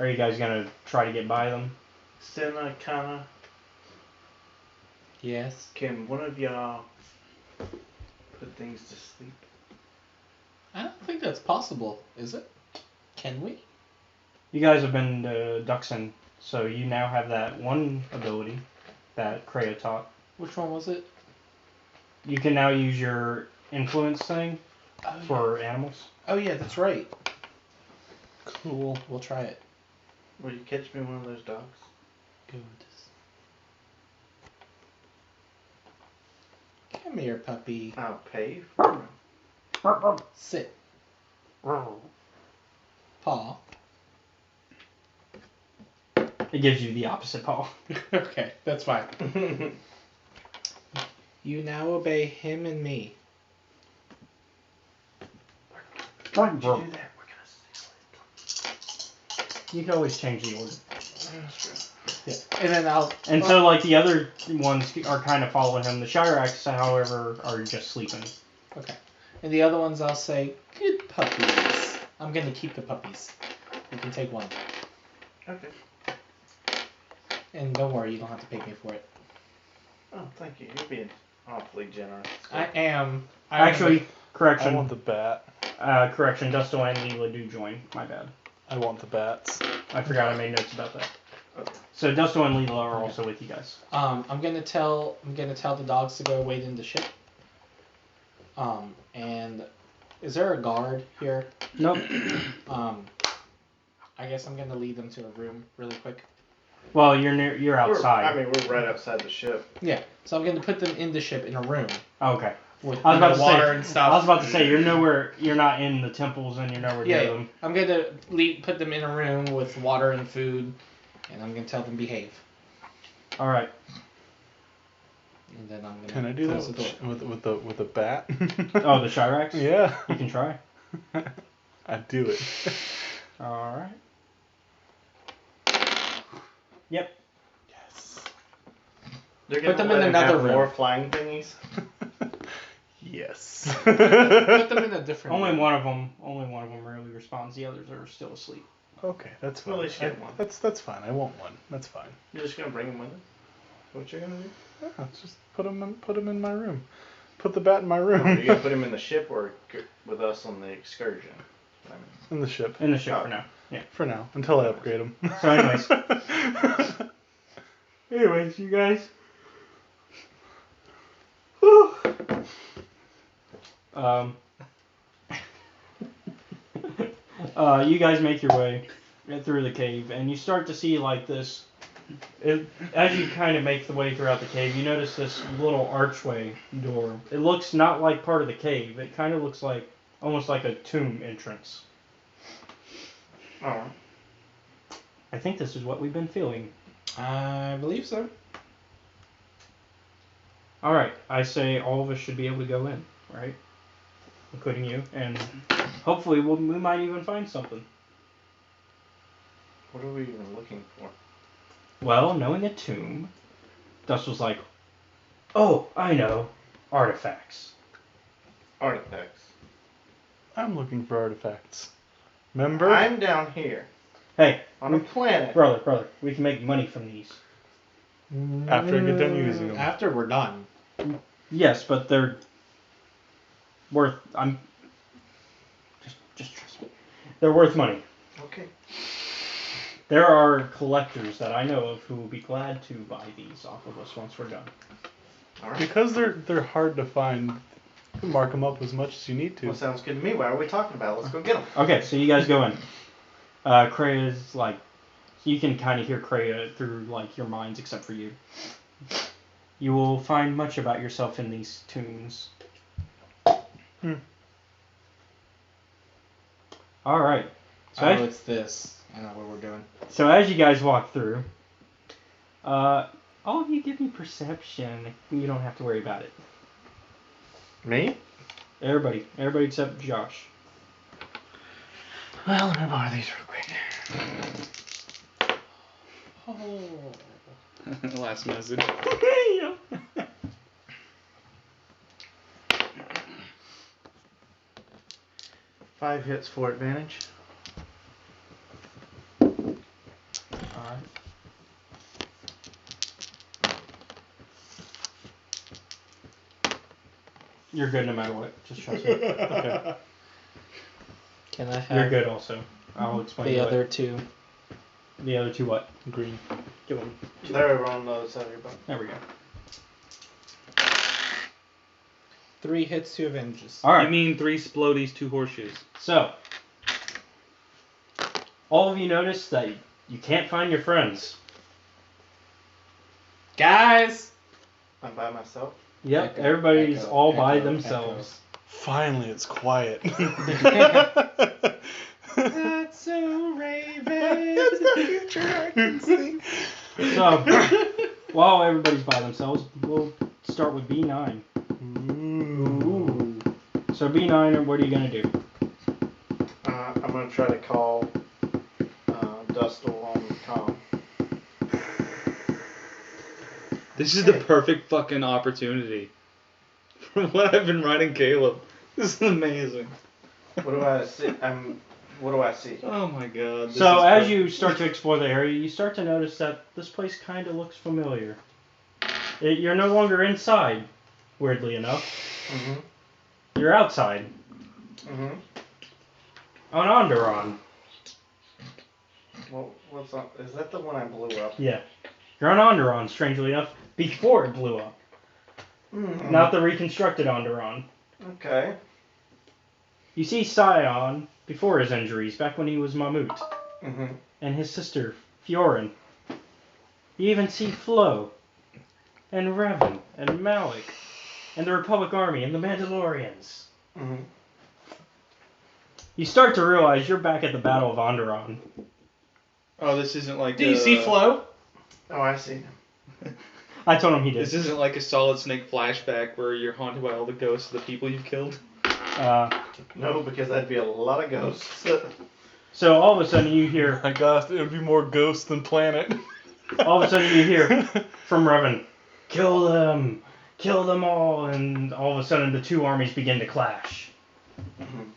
you guys gonna try to get by them? Senna, Kana, Yes. can one of y'all put things to sleep? I don't think that's possible, is it? Can we? You guys have been to Duxon, so you now have that one ability that Kreia taught. Which one was it? You can now use your influence thing Oh, for animals. Oh yeah, that's right. Cool. We'll try it. Will you catch me one of those dogs? Good. Come here, puppy. I'll pay for it. Sit. Paw. It gives you the opposite paw. Okay, that's fine. You now obey him and me. Why did you do that? We're gonna steal it. You can always change the order. That's true. Yeah. And then I'll. And so, like, the other ones are kind of following him. The Shirax, however, are just sleeping. Okay. And the other ones I'll say, good puppies. I'm gonna keep the puppies. You can take one. Okay. And don't worry, you don't have to pay me for it. Oh, thank you. You're being awfully generous. I am. Actually, I correction. want the bat. Correction. Dusto and Leela do join. My bad. I want the bats. I forgot I made notes about that. Okay. So Dusto and Leela are also with you guys. I'm gonna tell the dogs to go wait in the ship. And is there a guard here? Nope. I guess I'm gonna lead them to a room really quick. Well, you're outside. We're right outside the ship. Yeah. So I'm gonna put them in the ship in a room Okay. with I was about to water say. and stuff. I was about to say you're nowhere. You're not in the temples, and you're nowhere near Yeah, them. I'm gonna put them in a room with water and food, and I'm gonna tell them behave. All right. And then I'm gonna Can I do that close the door. with a bat? Oh, the Shirax? Yeah. You can try. I'd do it. All right. Yep. Yes. They're Put gonna them in let him another have room. more flying thingies. Yes. Put them in a different Only room. one of them really responds. The others are still asleep. Okay, that's fine. Well, they should get one. That's fine. I want one. That's fine. You're just gonna bring him with us? What you're gonna do? Yeah, just put him in my room. Put the bat in my room. Are you gonna put him in the ship or with us on the excursion? I mean, in the ship. In the ship Oh. for now. Yeah. For now, until I upgrade him. So anyways, you guys. Whew. You guys make your way through the cave, and you start to see like this. As you kind of make the way throughout the cave, you notice this little archway door. It looks not like part of the cave. It kind of looks like almost like a tomb entrance. alright. I think this is what we've been feeling. I believe so. All right, I say all of us should be able to go in, right? Including you, and hopefully we might even find something. What are we even looking for? Well, knowing a tomb, Dust was like, "Oh, I know, artifacts." Artifacts. I'm looking for artifacts. Remember? I'm down here Hey, on a planet. brother, we can make money from these. After I get done using them. After we're done. Yes, but they're worth. Just trust me. They're worth money. Okay. There are collectors that I know of who will be glad to buy these off of us once we're done. Alright. Because they're hard to find. You can mark them up as much as you need to. Well, sounds good to me. Why are we talking about it? Let's go get them. Okay, so you guys go in. Krea's like, you can kind of hear Krea through like your minds, except for you. You will find much about yourself in these tombs. All right. So Oh, it's this. I know what we're doing. So as you guys walk through, all of you give me perception. You don't have to worry about it. Me? Everybody except Josh. Well, let me borrow these real quick. Oh. Last message. Yeah. 5 hits for advantage. Alright. You're good no matter what. Just trust me. Okay. Can I have You're good also. I'll explain the what. other two? The other two what? Green. Give them. They're over on the other side of your boat. There we go. 3 hits, 2 advantages. Alright. You mean 3 splodies, 2 horseshoes. So, all of you notice that you can't find your friends. Guys! I'm by myself. Yep, Echo, everybody's echo, all by echo, themselves. Finally, it's quiet. That's so Raven! It's the future I can see. So, while everybody's by themselves, we'll start with B9. Ooh. So B9, what are you gonna do? I'm gonna try to call Dustle on Tom. This is the perfect fucking opportunity. From what I've been writing Caleb. This is amazing. What do I see? What do I see? Oh my god. this So is as perfect. you start to explore the area, you start to notice that this place kind of looks familiar. You're no longer inside, weirdly enough. Mhm. You're outside Mhm. on Onderon. Well, what's up? Is that the one I blew up? Yeah. You're on Onderon, strangely enough, before it blew up. Mm-hmm. Not the reconstructed Onderon. Okay. You see Scion before his injuries, back when he was Mammoth, Mhm. and his sister, Fiorin. You even see Flo, and Revan, and Malik, and the Republic Army, and the Mandalorians. Mhm. You start to realize you're back at the Battle of Onderon. Oh, this isn't like. Do you see Flo? Oh, I see. I told him he did. This isn't like a Solid Snake flashback where you're haunted by all the ghosts of the people you've killed. No, because that'd be a lot of ghosts. So all of a sudden you hear, My gosh, it would be more ghost than planet. all of a sudden you hear from Revan, kill them all, and all of a sudden the two armies begin to clash. Mhm.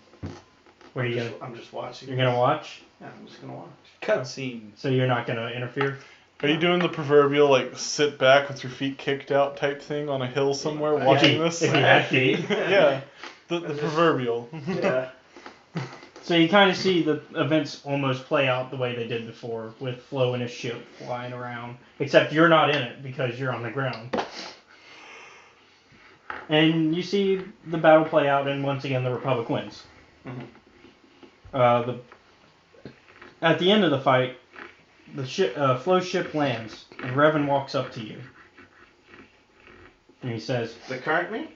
What are you gonna? I'm just watching. You're gonna watch? Yeah, I'm just gonna watch. Cutscene. So you're not gonna interfere? Are you doing the proverbial like sit back with your feet kicked out type thing on a hill somewhere watching this? If you had feet. Yeah, the proverbial. Yeah. So you kind of see the events almost play out the way they did before, with Flo and his ship flying around. Except you're not in it because you're on the ground. And you see the battle play out, and once again the Republic wins. Mhm. At the end of the fight, the Flo's ship lands, and Revan walks up to you. And he says, The current me?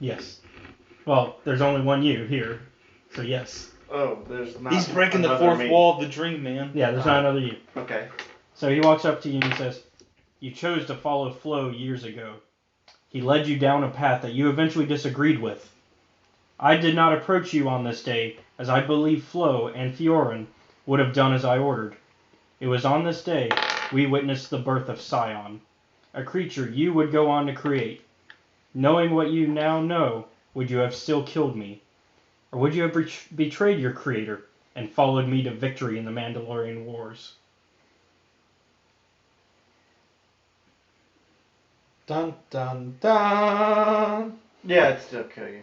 yes. Well, there's only one you here, so yes. Oh, there's not. He's breaking the another fourth me. wall of the dream, man. Yeah, there's not another you. Okay. So he walks up to you and he says, you chose to follow Flo years ago. He led you down a path that you eventually disagreed with. I did not approach you on this day, as I believe Flo and Fiorin would have done as I ordered. It was on this day we witnessed the birth of Scion, a creature you would go on to create. Knowing what you now know, would you have still killed me? Or would you have betrayed your creator and followed me to victory in the Mandalorian Wars? Dun dun dun. Yeah, I'd still kill you.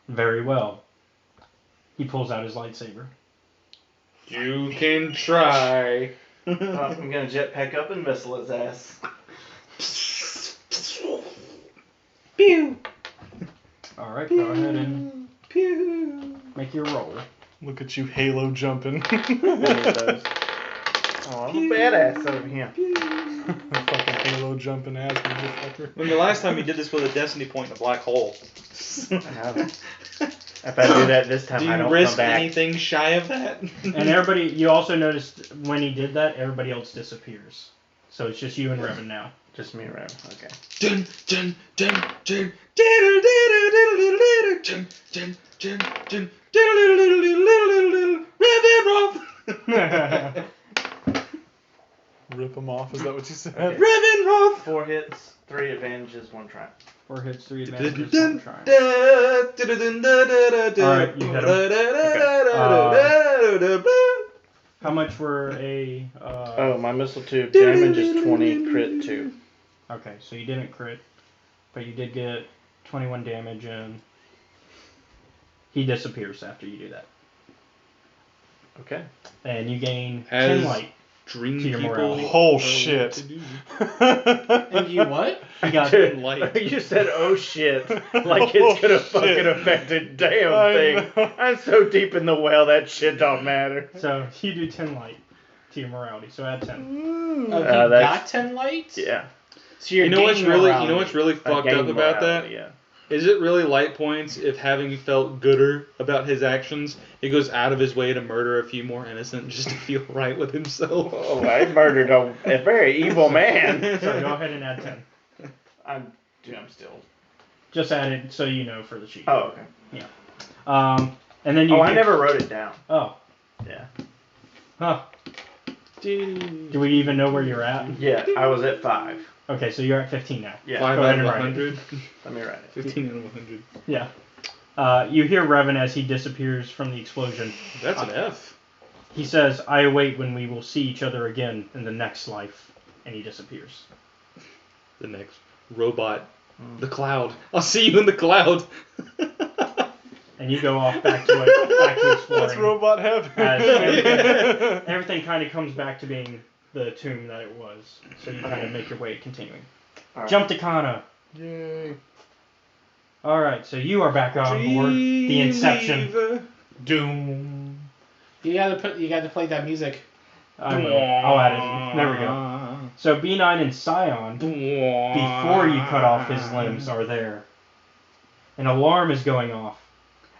Very well. He pulls out his lightsaber. You can try. I'm gonna jetpack up and missile his ass. Pew. Alright, go ahead and Pew. make your roll. Look at you, Halo jumping. Oh, I'm a badass over here. Fucking Halo jumping ass motherfucker. When the last time you did this with a destiny point in a black hole? If I do that this time, Do I you don't risk come back. anything shy of that? And everybody, you also noticed when he did that, everybody else disappears. So it's just you and Revan now. Just me around. Okay. Dun dun dun dun. Diddle diddle diddle diddle dun dun dun dun diddle diddle diddle diddle. Revan Roth. Rip them off, is that what you said? Okay. Revan Roth. 4 hits, 3 advantages, 1 triumph. 4 hits, 3 Dun advantages, dun 1 triumph. dun dun dun dun dun. Alright, you hit him. How much were a... Oh, my missile tube damage is 20, crit 2. Okay, so you didn't crit, but you did get 21 damage, and he disappears after you do that. Okay. And you gain As 10 light. Dream To your people. morality. Oh shit. And you what? He got Dude, light. you said, oh shit, like it's gonna fucking affect a damn I thing. know. I'm so deep in the well, that shit don't matter. So you do 10 light to your morality, so add 10. Oh, he that's- got 10 lights? Yeah. So you're You know what's gaining really, morality. you know what's really I fucked up gained about morality, that? Yeah. Is it really light points if having felt gooder about his actions, he goes out of his way to murder a few more innocent just to feel right with himself? Oh, I murdered a very evil man. So go ahead and add 10. I'm still. Just add it so you know for the sheet. Oh, okay. And then you. Oh, I never wrote it down. Oh. Yeah. Huh. Do we even know where you're at? Yeah, I was at 5. Okay, so you're at 15 now. Yeah. 5 Go out ahead of and write 100. Let me write it. 15 out of 100. Yeah. You hear Revan as he disappears from the explosion. That's an F. He says, I await when we will see each other again in the next life. And he disappears. The next robot The cloud. I'll see you in the cloud. And you go off back to exploring. That's robot heaven. Everything kind of comes back to being the tomb that it was. So you kind of make your way continuing. Alright. Jump to Kana. Yay. Alright, so you are back on board. The Inception. Dreamweaver. Doom. You gotta play that music. I will. I'll add it. There we go. So B9 and Scion, before you cut off his limbs, are there. An alarm is going off.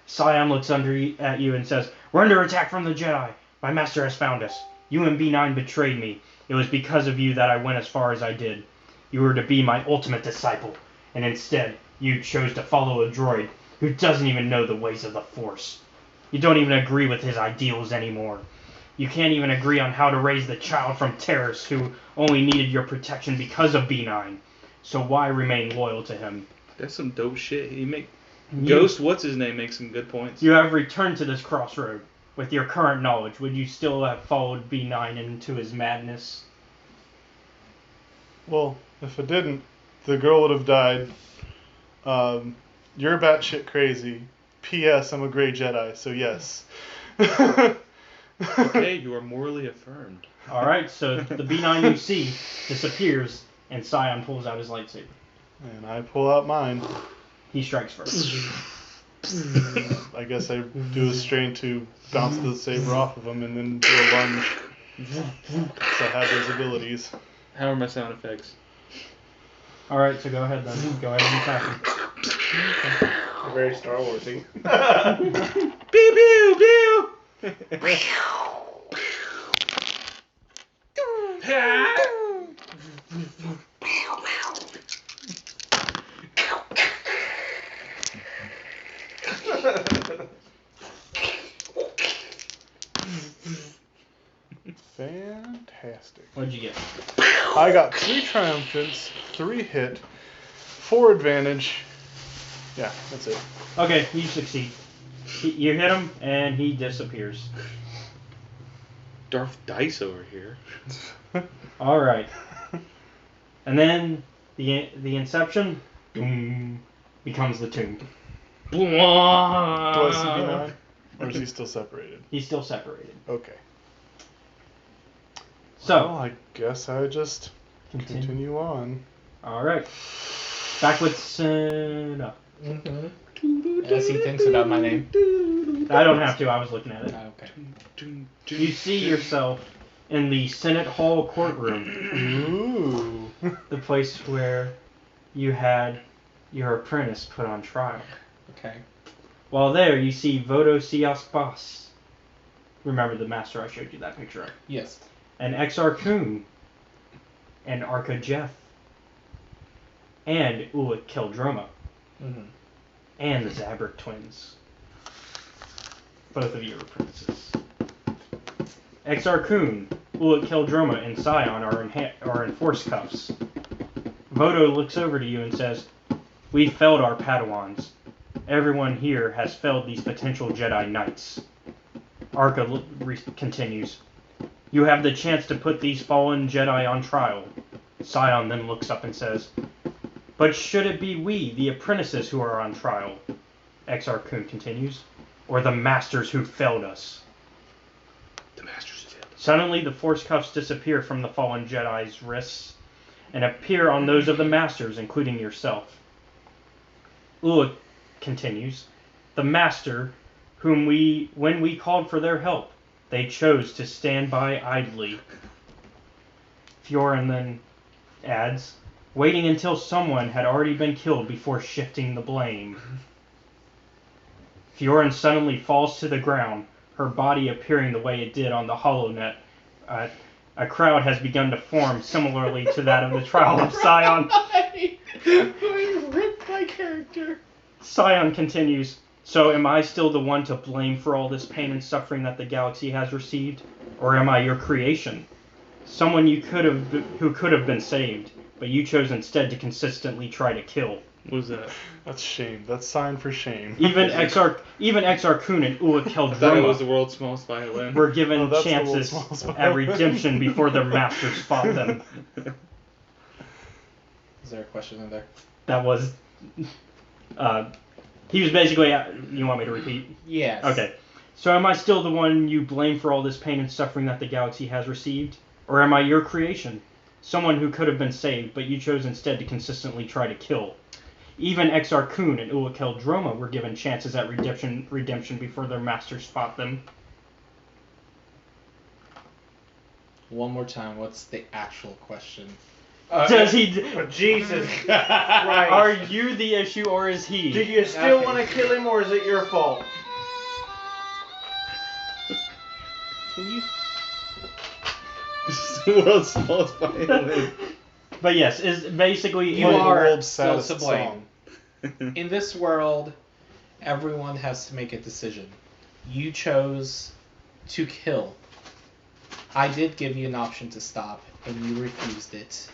Scion looks at you and says, "We're under attack from the Jedi. My master has found us. You and B9 betrayed me. It was because of you that I went as far as I did. You were to be my ultimate disciple, and instead, you chose to follow a droid who doesn't even know the ways of the Force. You don't even agree with his ideals anymore. You can't even agree on how to raise the child from terrorists who only needed your protection because of B9. So why remain loyal to him? That's some dope shit. Ghost, what's his name, makes some good points. You have returned to this crossroad. With your current knowledge, would you still have followed B9 into his madness?" Well, if it didn't, the girl would have died. You're batshit crazy. P.S. I'm a gray Jedi, so yes. Okay, you are morally affirmed. Alright, so the B9 you see disappears, and Scion pulls out his lightsaber. And I pull out mine. He strikes first. I guess I do a strain to bounce the saber off of him and then do a lunge. So I have those abilities. How are my sound effects? Alright, so go ahead then. Go ahead and attack him. Very Star Warsy. Pew pew pew! Fantastic. What'd you get? I got 3 triumphants, 3 hit, 4 advantage. Yeah, that's it. Okay, you succeed. You hit him, and he disappears. Darth Dice over here. Alright. And then the Inception boom, becomes the tomb. Do I see B9? Or is he still separated? He's still separated. Okay. So, Well, I guess I just continue on. alright. Back with Senna. As he thinks about my name. I don't have to, I was looking at it. Oh, okay. You see yourself in the Senate Hall courtroom, Ooh. the place where you had your apprentice put on trial. Okay. While there, you see Vodo Siaspas. Remember the master I showed you that picture of. Yes. And XR Kun. And Arca Jeff. And Ulic Keldroma. Mm-hmm. And the Zabrak twins. Both of you are apprentices. XR Kun, Ulic Keldroma, and Scion are in force cuffs. Vodo looks over to you and says, "We failed our Padawans. Everyone here has failed these potential Jedi Knights." Arca continues, "You have the chance to put these fallen Jedi on trial." Scion then looks up and says, "But should it be we, the apprentices, who are on trial?" XR Kun continues, "Or the masters who failed us?" The Masters of Hell. Suddenly, the force cuffs disappear from the fallen Jedi's wrists and appear on those of the masters, including yourself. Ulic continues, "The master, whom when we called for their help, they chose to stand by idly." Fiorin then adds, "Waiting until someone had already been killed before shifting the blame." Fiorin suddenly falls to the ground, her body appearing the way it did on the HoloNet. A crowd has begun to form similarly to that of the trial of Scion. Ripped my character. Scion continues, "So am I still the one to blame for all this pain and suffering that the galaxy has received? Or am I your creation? Someone who could have been saved, but you chose instead to consistently try to kill." What was that? That's shame. That's sign for shame. Even XR Kun and Ulic I thought it was the Keldroma world's smallest violin. were given Oh, that's the chances world's smallest at redemption before their masters fought them. Is there a question in there? That was. He was basically. You want me to repeat? Yes. Okay. So am I still the one you blame for all this pain and suffering that the galaxy has received? Or am I your creation? Someone who could have been saved, but you chose instead to consistently try to kill. Even XR Kun and Uakel Droma were given chances at redemption before their masters fought them. One more time, what's the actual question? Does he... Jesus Christ. Are you the issue or is he? Do you still want to kill him or is it your fault? Can you... This is the world's smallest violin. But yes, is basically... You Play the are world's still saddest to blame. song. In this world, everyone has to make a decision. You chose to kill. I did give you an option to stop, and you refused it.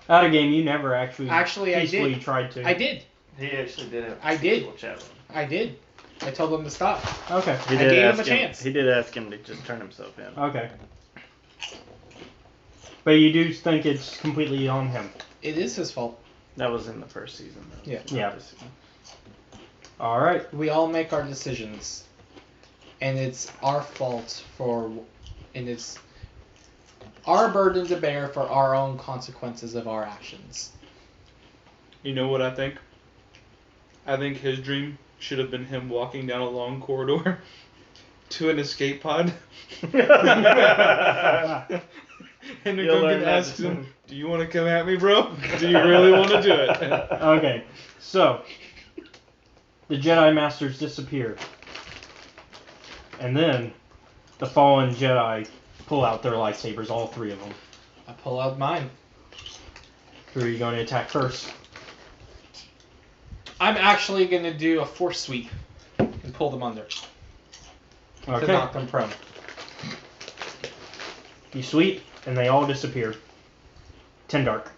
Out of game, you never actually Actually, I peacefully did. tried to. I did. He actually did have I did. peaceful chat with him. I did. I told them to stop. Okay. He I did gave him ask a chance. He did ask him to just turn himself in. Okay. But you do think it's completely on him. It is his fault. That was in the first season, though. Yeah. Not Yeah. this season. Alright. We all make our decisions, and it's our fault and it's our burden to bear for our own consequences of our actions. You know what I think? I think his dream should have been him walking down a long corridor to an escape pod. And the You'll learn Gungan that asks soon. him, "Do you want to come at me, bro? Do you really want to do it?" Okay. So, the Jedi Masters disappear. And then, the fallen Jedi pull out their lightsabers, all three of them. I pull out mine. Who are you going to attack first? I'm actually going to do a force sweep and pull them under to Okay. knock them prone. You sweep, and they all disappear. 10 dark.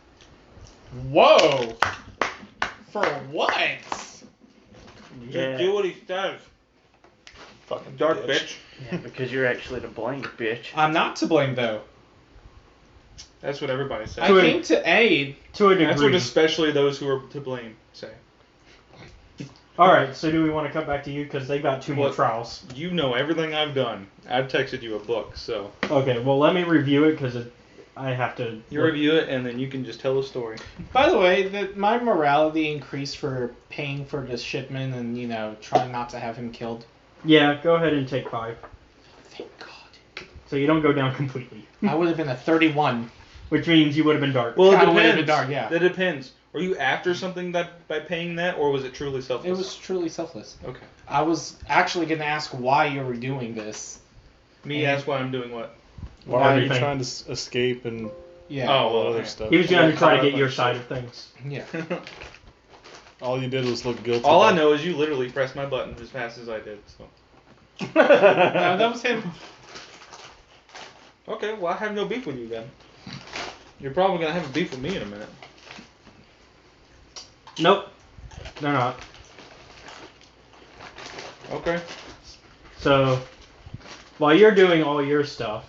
Whoa! For what? Yeah. Do what he says. Fucking Dark bitch. Yeah, because you're actually to blame, bitch. I'm not to blame though. That's what everybody says. I To a- came to aid. To a That's what degree. especially those who are to blame say. Alright, so do we want to come back to you? Because they've got two more What? trials. You know everything I've done. I've texted you a book, so Okay, well, let me review it because I have to. you review it and then you can just tell a story. By the way, my morality increased for paying for this shipment and, trying not to have him killed. Yeah, go ahead and take 5. Thank God. So you don't go down completely. I would have been a 31. Which means you would have been dark. Well, it I would've depends. been dark, yeah. That depends. Were you after something that by paying that, or was it truly selfless? It was truly selfless. Okay. I was actually going to ask why you were doing this. Me And- ask why I'm doing what? Why are you Everything. trying to escape and Yeah. Oh, all well, that other okay. stuff? He was going to try to Well, get your side of things. Yeah. All you did was look guilty. All I about- know is you literally pressed my button as fast as I did. So. No, that was him. Okay, well I have no beef with you then. You're probably gonna have a beef with me in a minute. Nope. They're not. Okay. So, while you're doing all your stuff,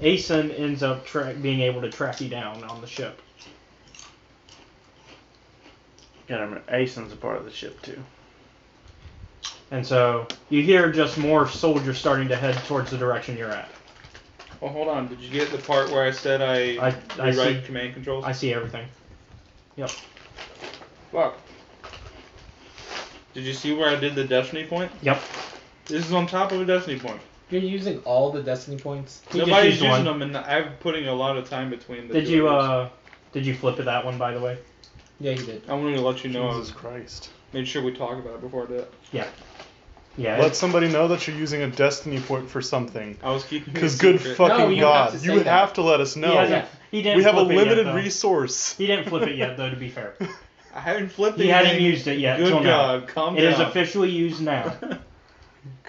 Asen ends up being able to track you down on the ship. Gotta remember, Asen's a part of the ship, too. And so, you hear just more soldiers starting to head towards the direction you're at. Well, hold on. Did you get the part where I said I I see. rewrite command controls? I see everything. Yep. Fuck. Did you see where I did the destiny point? Yep. This is on top of a destiny point. You're using all the destiny points? He just Nobody's used using one. them, and I'm putting a lot of time between the Did two you of did you flip it that one, by the way? Yeah, you did. these. I wanted to let you know. I Jesus was Christ. made sure we talk about it before I did it. Yeah. Let somebody know that you're using a destiny point for something. I was keeping it Because good secret. fucking No, you have God, to say you that. have to let us He, know. hasn't, he didn't We have a flip it yet, limited though. resource. He didn't flip it yet, though, to be fair. I haven't flipped He anything. hadn't used it yet Good till now. God, calm It down. is officially used now.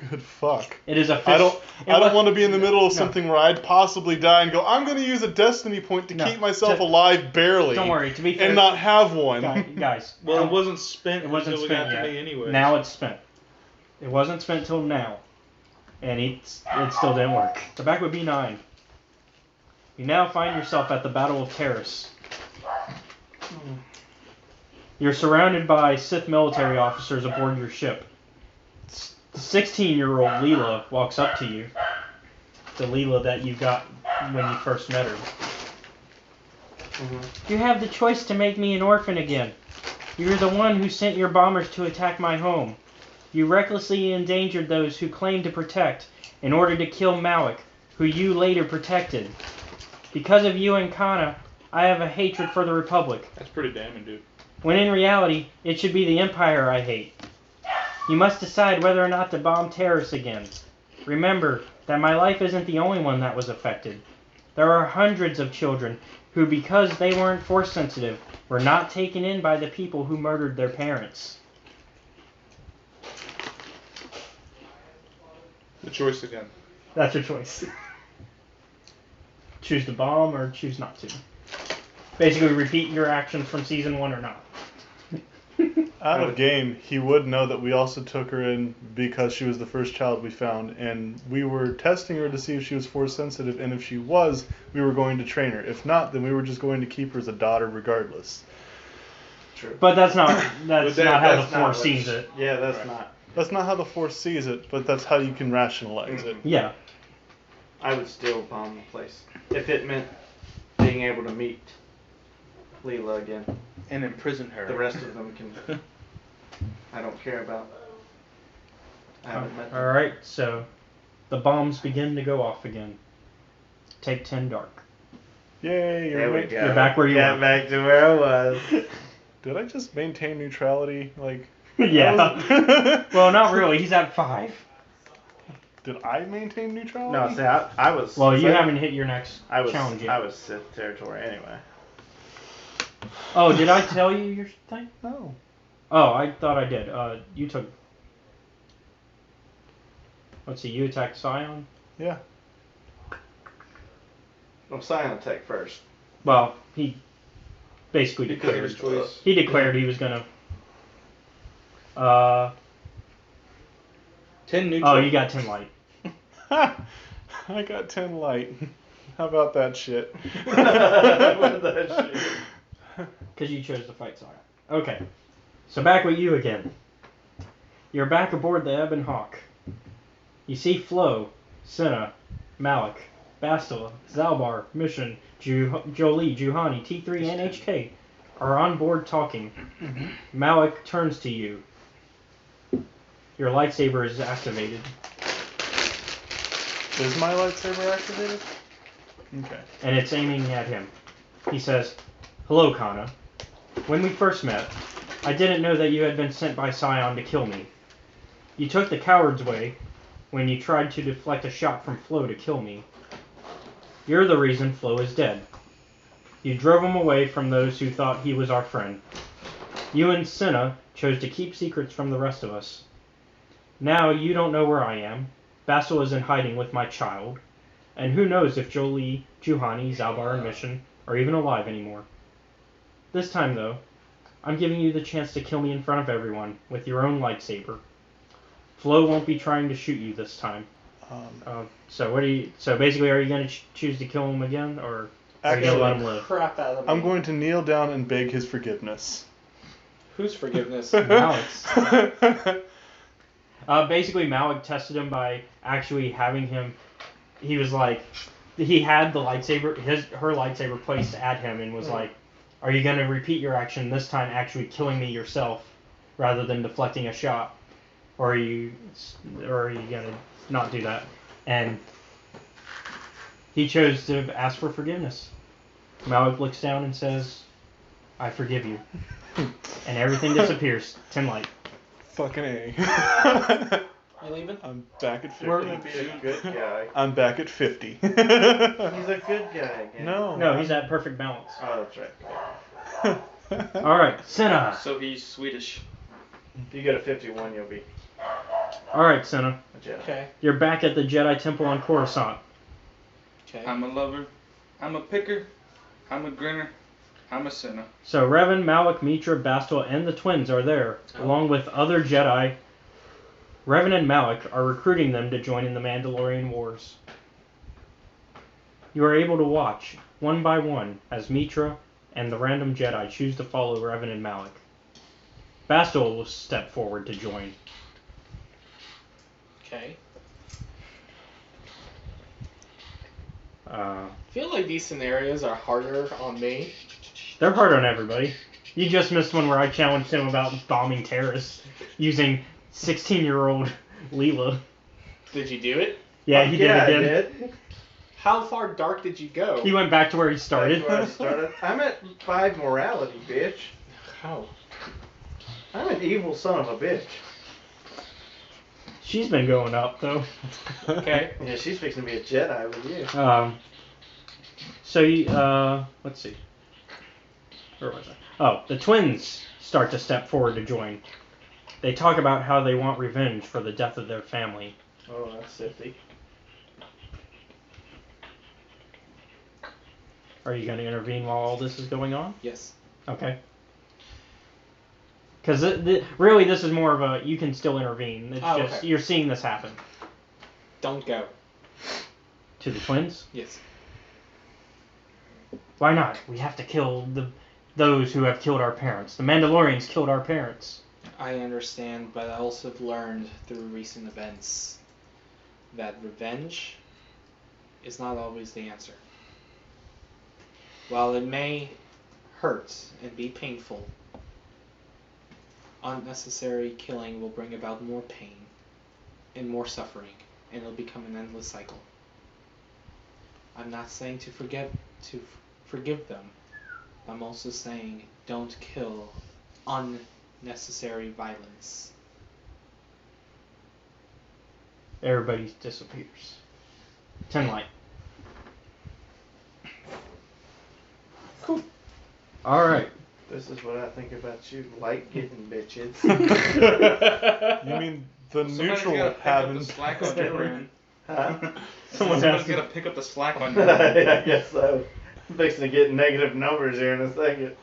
Good fuck. It is official. I don't want to be in the middle of No. something where I'd possibly die and go, I'm going to use a destiny point to No. keep myself To- alive barely. Don't worry. To be fair, And not have one. guys. Well, it wasn't spent It wasn't until we spent got yet. to me anyway. Now it's spent. It wasn't spent till now, and it still didn't work. So back with B9. You now find yourself at the Battle of Terrace. You're surrounded by Sith military officers aboard your ship. The 16-year-old Leela walks up to you. The Leela that you got when you first met her. You have the choice to make me an orphan again. You're the one who sent your bombers to attack my home. You recklessly endangered those who claimed to protect in order to kill Malik, who you later protected. Because of you and Kana, I have a hatred for the Republic. That's pretty damning, dude. When in reality, it should be the Empire I hate. You must decide whether or not to bomb terrorists again. Remember that my life isn't the only one that was affected. There are hundreds of children who, because they weren't force sensitive, were not taken in by the people who murdered their parents. The choice again. That's your choice. Choose to bomb or choose not to. Basically, repeat your actions from season 1 or not. Out of game, he would know that we also took her in because she was the first child we found, and we were testing her to see if she was force sensitive, and if she was, we were going to train her. If not, then we were just going to keep her as a daughter regardless. True. But that's not how That's the not Force what sees she- it. Yeah, that's not. That's not how the Force sees it, but that's how you can rationalize it. Yeah. I would still bomb the place if it meant being able to meet Leela again. And imprison her. The rest of them can. I don't care about. I haven't met them. Alright, so the bombs begin to go off again. Take 10 dark. Yay, There we you're go. You're back where you Got were. back to where I was. Did I just maintain neutrality? Like, Yeah. Well, not really. He's at 5. did I maintain neutrality? No, see, I was. Well, you Sith- haven't hit your next I was. challenge yet. I was Sith territory anyway. Oh, did I tell you your thing? No. Oh, I thought I did. You took. Let's see, you attacked Scion? Yeah. I'm Scion Tech first. Well, he basically Because of declared. his choice. He declared he was gonna. 10 neutral. Oh, you got 10 light. I got 10 light. How about that shit? That shit. Because you chose to fight Scion. Okay. So back with you again. You're back aboard the Ebon Hawk. You see Flo, Senna, Malik, Bastila, Zalbar, Mission, Jolie, Juhani, T3, and HK are on board talking. Malik turns to you. Your lightsaber is activated. Is my lightsaber activated? Okay. And it's aiming at him. He says, "Hello, Kana. When we first met, I didn't know that you had been sent by Scion to kill me. You took the coward's way when you tried to deflect a shot from Flo to kill me. You're the reason Flo is dead. You drove him away from those who thought he was our friend. You and Senna chose to keep secrets from the rest of us. Now you don't know where I am. Basil is in hiding with my child. And who knows if Jolie, Juhani, Zalbar, and Mission are even alive anymore. This time, though, I'm giving you the chance to kill me in front of everyone with your own lightsaber. Flo won't be trying to shoot you this time. So what do you? So basically, are you going to choose to kill him again, or are you going to let him live? Crap out of me. I'm going to kneel down and beg his forgiveness. Whose forgiveness? Malik's. Basically, Malik tested him by actually having him. He was like, he had the lightsaber, her lightsaber placed at him, and was like, "Are you going to repeat your action this time, actually killing me yourself, rather than deflecting a shot, or are you going to not do that?" And he chose to ask for forgiveness. Malik looks down and says, "I forgive you," and everything disappears. 10 light. Fucking A. You leaving? I'm back at 50. We're gonna be a good guy. I'm back at 50. He's a good guy again. No, he's at perfect balance. Oh, that's right. All right, Senna. So he's Swedish. If you get a 51, you'll be All right, Senna. a Jedi. Okay. You're back at the Jedi Temple on Coruscant. Okay. I'm a lover. I'm a picker. I'm a grinner. I'm a sinner. So Revan, Malik, Mitra, Bastila, and the twins are there, along with other Jedi. Revan and Malik are recruiting them to join in the Mandalorian Wars. You are able to watch, one by one, as Mitra and the random Jedi choose to follow Revan and Malik. Bastille will step forward to join. Okay. Uh, I feel like these scenarios are harder on me. they're hard on everybody. You just missed one where I challenged him about bombing terrorists using 16-year-old Leela. Did you do it? Yeah, he did I again. did. How far dark did you go? He went back to where he started. That's where I started. I'm at 5 morality, bitch. How? I'm an evil son of a bitch. She's been going up though. Okay. Yeah, she's fixing to be a Jedi with you. So you, let's see. Where was I? Oh, the twins start to step forward to join. They talk about how they want revenge for the death of their family. Oh, that's sifty. Are you going to intervene while all this is going on? Yes. Okay. Because really, this is more of a you can still intervene. It's just okay. you're seeing this happen. Don't go. To the twins? Yes. Why not? We have to kill those who have killed our parents. The Mandalorians killed our parents. I understand, but I also have learned through recent events that revenge is not always the answer. While it may hurt and be painful, unnecessary killing will bring about more pain and more suffering, and it'll become an endless cycle. I'm not saying to forgive them. I'm also saying don't kill unnecessary violence. Everybody disappears. 10 light. Cool. Alright. This is what I think about you, light getting bitches. You mean the Somebody's neutral gotta pick up having? the slack on your end. Huh? Someone's Someone's got to pick up the slack on your I end. guess so. I'm fixing to get negative numbers here in a second.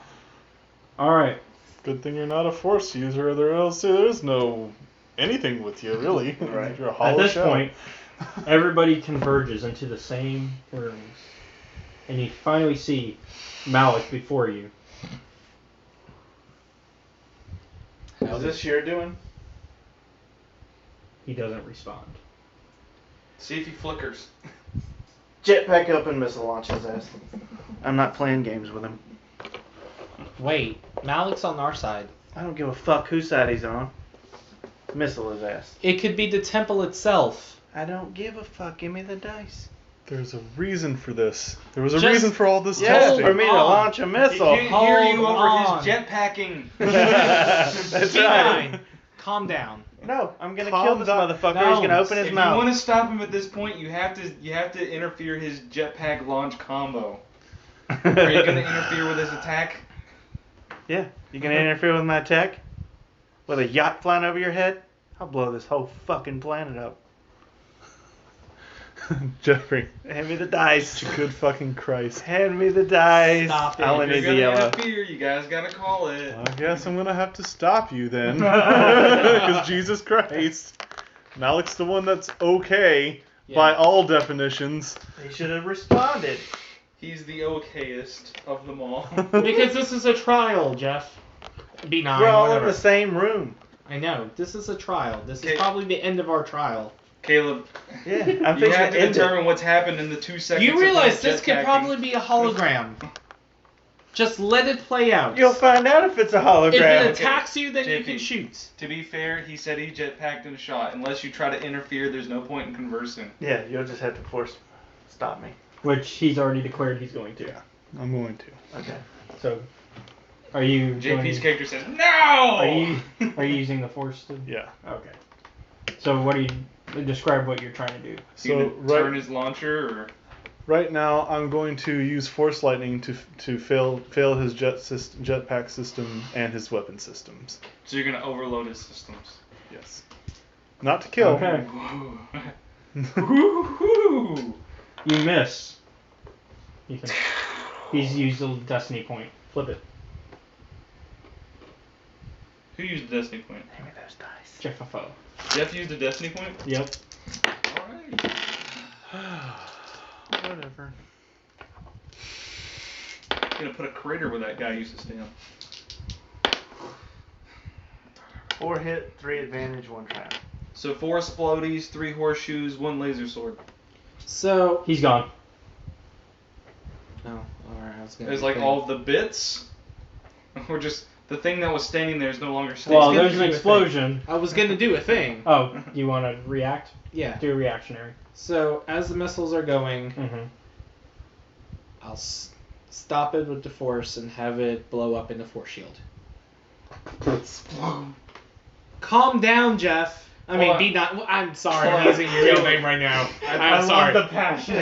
Alright. Good thing you're not a Force user, or else there's no anything with you, really. Right. You're a At hollow this shell. point, everybody converges into the same rooms. And you finally see Malik before you. Is this your doing? He doesn't respond. See if he flickers. Jetpack up and missile launch his ass. I'm not playing games with him. Wait, Malik's on our side. I don't give a fuck whose side he's on. Missile his ass. It could be the temple itself. I don't give a fuck. Give me the dice. There's a reason for this. There was a Just- reason for all this Yeah, testing. for me to on. launch a missile. Hear you Hold over on. his jetpacking. That's right. C9, calm down. No, I'm gonna Calm kill this down. motherfucker. No. He's gonna open his If mouth. you want to stop him at this point, you have to interfere his jetpack launch combo. Are you gonna interfere with his attack? Yeah, you gonna interfere with my attack? With a yacht flying over your head? I'll blow this whole fucking planet up. Jeffrey, Hand me the dice. good fucking Christ. Hand me the dice. Stop it. I only If need you're the gonna yellow. interfere, you guys gotta call it. I guess I'm gonna have to stop you then, because Jesus Christ, Malik's the one that's okay by Yeah. all definitions. He should have responded. He's the okayest of them all. Because this is a trial, Jeff. B9, We're all in whatever. the same room. I know. This is a trial. This Okay. is probably the end of our trial. Caleb, Yeah, I'm you fixing have to to end determine what's happened in the 2 seconds. You of realize him this could jetpacking. probably be a hologram. Just let it play out. You'll find out if it's a If hologram. it attacks you, then you JP. can shoot. To be fair, he said he jetpacked and shot. Unless you try to interfere, there's no point in conversing. Yeah, you'll just have to force stop me. Which he's already declared he's going to. I'm going to. Okay. So, are you JP's going, character says, "No." are you using the Force to? Yeah. Okay. So what do you describe what you're trying to do? Is he gonna So turn his launcher, or right now, I'm going to use Force Lightning to fail his jetpack system and his weapon systems. so you're gonna overload his systems? Yes. Not to kill. Okay. Woo-hoo. You miss. You can, he's used the Destiny point. Flip it. Who used the Destiny point? Hand me those dice. Jeffafo. Jeff used the Destiny point. Yep. All right. Whatever. Gonna put a crater where that guy used to stand. 4 hit, 3 advantage, 1 trap. So 4 explodies, 3 horseshoes, 1 laser sword. So. He's gone. No, alright, I was gonna. There's do like thing. all of the bits, or just the thing that was standing there is no longer standing. Well, gonna there's an do a thing. explosion. I was gonna do a thing. Oh, you want to react? Yeah. Do a reactionary. So as the missiles are going, Mm-hmm. I'll stop it with the force and have it blow up in the force shield. Calm down, Jeff. I mean, Hold on. be not. I'm sorry, Hold I'm on. using your real name right now. I'm sorry. passion.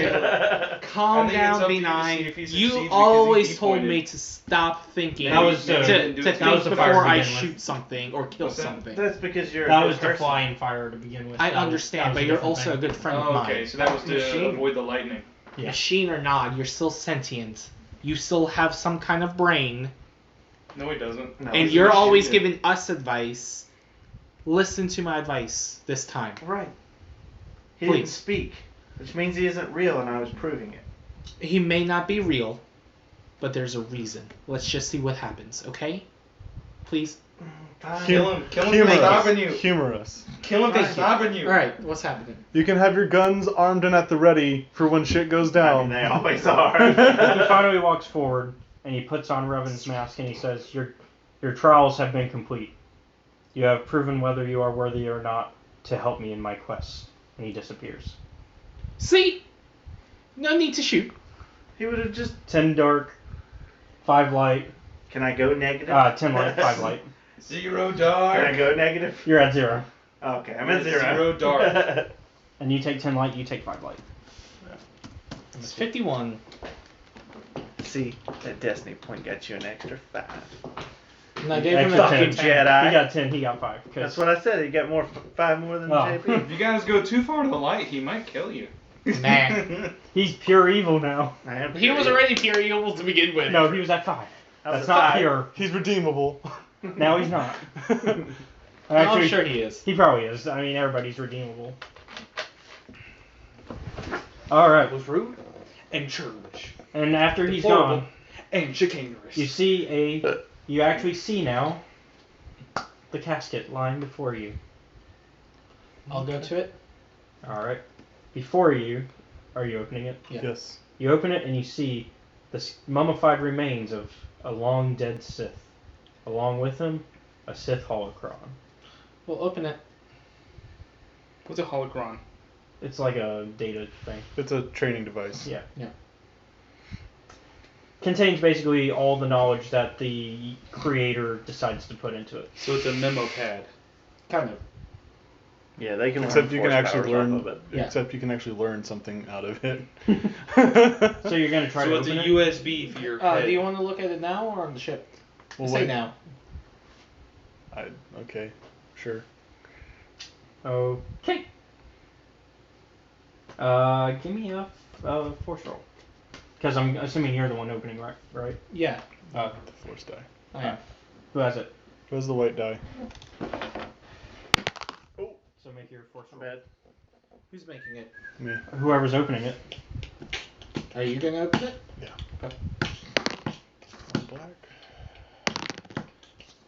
Calm I think it's down, up to you to see B9. if he succeeds You because he always told pointed. me to stop thinking. That was to that think was the fire before to I begin with. shoot something or kill What's that? something. That's because you're. That a was good the person. flying fire to begin with. I That was understand, a but you're different also thing. a good friend of Oh, mine. okay, so that was to Machine. avoid the lightning. Yeah. Machine or not, you're still sentient. You still have some kind of brain. No, he doesn't. No, And he's a you're machine. always giving us advice. Listen to my advice this time. Right. He Please. didn't speak, which means he isn't real, and I was proving it. He may not be real, but there's a reason. Let's just see what happens, okay? Please. Fine. Kill him for Humor stopping us. you. Humor us. Kill him for Thank you. stopping you. Alright, what's happening? You can have your guns armed and at the ready for when shit goes I down. mean, they always are. He finally walks forward and he puts on Revan's mask and he says, Your trials have been complete. You have proven whether you are worthy or not to help me in my quest. And he disappears. See? No need to shoot. He would have just. 10 dark, 5 light. Can I go negative? 10 light, 5 light. 0 Can dark. I go negative? You're at 0. Okay, I'm at 0. 0 dark. And you take 10 light, you take 5 light. It's 51. See, that destiny point got you an extra 5. And I gave him Extra a fucking 10. Jedi. He got 10, he got 5. That's what I said. He got 5 more than Oh. JP. If you guys go too far to the light, he might kill you. Nah. He's pure evil now. I am He was already pure evil to begin with. No, he was at 5. I was That's at not 5. pure. He's redeemable. Now he's not. No, Actually, I'm sure he is. he probably is. I mean, everybody's redeemable. Alright. Was rude and churlish And after he's Deplorable. gone, and chicanerous. you actually see now the casket lying before you. I'll go to it. Alright. Before you, are you opening it? Yeah. Yes. You open it and you see the mummified remains of a long dead Sith. Along with him, a Sith holocron. We'll open it. What's a holocron? It's like a data thing. It's a training device. Yeah. Yeah. Contains basically all the knowledge that the creator decides to put into it. So it's a memo pad. Kind of. Yeah, they can Except learn you can force actually powers learn. off of it. Yeah. Except you can actually learn something out of it. So you're gonna try So to it's a open it? USB for your head. Do you want to look at it now or on the ship? Well, Say wait. now. Okay, sure. Okay. Give me a force roll. Because I'm assuming you're the one opening, right? Yeah, The force die. I am. Who has it? Where's the white die? So make your force roll. Bad. Who's making it? Me. Whoever's opening it. Are you gonna open it? One black.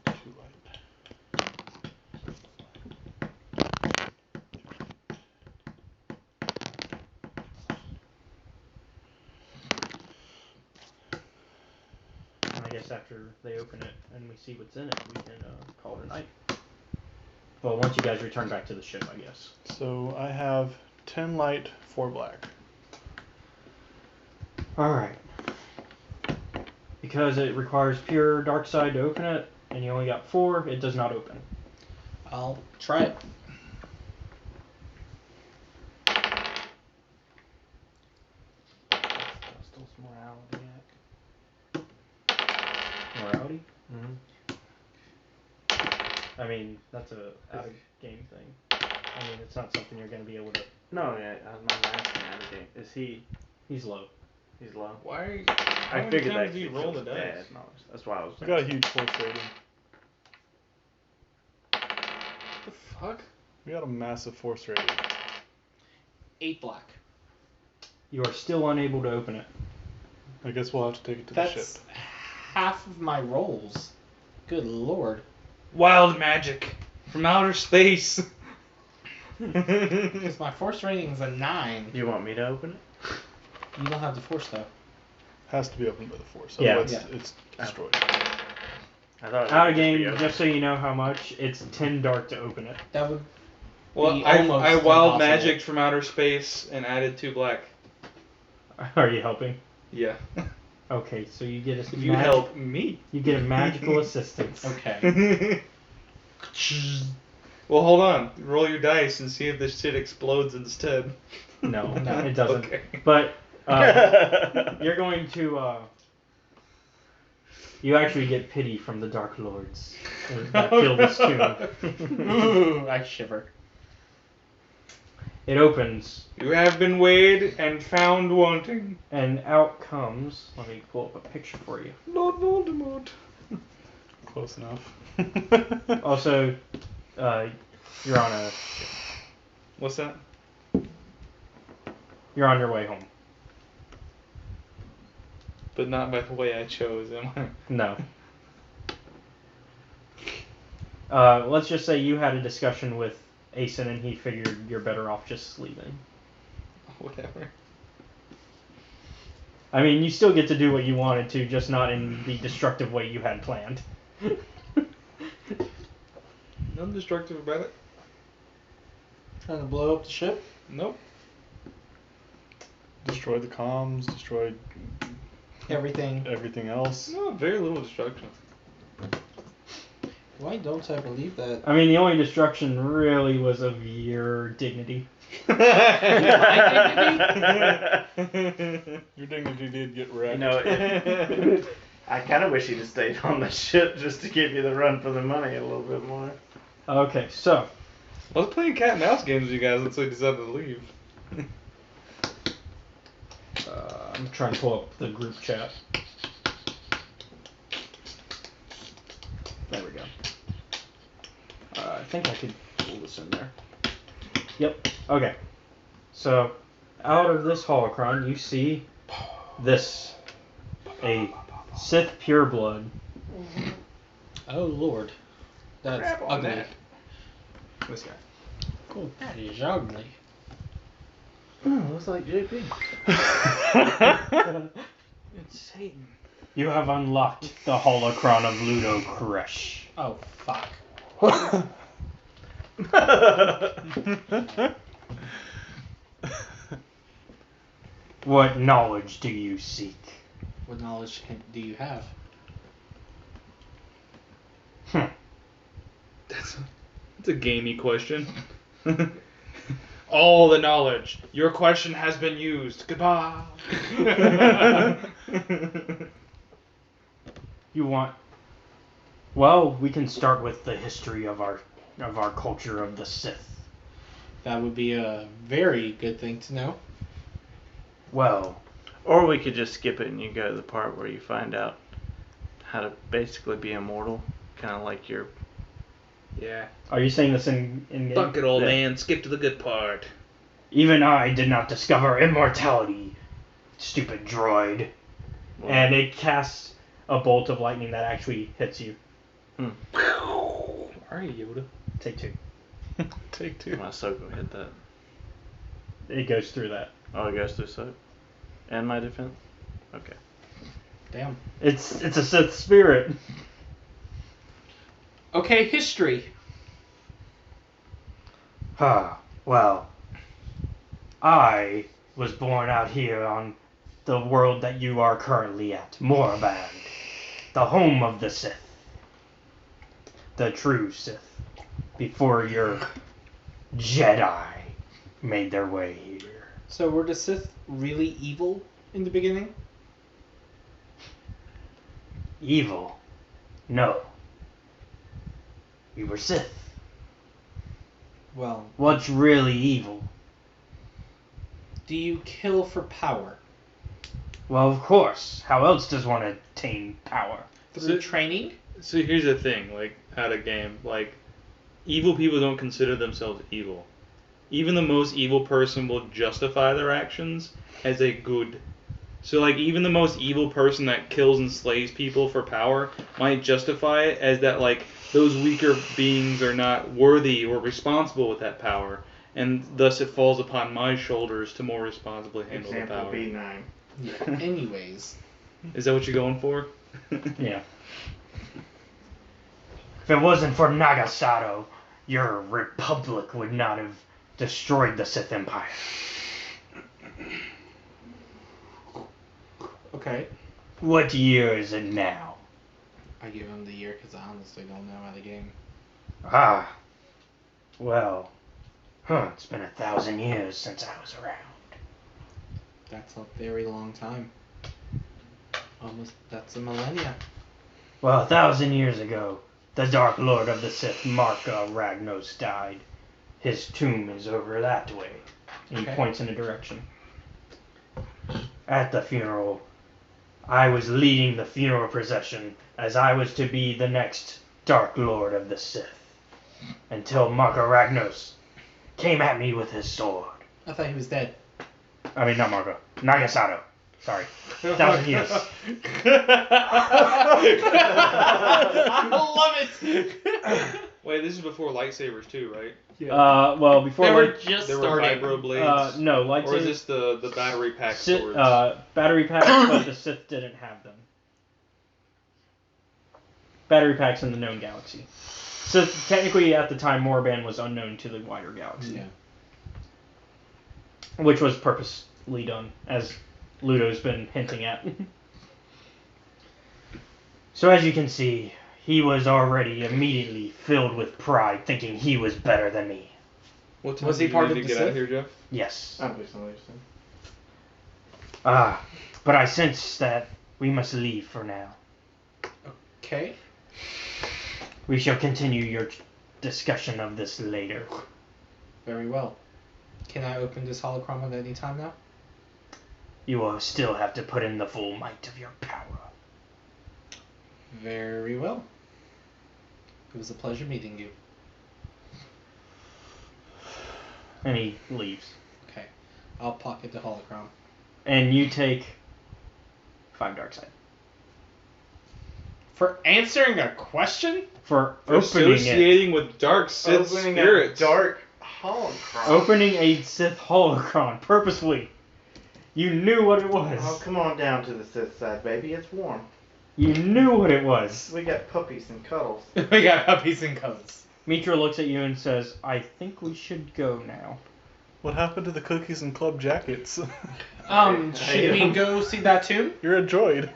2 light. And I guess after they open it and we see what's in it, we can call it a night. Well, once you guys return back to the ship, I guess. So I have 10 light, 4 black. Alright. Because it requires pure dark side to open it, and you only got 4, it does not open. I'll try it. Still some morality. Mm-hmm. I mean, that's a out of game thing. I mean, it's not something you're going to be able to. No, yeah, I'm not asking out of game. Is he? He's low. He's low. Why are you... I many figured times that do you he roll feels the dice? bad knowledge. That's why I was. I got a huge force rating. the fuck? We got a massive force rating. 8 black. You are still unable to open it. I guess we'll have to take it to the That's ship. half of my rolls. Good lord. Wild magic from outer space. Because my force rating is a 9. You want me to open it? You don't have the force though. Has to be opened by the Force. Yeah. Otherwise, Yeah. it's destroyed. I thought it Out would of just be game, open. just so you know how much, it's 10 dark to open it. That would Well, be I almost wild impossible. magicked from outer space and added 2 black. Are you helping? Yeah. Okay, so you get a If you help me. You get a magical assistance. Okay. Well, hold on. Roll your dice and see if this shit explodes instead. No, No. it doesn't. Okay. But you're going to. You actually get pity from the Dark Lords that fill this tomb. Ooh, I shiver. It opens, You have been weighed and found wanting. and out comes. Let me pull up a picture for you. Lord Voldemort. Close enough. Also, you're on a. What's that? You're on your way home. But not by the way I chose, am I? No. Let's just say you had a discussion with Asen and he figured you're better off just leaving. Whatever. I mean, you still get to do what you wanted to, just not in the destructive way you had planned. Nothing destructive about it. Trying to blow up the ship? Nope. Destroyed the comms, destroyed Everything. everything else. No, very little destruction. Why don't I believe that? I mean, the only destruction really was of your dignity. Your dignity did get wrecked. You know, I kind of wish he'd have stayed on the ship just to give you the run for the money a little bit more. Okay, so I was playing cat and mouse games with you guys until you decided to leave. I'm trying to pull up the group chat. There we go. I think I could pull this in there. Yep. Okay. So, out of this holocron, you see this, a Sith pureblood. Oh lord. That's Crap on ugly. that. This guy. Cool. That is ugly. Looks like JP. It's Satan. You have unlocked the holocron of Ludo Crush. Oh fuck. What knowledge do you seek? What knowledge do you have? That's a gamey question. All the knowledge. Your question has been used. Goodbye. You want? Well, we can start with the history of our culture of the Sith. That would be a very good thing to know. Well, Or we could just skip it and you go to the part where you find out how to basically be immortal. Kind of like your... Yeah. are you saying this in game? Fuck it, old Yeah. man. Skip to the good part. Even I did not discover immortality, stupid droid. Well, And it casts a bolt of lightning that actually hits you. Alright, Yoda. Take 2. Take 2. my Ahsoka hit that. It goes through that. Oh, it goes through soap? And my defense? Okay. Damn. It's a Sith spirit. Okay, history. Well, I was born out here on the world that you are currently at, Moraband, the home of the Sith. The true Sith. Before your Jedi made their way here. So were the Sith really evil in the beginning? Evil? No. We were Sith. Well, What's really evil? do you kill for power? Well, of course. How else does one attain power? Through training? So here's the thing, like, out of game, like, evil people don't consider themselves evil. Even the most evil person will justify their actions as a good So like even the most evil person that kills and slays people for power might justify it as that like those weaker beings are not worthy or responsible with that power, and thus it falls upon my shoulders to more responsibly handle the Example power. B9. Yeah. Anyways. Is that what you're going for? Yeah. If it wasn't for Nagasato, your republic would not have destroyed the Sith Empire. Okay. What year is it now? I give him the year because I honestly don't know how the game. Ah. Well. It's been 1,000 years since I was around. That's a very long time. Almost, that's a millennia. Well, 1,000 years ago, the Dark Lord of the Sith, Marka Ragnos, died. His tomb is over that way. And he Okay. points in a direction. At the funeral, I was leading the funeral procession as I was to be the next Dark Lord of the Sith. Until Marka Ragnos came at me with his sword. I thought he was dead. I mean, not Marka. Nagasato. Sorry. 1,000 years. I love it. Wait, this is before lightsabers too, right? Well, before They were light- just There were starting. vibro blades. no, lightsabers. Or is this the battery pack Sith, swords? battery packs, but the Sith didn't have them. Battery packs in the known galaxy. So technically, at the time, Moraband was unknown to the wider galaxy, Yeah. which was purposely done, as Ludo's been hinting at. So as you can see, he was already immediately filled with pride, thinking he was better than me. What time Was he do you part need of to the get out Sith? of here, Jeff? Yes. Obviously. But I sense that we must leave for now. Okay. We shall continue your discussion of this later. Very well. Can I open this holocron at any time now? You will still have to put in the full might of your power. Very well. It was a pleasure meeting you. And he leaves. Okay. I'll pocket the holocron. And you take 5 dark side. For answering a question? For For opening it. associating with dark Sith Opening spirits. a dark holocron. Opening a Sith holocron purposefully. You knew what it was. Oh, come on down to the Sith side, baby. It's warm. You knew what it was. We got puppies and cuddles. We got puppies and coats. Mitra looks at you and says, I think we should go now. What happened to the cookies and club jackets? Should we go see that tomb? You're a droid.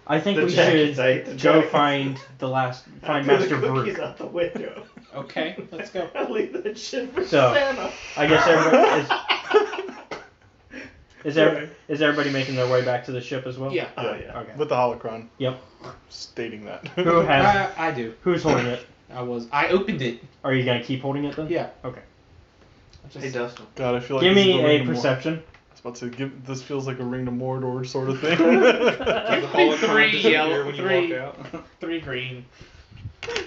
I think The we jackets, should eh? The go jackets. find Throw Master the cookies Brute. out the window. Okay, let's go. I leave that shit for So, Santa. I guess everybody is everybody making their way back to the ship as well? Yeah. Oh, yeah. Okay. With the holocron. Yep. Stating that. Who has? I do. Who's holding it? I opened it. Are you gonna keep holding it then? Yeah. Okay. Hey, Dustin. God, I feel like Give this is me the ring a to perception. I was about to give. This feels like a ring to Mordor sort of thing. The holocron 3 disappear yellow, when you 3 walk out. 3 green. 3 green.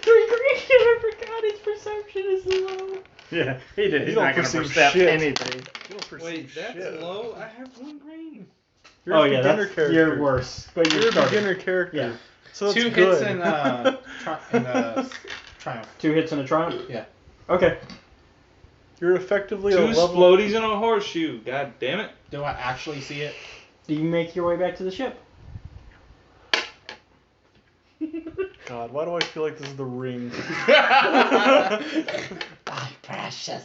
I forgot his perception is low. Yeah, he did. You He's don't not going to perceive percept shit. anything. You don't perceive Wait, that's shit. low? I have 1 green. You're Oh a yeah, beginner that's character. you're worse. But You're a starting. beginner character. Yeah. So that's 2 good. hits in triumph. 2 hits and a triumph. Yeah. Okay. You're effectively 2 a level. splodies and a horseshoe. God damn it. Do I actually see it? Do you make your way back to the ship? God, why do I feel like this is the ring? My precious.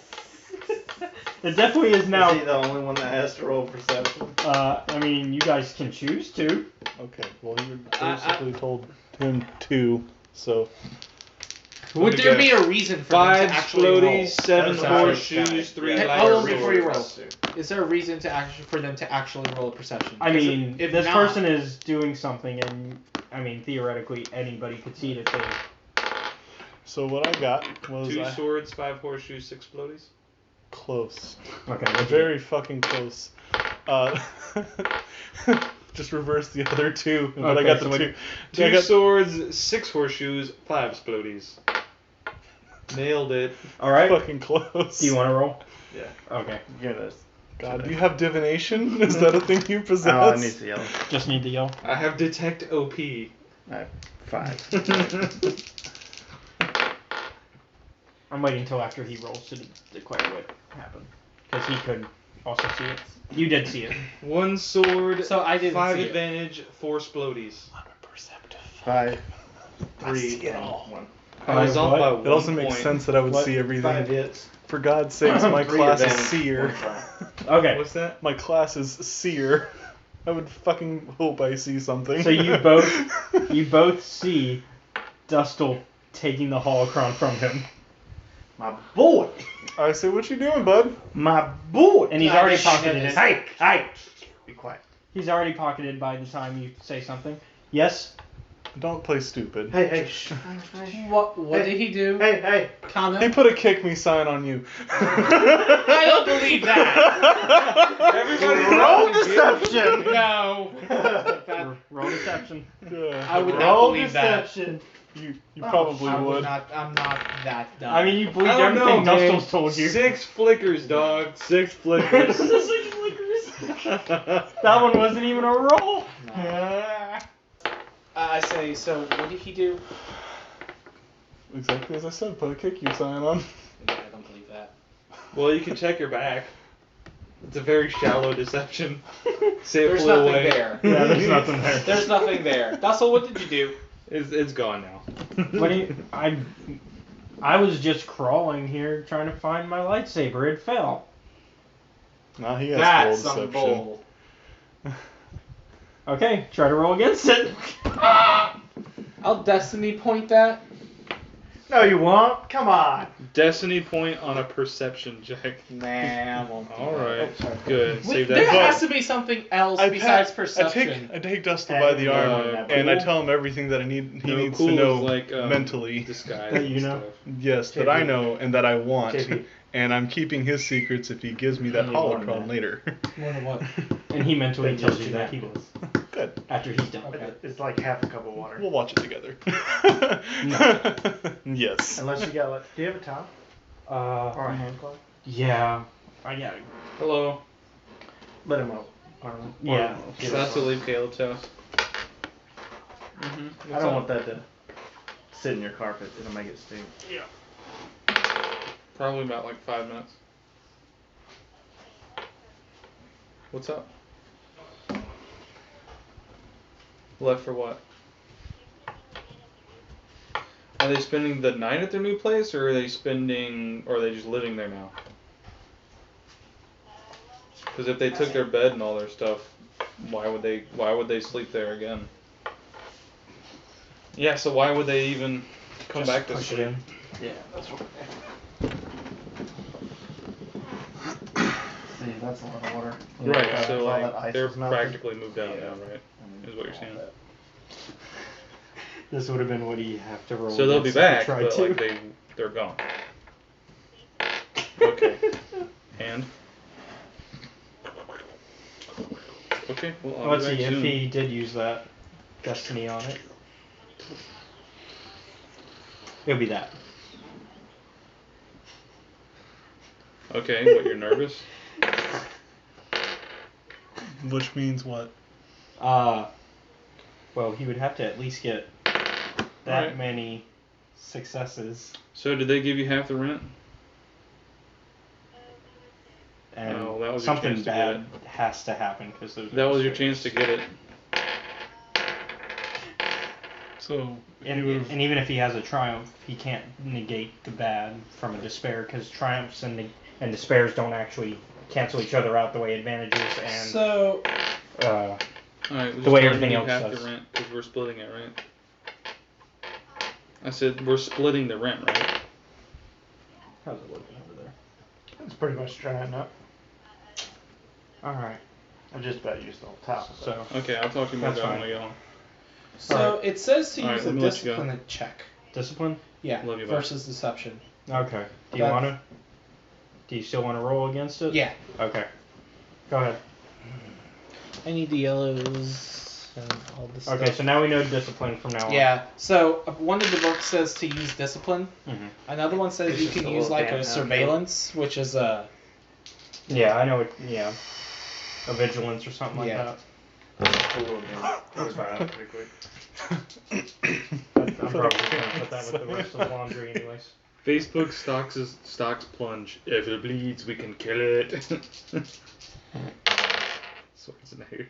It definitely is now. Is he the only one that has to roll perception? I mean, you guys can choose to. Okay, well you basically told him 2, so Would there be a reason for them 5 to actually roll? splodies, 7 That's how it's horseshoes, 3 Hey, light how long before you roll? swords. Is there a reason for them to actually roll a perception? I Because mean, if this not- person is doing something, and I mean, theoretically, anybody could see that they. so what I got was 2 I- swords, 5 horseshoes, 6 splodies. close. Okay. what'd you Very fucking close. Just reverse the other 2, but I Okay, got so the 2. 2 I got- swords, 6 horseshoes, 5 splodies. Nailed it. All right. Fucking close. Do you want to roll? Yeah. Okay. Give us. God, do you have divination? Is that a thing you possess? Oh, I need to yell. Just need to yell. I have detect OP. I have 5. I'm waiting until after he rolls to declare what happened. Because he could also see it. You did see it. 1 sword, So I didn't 5 see it. advantage, 4 splodies. I'm a perceptive. 5, I 3, see it and all. 1. I was off What? by It 1 also makes point. sense that I would What? see 5 everything. hits. For God's sakes, my 3 class is advantage, seer. 1 try. Okay. What's that? My class is seer. I would fucking hope I see something. So you both see Dustle taking the holocron from him. My boy! I say, what you doing, bud? My boy! And he's I already guess you pocketed did it. this. Hey! Be quiet. He's already pocketed by the time you say something. Yes? Don't play stupid. Hey, shh. What Hey. did he do? Hey! Comment? He put a kick me sign on you. I don't believe that. Everybody Roll deception! No. Roll deception. Yeah. I would not Roll believe that. deception. You probably I would. would not. I'm not that dumb. I mean, you believed I don't everything know, Dustle's told you. 6 flickers, dog. 6 flickers. That one wasn't even a roll. I say. So what did he do? Exactly as I said, put a kick you sign on. Yeah, I don't believe that. Well, you can check your back. It's a very shallow deception. Say it There's flew nothing away. there. Yeah, there's nothing there. There's nothing there. Dustle, what did you do? It's gone now. What do you, I was just crawling here trying to find my lightsaber. It fell. Nah, he has That's roll some deception. bull. Okay, try to roll against it. I'll destiny point that. No, you won't. Come on. Destiny point on a perception check. Nah, I won't. do All that. right. Oh, sorry. Good. Save There that. has to be something else besides perception. I take Dustin by the arm and I tell him everything that he needs cool to know is like, mentally. Disguise. That you and know. stuff. Yes, that I know and that I want. JP. And I'm keeping his secrets if he gives me that Only one holocron man. later. More than what? And he mentally They tells just you do that he will. Good. After he's done. Okay. It's like half a cup of water. We'll watch it together. Yes. Unless you got like, do you have a towel or a hand cloth? Yeah. I got. Hello. Let him out. Arlen. Yeah. Get So that's it. to leave Caleb's house. I don't want that to sit in your carpet. It'll make it stink. Probably about like 5 minutes. What's up? Left for what? Are they spending the night at their new place, or are they just living there now? Because if they took their bed and all their stuff, why would they sleep there again? Yeah, so why would they even come back to push it sleep? in. Yeah, that's what. See, that's a lot of water. Right, so all that like ice they're was melting. practically moved out now, right? Is what you're saying. This would have been what you have to roll. So they'll be against if back, you but tried like they're gone. Okay. And okay, well I'll Let's be back see if soon. he did use that destiny on it. It'll be that. Okay, what, you're nervous? Which means what? Well, he would have to at least get that Alright. many successes, So did they give you half the rent? and Oh, that was your something chance to bad get has to happen because That was your chance to get it. So And, and even if he has a triumph, he can't negate the bad from a despair because triumphs and despairs don't actually cancel each other out the way advantages and So Alright, The way everything else half does. the rent because we're splitting it, right? I said we're splitting the rent, right? how's it looking over there? It's pretty much drying up. All right, I just about used the whole towel. so Okay, I'll talk to you more That's about it fine. when I get home. So it says to Alright, use a let me let you go. discipline check. discipline. Yeah. Love you, bud. Versus deception. Okay. Do you That- want to? Do you still want to roll against it? Yeah. Okay. Go ahead. I need the yellows and all this Okay, stuff. so now we know discipline from now on. Yeah. So one of the books says to use discipline. Mhm. Another one says It's you just can a use little like a damn surveillance, which is a Yeah, I know it. Yeah, a vigilance or something like Yeah. that. A little bit. That was fine pretty quick. I'm probably gonna put that with the rest of the laundry, anyways. Facebook stocks plunge. If it bleeds, we can kill it. Schwarzenegger.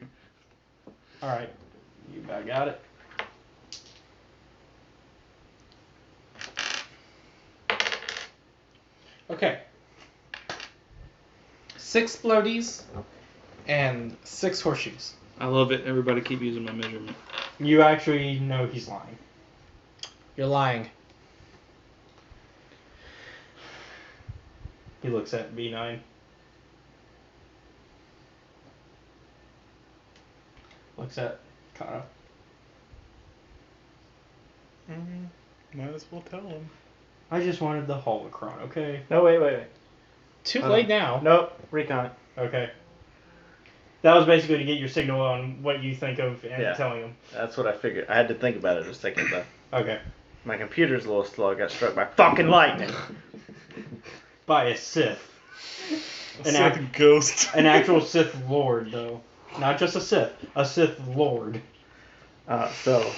All right, you about got it. Okay. 6 floaties and 6 horseshoes. I love it. Everybody keep using my measurement. You actually know he's lying. You're lying. He looks at B9. Looks at Kano. Might as well tell him. I just wanted the holocron, okay? No, wait. Too Hold late on. now. Nope, recon it. Okay. That was basically to get your signal on what you think of and Yeah. telling him. That's what I figured. I had to think about it a second though. Okay. My computer's a little slow. I got struck by fucking lightning. By a Sith. It's like a ghost. An actual Sith Lord, though. Not just a Sith Lord. So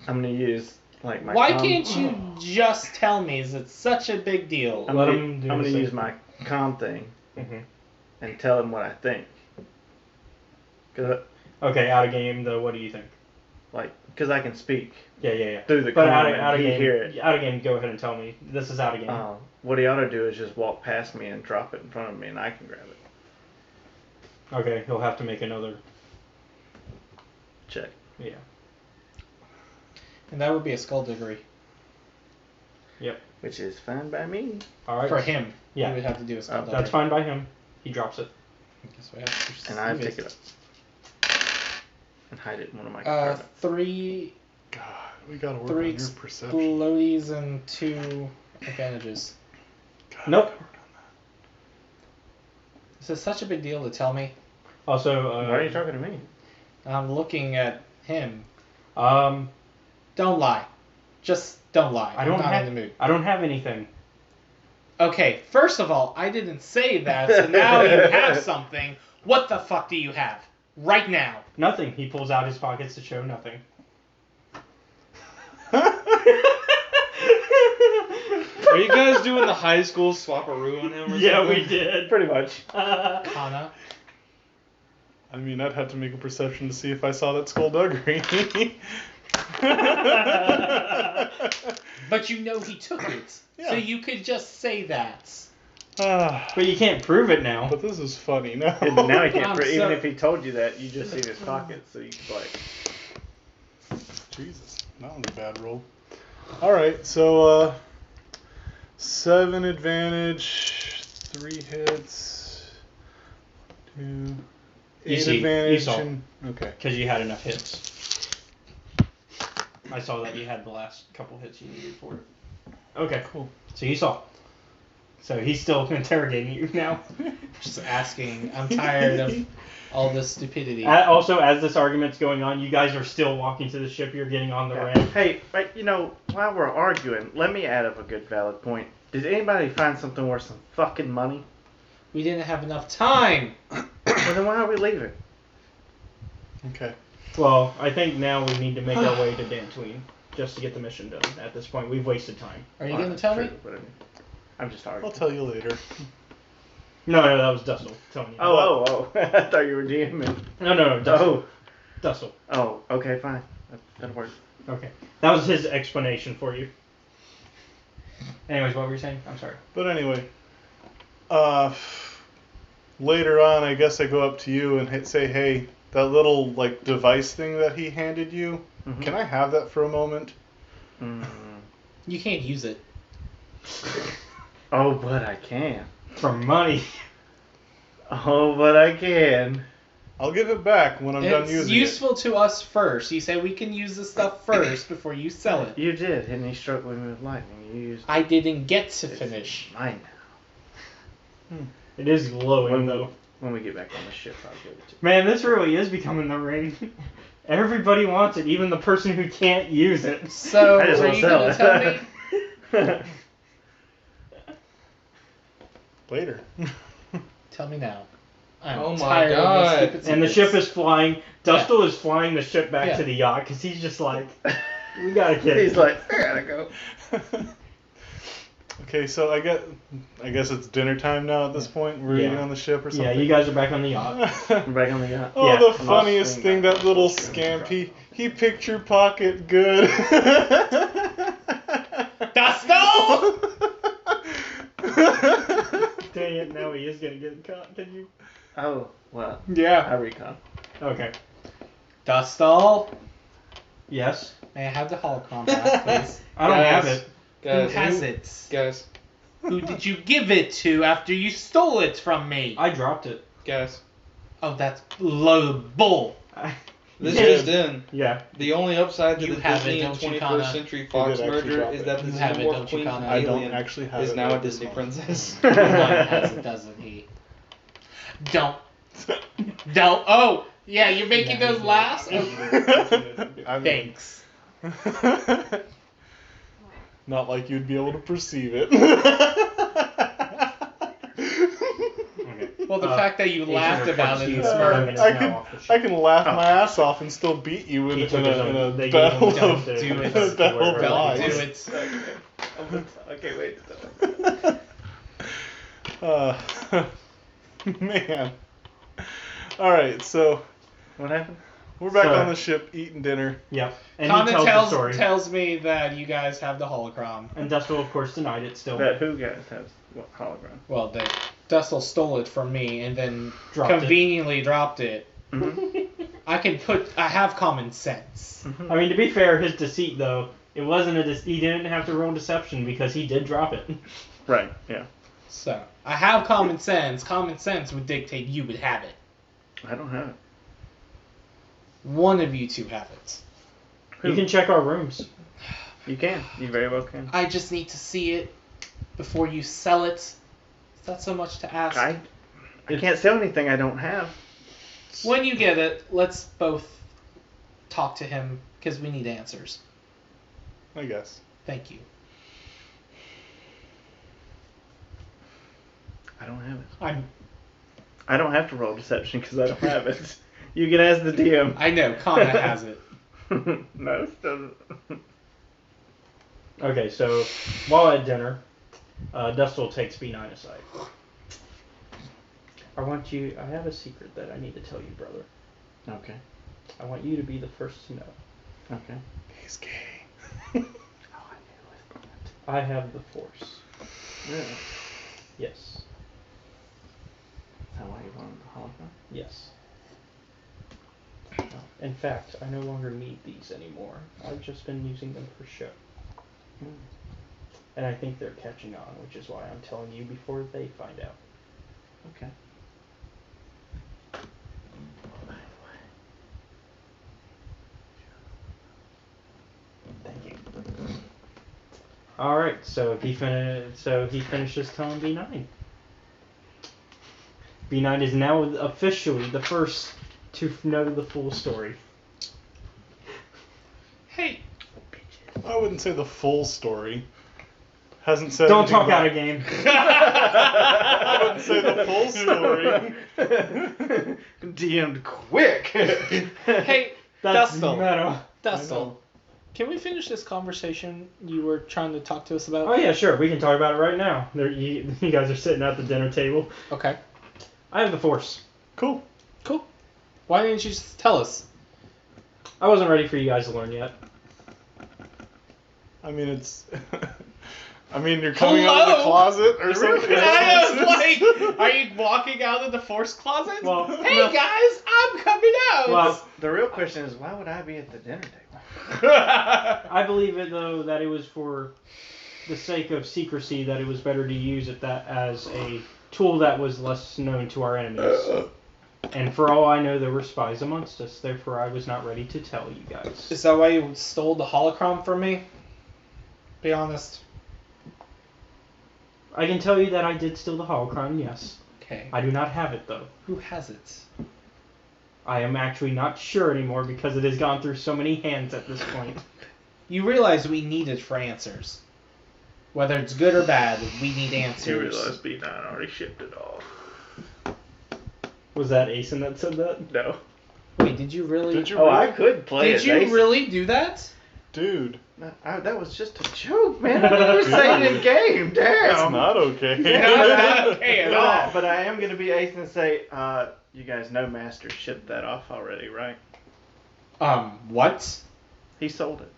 I'm gonna use like my. Why can't you just tell me? Is it such a big deal? I'm Let gonna, him do I'm the gonna same. use my comm thing Mm-hmm. and tell him what I think. Okay, out of game, though, what do you think? Cause I can speak Yeah. through the But comm out and of he game, hear it. out of game, go ahead and tell me. This is out of game. What he ought to do is just walk past me and drop it in front of me, and I can grab it. Okay, he'll have to make another. Check. Yeah. And that would be a skullduggery. Which is fine by me. All right. For him. Yeah. He would have to do a skullduggery. That's fine by him. He drops it. Guess we have to And I receive pick it up. And hide it in one of my Uh, compartments. 3 God, we gotta work 3 on your perception. floaties and 2 advantages. God, Nope. we gotta work on Is this such a big deal to tell me? Also, Why are you talking to me? I'm looking at him. Don't lie. Just don't lie. I don't I'm not have- in the mood. I don't have anything. Okay, first of all, I didn't say that, so now you have something. What the fuck do you have? Right now. Nothing. He pulls out his pockets to show nothing. Are you guys doing the high school swapperoo on him or Yeah, something? we did. Pretty much. Kana. I mean, I'd have to make a perception to see if I saw that skullduggery. But you know he took it. So Yeah. you could just say that. But you can't prove it now. But this is funny now. And now he can't. I'm Even so- if he told you that, you just seen his pockets, so you could like. Jesus, that was a bad roll. Alright, so 7 advantage, 3 hits, 2, 8 see- you advantage. saw. Okay. Because you had enough hits. I saw that you had the last couple hits you needed for it. Okay, Cool. so you saw. So he's still interrogating you now. Just asking. I'm tired of all this stupidity. Also, as this argument's going on, you guys are still walking to the ship. You're getting on the ramp. Hey, but while we're arguing, let me add up a good valid point. Did anybody find something worth some fucking money? We didn't have enough time. Well, then why are we leaving? Okay. Well, I think now we need to make our way to Dantooine just to get the mission done. At this point, we've wasted time. Are you Well, going to that's tell true, me? but I mean, I'm just arguing. I'll tell you later. No, that was Dustle telling you. Oh. I thought you were DMing. No, Dustle. Oh. Dustle. Oh, okay, fine. That'll work. Okay. That was his explanation for you. Anyways, what were you saying? I'm sorry. But anyway, later on, I guess I go up to you and say, hey, that little device thing that he handed you, Mhm. can I have that for a moment? You can't use it. Oh, but I can. For money. Oh, but I can. I'll give it back when I'm done It's using useful to us first. You say we can use this stuff first before you sell it. You did, and he struck me with lightning. You used I didn't get to It's finish. mine now. It is glowing, though. When we get back on the ship, I'll give it to you. Man, this really is becoming the ring. Everybody wants it, even the person who can't use it. So, I just are won't you sell going it. to tell me? it. Later. Tell me now. I'm Oh my tired God. of these stupid And the secrets. ship is flying. Dustle is flying the ship back Yeah. to the yacht because he's just like, we gotta get. He's like, I gotta go. Okay, so I guess it's dinner time now at this point. We're eating Yeah. on the ship or something. Yeah, you guys are back on the yacht. I'm back on the yacht. Oh, Yeah. the I'm not funniest swinging thing, back that and little forth. scamp, he picked your pocket good. Dustle! Dang it, now he is gonna get caught. Can you? Oh, well. I Yeah. recon. Okay. Dustle? Yes. May I have the holocron back, please? I don't Guys. have it. Guys, Who has it? guys, Who did you give it to after you stole it from me? I dropped it. guys. Oh, that's load bull. This Yeah. just in. Yeah. The only upside to You the have Disney it, and don't you, 21st Kana? Century Fox did actually merger drop is it. that the You have it, Xenomorph don't you, Queen from Kana? I don't Alien actually have is it now at a this Disney moment. princess. Mine has it, doesn't he? Don't. Oh, yeah, you're making Yeah, those he laughs? did. I mean, Thanks. Not like you'd be able to perceive it. Okay. Well, the fact that you Agent laughed about it reports and you, smirked. is I now can off the ship. I can laugh my ass off and still beat you in, He in, took a, his in own- a they gave him battle the of time to- Do it. in a battle of Wherever lies. Do it. Okay, wait. Man. All right, so What happened? we're back So- on the ship eating dinner. Yep. And Kana he tells the story. tells me that you guys have the holocron. And Dustle, of course, denied it still. That who guys has what hologram? Well, that Dustle stole it from me and then Dropped it. conveniently dropped it. Mm-hmm. I have common sense. I mean, to be fair, his deceit, though, it wasn't he didn't have to roll deception because he did drop it. Right, yeah. So, I have common sense. Common sense would dictate you would have it. I don't have it. One of you two have it. You can check our rooms. You can. You very well can. I just need to see it before you sell it. Is that so much to ask? I can't sell anything I don't have. When you get it, let's both talk to him because we need answers. I guess. Thank you. I don't have it. I don't have to roll deception because I don't have it. You can ask the DM. know Kana has it. No, it doesn't. Okay, so while at dinner, Dustle takes B9 aside. I have a secret that I need to tell you, brother. Okay. I want you to be the first to know. Okay. He's gay. I have the Force. Really? Yes. Is that why you wanted the hologram? Yes. In fact, I no longer need these anymore. I've just been using them for show. And I think they're catching on, which is why I'm telling you before they find out. Okay. Thank you. All right, so he finishes telling B9. B9 is now officially the first to know the full story. Hey, I wouldn't say the full story. Hasn't said. Don't anything talk out about- of game. I wouldn't say the full story. DM'd quick. hey, That's Dustle. meta. Dustle. Can we finish this conversation you were trying to talk to us about? Oh yeah, sure. We can talk about it right now. You guys are sitting at the dinner table. Okay. I have the Force. Cool. Cool. Why didn't you just tell us? I wasn't ready for you guys to learn yet. I mean, it's. I mean, you're coming out of the Hello? closet or something. I was like, are you walking out of the Force closet? Well, hey no. guys, I'm coming out. Well, The real question is, why would I be at the dinner table? I believe it though that it was for the sake of secrecy that it was better to use it that as a tool that was less known to our enemies. And for all I know, there were spies amongst us. Therefore, I was not ready to tell you guys. Is that why you stole the holocron from me? Be honest. I can tell you that I did steal the holocron. Yes, Okay. I do not have it though. Who has it? I am actually not sure anymore because it has gone through so many hands at this point. You realize we need it for answers. Whether it's good or bad, we need answers. B9 already shipped it off. Was that Asen that said that? No. Wait, did you really? Did you Oh, really? I could play Did it. you Jason. really do that? Dude, No, that was just a joke, man. I was saying in game. Damn. that's not okay. Not okay at all. But I am going to be ace and say, you guys know Master shipped that off already, right? What? He sold it.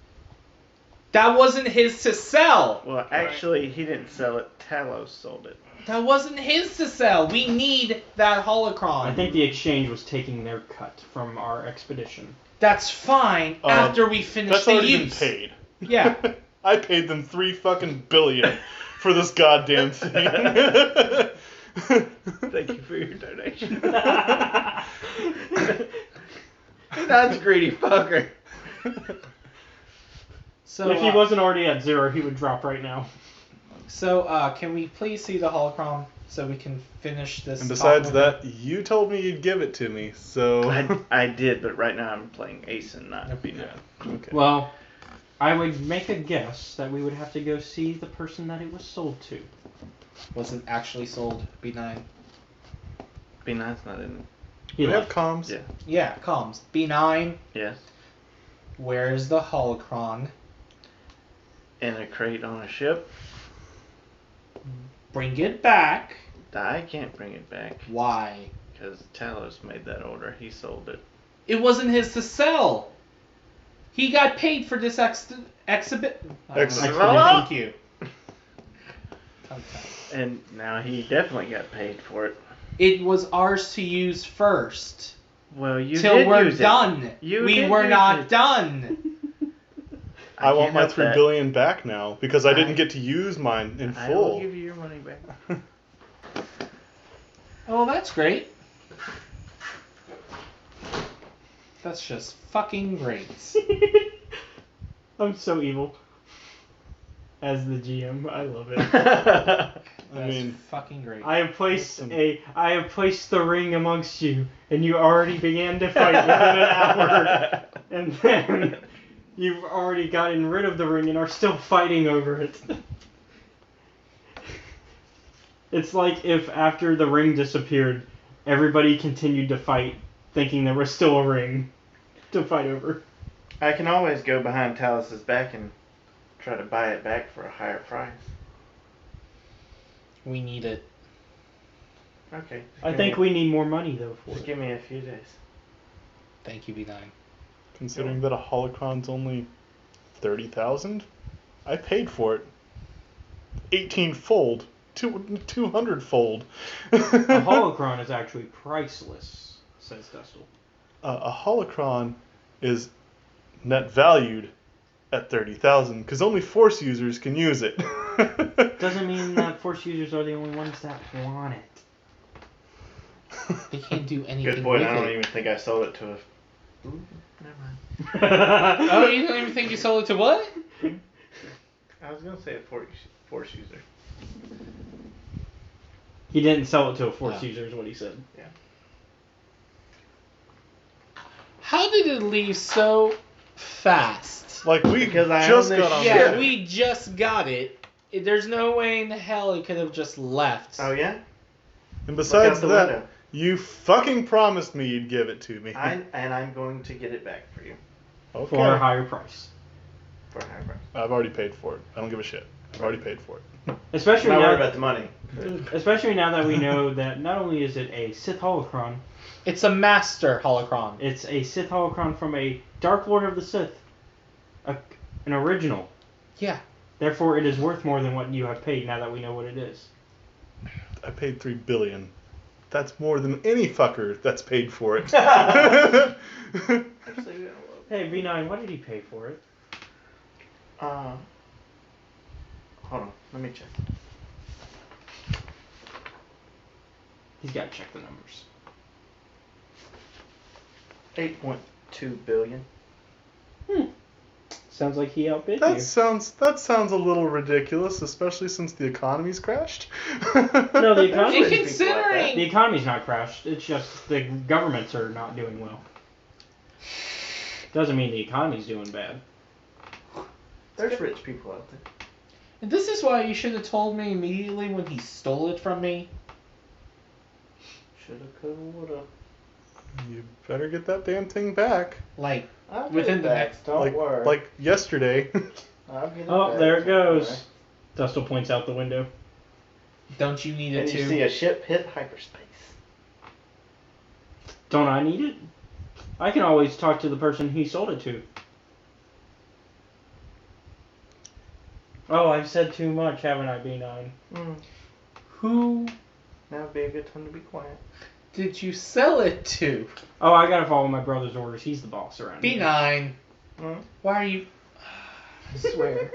That wasn't his to sell. Well, actually, he didn't sell it. Talos sold it. That wasn't his to sell. We need that holocron. I think the exchange was taking their cut from our expedition. That's fine after we finish That's the already use. been paid. Yeah. I paid them $3 fucking billion for this goddamn thing. Thank you for your donation. That's a greedy fucker. So If he wasn't already at 0, he would drop right now. So can we please see the holocron so we can finish this? And talk besides with that, you told me you'd give it to me, so... I did, but right now I'm playing ace and not B9. Okay. Well, I would make a guess that we would have to go see the person that it was sold to. him? Was it actually sold B9? B9's not in. He We have left. comms. Yeah. Yeah, comms. B9. Yes. Where's the holocron? In a crate on a ship. Bring it back. I can't bring it back Why? because Talos made that order. He sold it. It wasn't his to sell. He got paid for this exhibit. Expedition. Thank you. And now he definitely got paid for it. It was ours to use first. Well, you Till did we're use done. it. You We did were use not it. done. I want can't my help $3 that. billion back now, because I didn't get to use mine in I will full. give you your money back. Oh, that's great. That's just fucking great. I'm so evil. As the GM, I love it. That's I mean, fucking great. I have placed Awesome. I have placed the ring amongst you, and you already began to fight within an hour, and then you've already gotten rid of the ring and are still fighting over it. It's like if after the ring disappeared, everybody continued to fight, thinking there was still a ring to fight over. I can always go behind Talos's back and try to buy it back for a higher price. We need it. Okay. I think we need more money though for Just it. give me a few days. Thank you, B9. considering that a holocron's only 30,000, I paid for it. 18-fold. 200-fold. A holocron is actually priceless, says Dustle. A holocron is net valued at 30,000 because only Force users can use it. Doesn't mean that Force users are the only ones that want it. They can't do anything Good point. with I don't it. even think I sold it to a. Ooh, never mind. Oh, you don't even think you sold it to what? I was gonna say a force user. He didn't sell it to a Force Yeah. user, is what he said. How did it leave so fast? Like, we Because I just own this got on Yeah, the- we just got it. There's no way in hell it could have just left. Oh yeah. And Look besides out the that, window. you fucking promised me you'd give it to me. I'm going to get it back for you Okay. For a higher price. for a higher price. I've already paid for it. I don't give a shit. I've already paid for it. Especially I'm not worried now, about the money. especially now that we know that not only is it a Sith holocron, It's a master holocron. it's a Sith holocron from a Dark Lord of the Sith, an original. Yeah. Therefore, it is worth more than what you have paid. Now that we know what it is. I paid $3 billion. That's more than any fucker that's paid for it. Actually, Hey, V9, what did he pay for it? hold on. Let me check. He's got to check the numbers. 8.2 billion. Sounds like he outbid That you. sounds a little ridiculous, especially since the economy's crashed. No, the economy. And considering The economy's not crashed. It's just the governments are not doing well. Doesn't mean the economy's doing bad. There's rich people out there. And this is why you should have told me immediately when he stole it from me. Shoulda, coulda, woulda. You better get that damn thing back. Like, I'll get Within it the back, next- don't worry. Like yesterday. I'll get it Oh, back, there it don't goes. worry. Dustle points out the window. don't you need it And you too? see a ship hit hyperspace. Don't I need it? I can always talk to the person he sold it to. Oh, I've said too much, haven't I, B9? Who Now would be a good time to be quiet. did you sell it to? Oh, I gotta follow my brother's orders. He's the boss around here. B9. Hmm? Why are you? I swear.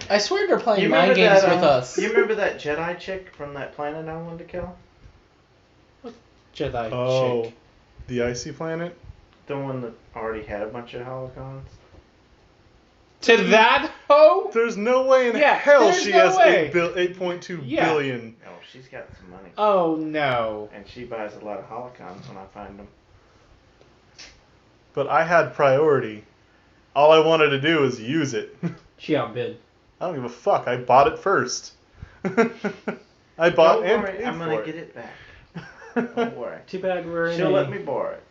I swear they're playing remember mind games that, with us. You remember that Jedi chick from that planet I wanted to kill? Jedi Oh, chick. the icy planet. The one that already had a bunch of holocrons? To that hoe? There's no way in Yeah, hell there's she no has way. 8.2 Yeah. billion. No, she's got some money. Oh no. And she buys a lot of holocrons when I find them. But I had priority. All I wanted to do was use it. She outbid. I don't give a fuck. I bought it first. I bought Don't and worry, paid I'm for gonna it. get it back. Don't worry. Too bad we're in She'll a... let me borrow it.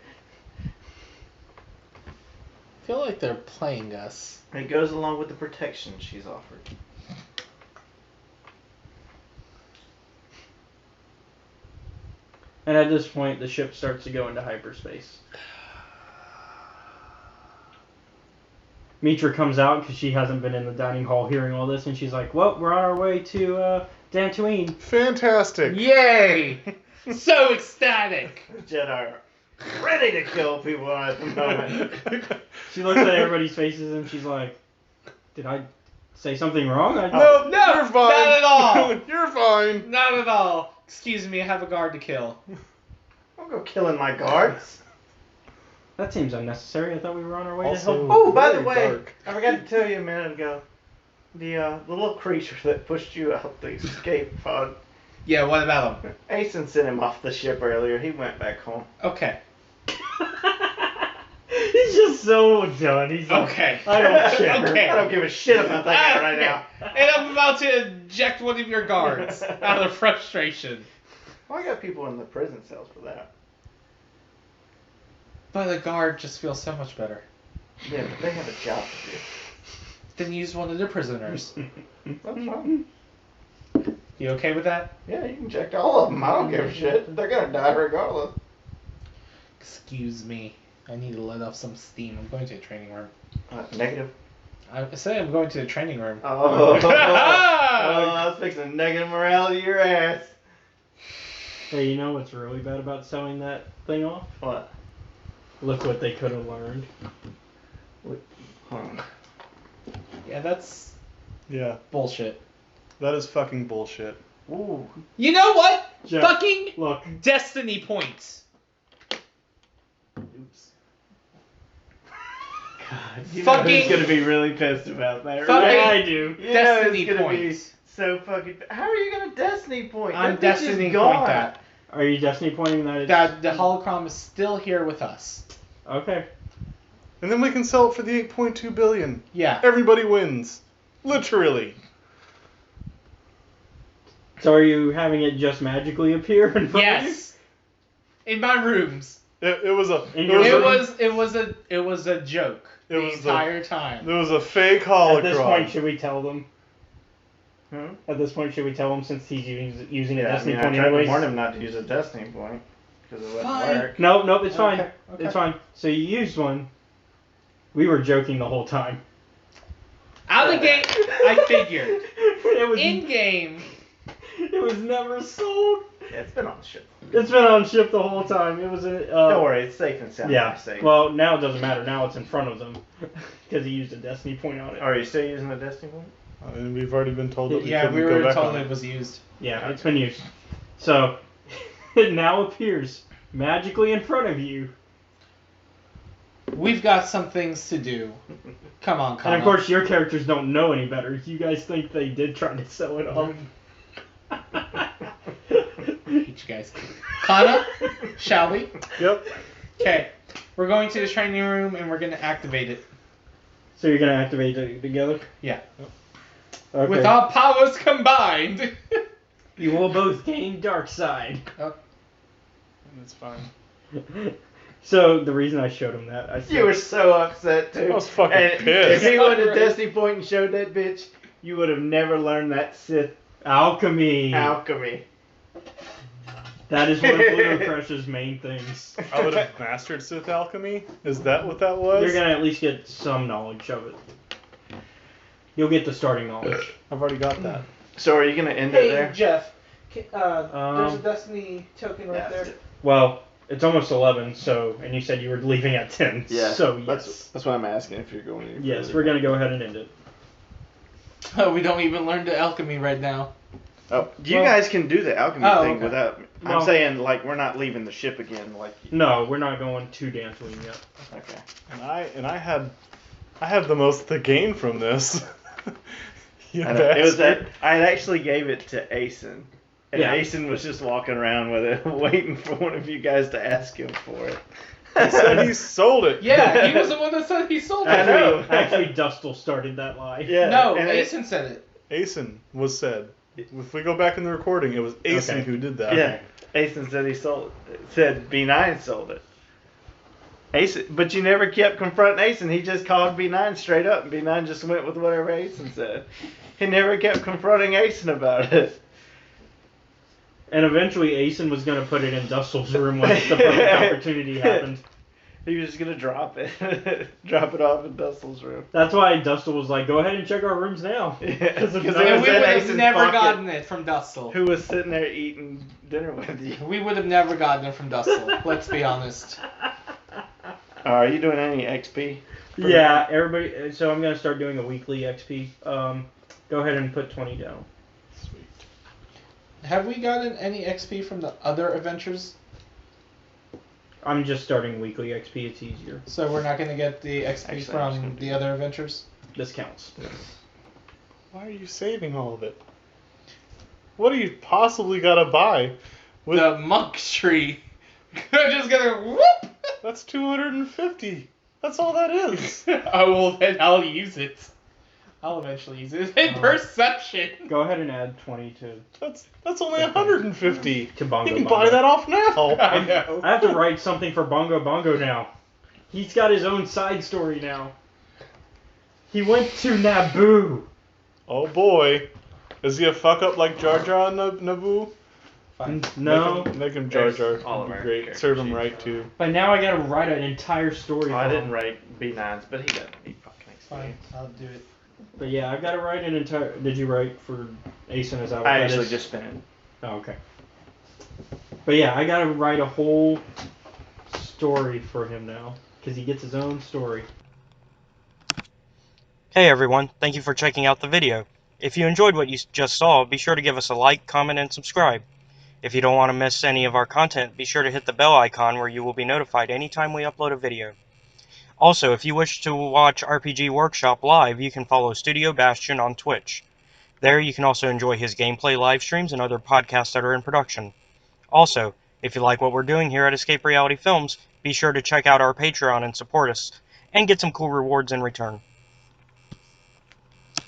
I feel like they're playing us. It goes along with the protection she's offered. And at this point, the ship starts to go into hyperspace. Mitra comes out because she hasn't been in the dining hall hearing all this, and she's like, well, we're on our way to Dantooine. Fantastic. Yay! So ecstatic. Jedi are ready to kill people at the moment. She looks at everybody's faces and she's like, did I say something wrong? No, No, you're fine. not at all. You're fine. Not at all. Excuse me, I have a guard to kill. Don't go killing my guards. That seems unnecessary. I thought we were on our way to Also- help. Oh, by the Very way, dark. I forgot to tell you a minute ago. The little creature that pushed you out the escape pod. Yeah, what about him? Asen sent him off the ship earlier. He went back home. Okay. He's just so done. He's like, Okay. I don't care. Okay. I don't give a shit about that guy right now. And I'm about to eject one of your guards out of frustration. Well, I got people in the prison cells for that. But the guard just feels so much better. Yeah, but they have a job to do. Then use one of the prisoners. That's fine. You okay with that? Yeah, you can check all of them. I don't give a shit. They're gonna die regardless. Excuse me. I need to let off some steam. I'm going to the training room. Negative. I say I'm going to the training room. Oh, I was fixing negative morale to your ass. Hey, you know what's really bad about selling that thing off? What? Look what they could have learned. Hold on. Yeah, that's Yeah, bullshit. that is fucking bullshit. Ooh. You know what? Jeff, Fucking Look, destiny points. Oops. God, you Fucking- know who's gonna be really pissed about that, Fucking- right? yeah, I do. You know Destiny it's gonna points. Be so fucking. How are you gonna destiny point? I'm That bitch is destiny gone. point that. Are you Destiny pointing that? It's... That the holocron is still here with us. Okay. And then we can sell it for the 8.2 billion. Yeah. Everybody wins. Literally. So are you having it just magically appear in front of you? Yes. In my rooms. It was a. In It your was, room? It was a joke It the was a- entire time. There was a fake holocron. At this point, should we tell them? Hmm? At this point, should we tell him since he's using a Yeah, I Destiny mean, I point tried to anyways? warn him not to use a destiny point because it wouldn't Fine. work. Nope, it's fine. Okay, okay. It's fine. So you used one. We were joking the whole time. Out of the game, I figured. It was In game, It was never sold. Yeah, it's been on the ship. It's been on ship the whole time. It was a. Don't worry, it's safe and sound. Yeah. Safe. Well, now it doesn't matter. Now it's in front of them because he used a Destiny point on it. Are you still using the destiny point? And we've already been told that we yeah, couldn't we go were back told on it was used. Yeah, it's been used. So it now appears magically in front of you. We've got some things to do. Come on, And Kana. of course, your characters don't know any better. You guys think they did try to sell it off. I hate you guys. Kana, shall we? Yep. Okay, we're going to the training room and we're going to activate it. So you're gonna activate it together? Yeah. Okay. With our powers combined. You will both gain dark side. It's fine. So the reason I showed him that, I said, You were so upset too. I was fucking and pissed. If he went to Destiny Point and showed that bitch, you would have never learned that Sith alchemy. alchemy. That is one of Blue Crush's main things. I would have mastered Sith alchemy. Is that what that was? You're gonna at least get some knowledge of it. You'll get the starting knowledge. I've already got that. So are you gonna end it Hey, there? Jeff. There's a Um, Destiny token right there. Well, it's almost 11, so, and you said you were leaving at 10, Yeah. so yes. That's why I'm asking if you're going. Any Yes, further. we're gonna go ahead and end it. Oh, we don't even learn the alchemy right now. Oh, you Well- guys can do the alchemy Oh, thing okay. without. Well- I'm saying like we're not leaving the ship again. Like. No, we're not going to Dantooine yet. Okay. And I had the most to gain from this. You I know. It was bastard. that I actually gave it to Asen, and Yeah. Asen was just walking around with it, waiting for one of you guys to ask him for it. He said he sold it. Yeah, he was the one that said he sold I it. know. Actually, Dustle started that lie. Yeah. No, and Asen said it. Asen was said. If we go back in the recording, it was Asen Okay. who did that. Yeah. Asen said he sold it. Said B9 sold it. Asen, but you never kept confronting Asen. He just called B9 straight up, and B9 just went with whatever Asen said. He never kept confronting Asen about it. And eventually, Asen was gonna put it in Dustle's room once the perfect opportunity happened. He was just gonna drop it, drop it off in Dustle's room. That's why Dustle was like, "Go ahead and check our rooms now." Yeah, 'Cause of 'cause no- it And was we in would have Asen's never pocket. gotten it from Dustle. Who was sitting there eating dinner with you? We would have never gotten it from Dustle. Let's be honest. Are you doing any XP? Yeah, everybody. So I'm gonna start doing a weekly XP. Go ahead and put 20 down. Sweet. Have we gotten any XP from the other adventures? I'm just starting weekly XP. It's easier. So we're not going to get the XP Actually, I'm just gonna from do the that. other adventures? This counts. Why are you saving all of it? What do you possibly gotta buy? With The monk tree. I'm just gonna whoop! that's 250. That's all that is. Oh, well, then I'll use it. I'll eventually use it. In perception! Go ahead and add 20 to That's only 150. to Bongo. You can Bongo. buy that off now. I know. I have to write something for Bongo Bongo now. He's got his own side story now. He went to Naboo. Oh boy. Is he a fuck up like Jar Jar on Naboo? Fine. No. Make him Jar Jar. There's all Would be American great. characters Serve him you right can too. But now I gotta write an entire story. Oh, I for didn't him. write B9s, but he doesn't need fucking XP. Fine, I'll do it. But yeah, I've got to write an entire. Did you write for Asen? Is that what I that actually is? just spent it. Oh, okay. But yeah, I got to write a whole story for him now because he gets his own story. Hey everyone, thank you for checking out the video. If you enjoyed what you just saw, be sure to give us a like, comment, and subscribe. If you don't want to miss any of our content, be sure to hit the bell icon where you will be notified anytime we upload a video. Also, if you wish to watch RPG Workshop live, you can follow Studio Bastion on Twitch. There you can also enjoy his gameplay live streams and other podcasts that are in production. Also, if you like what we're doing here at Escape Reality Films, be sure to check out our Patreon and support us, and get some cool rewards in return.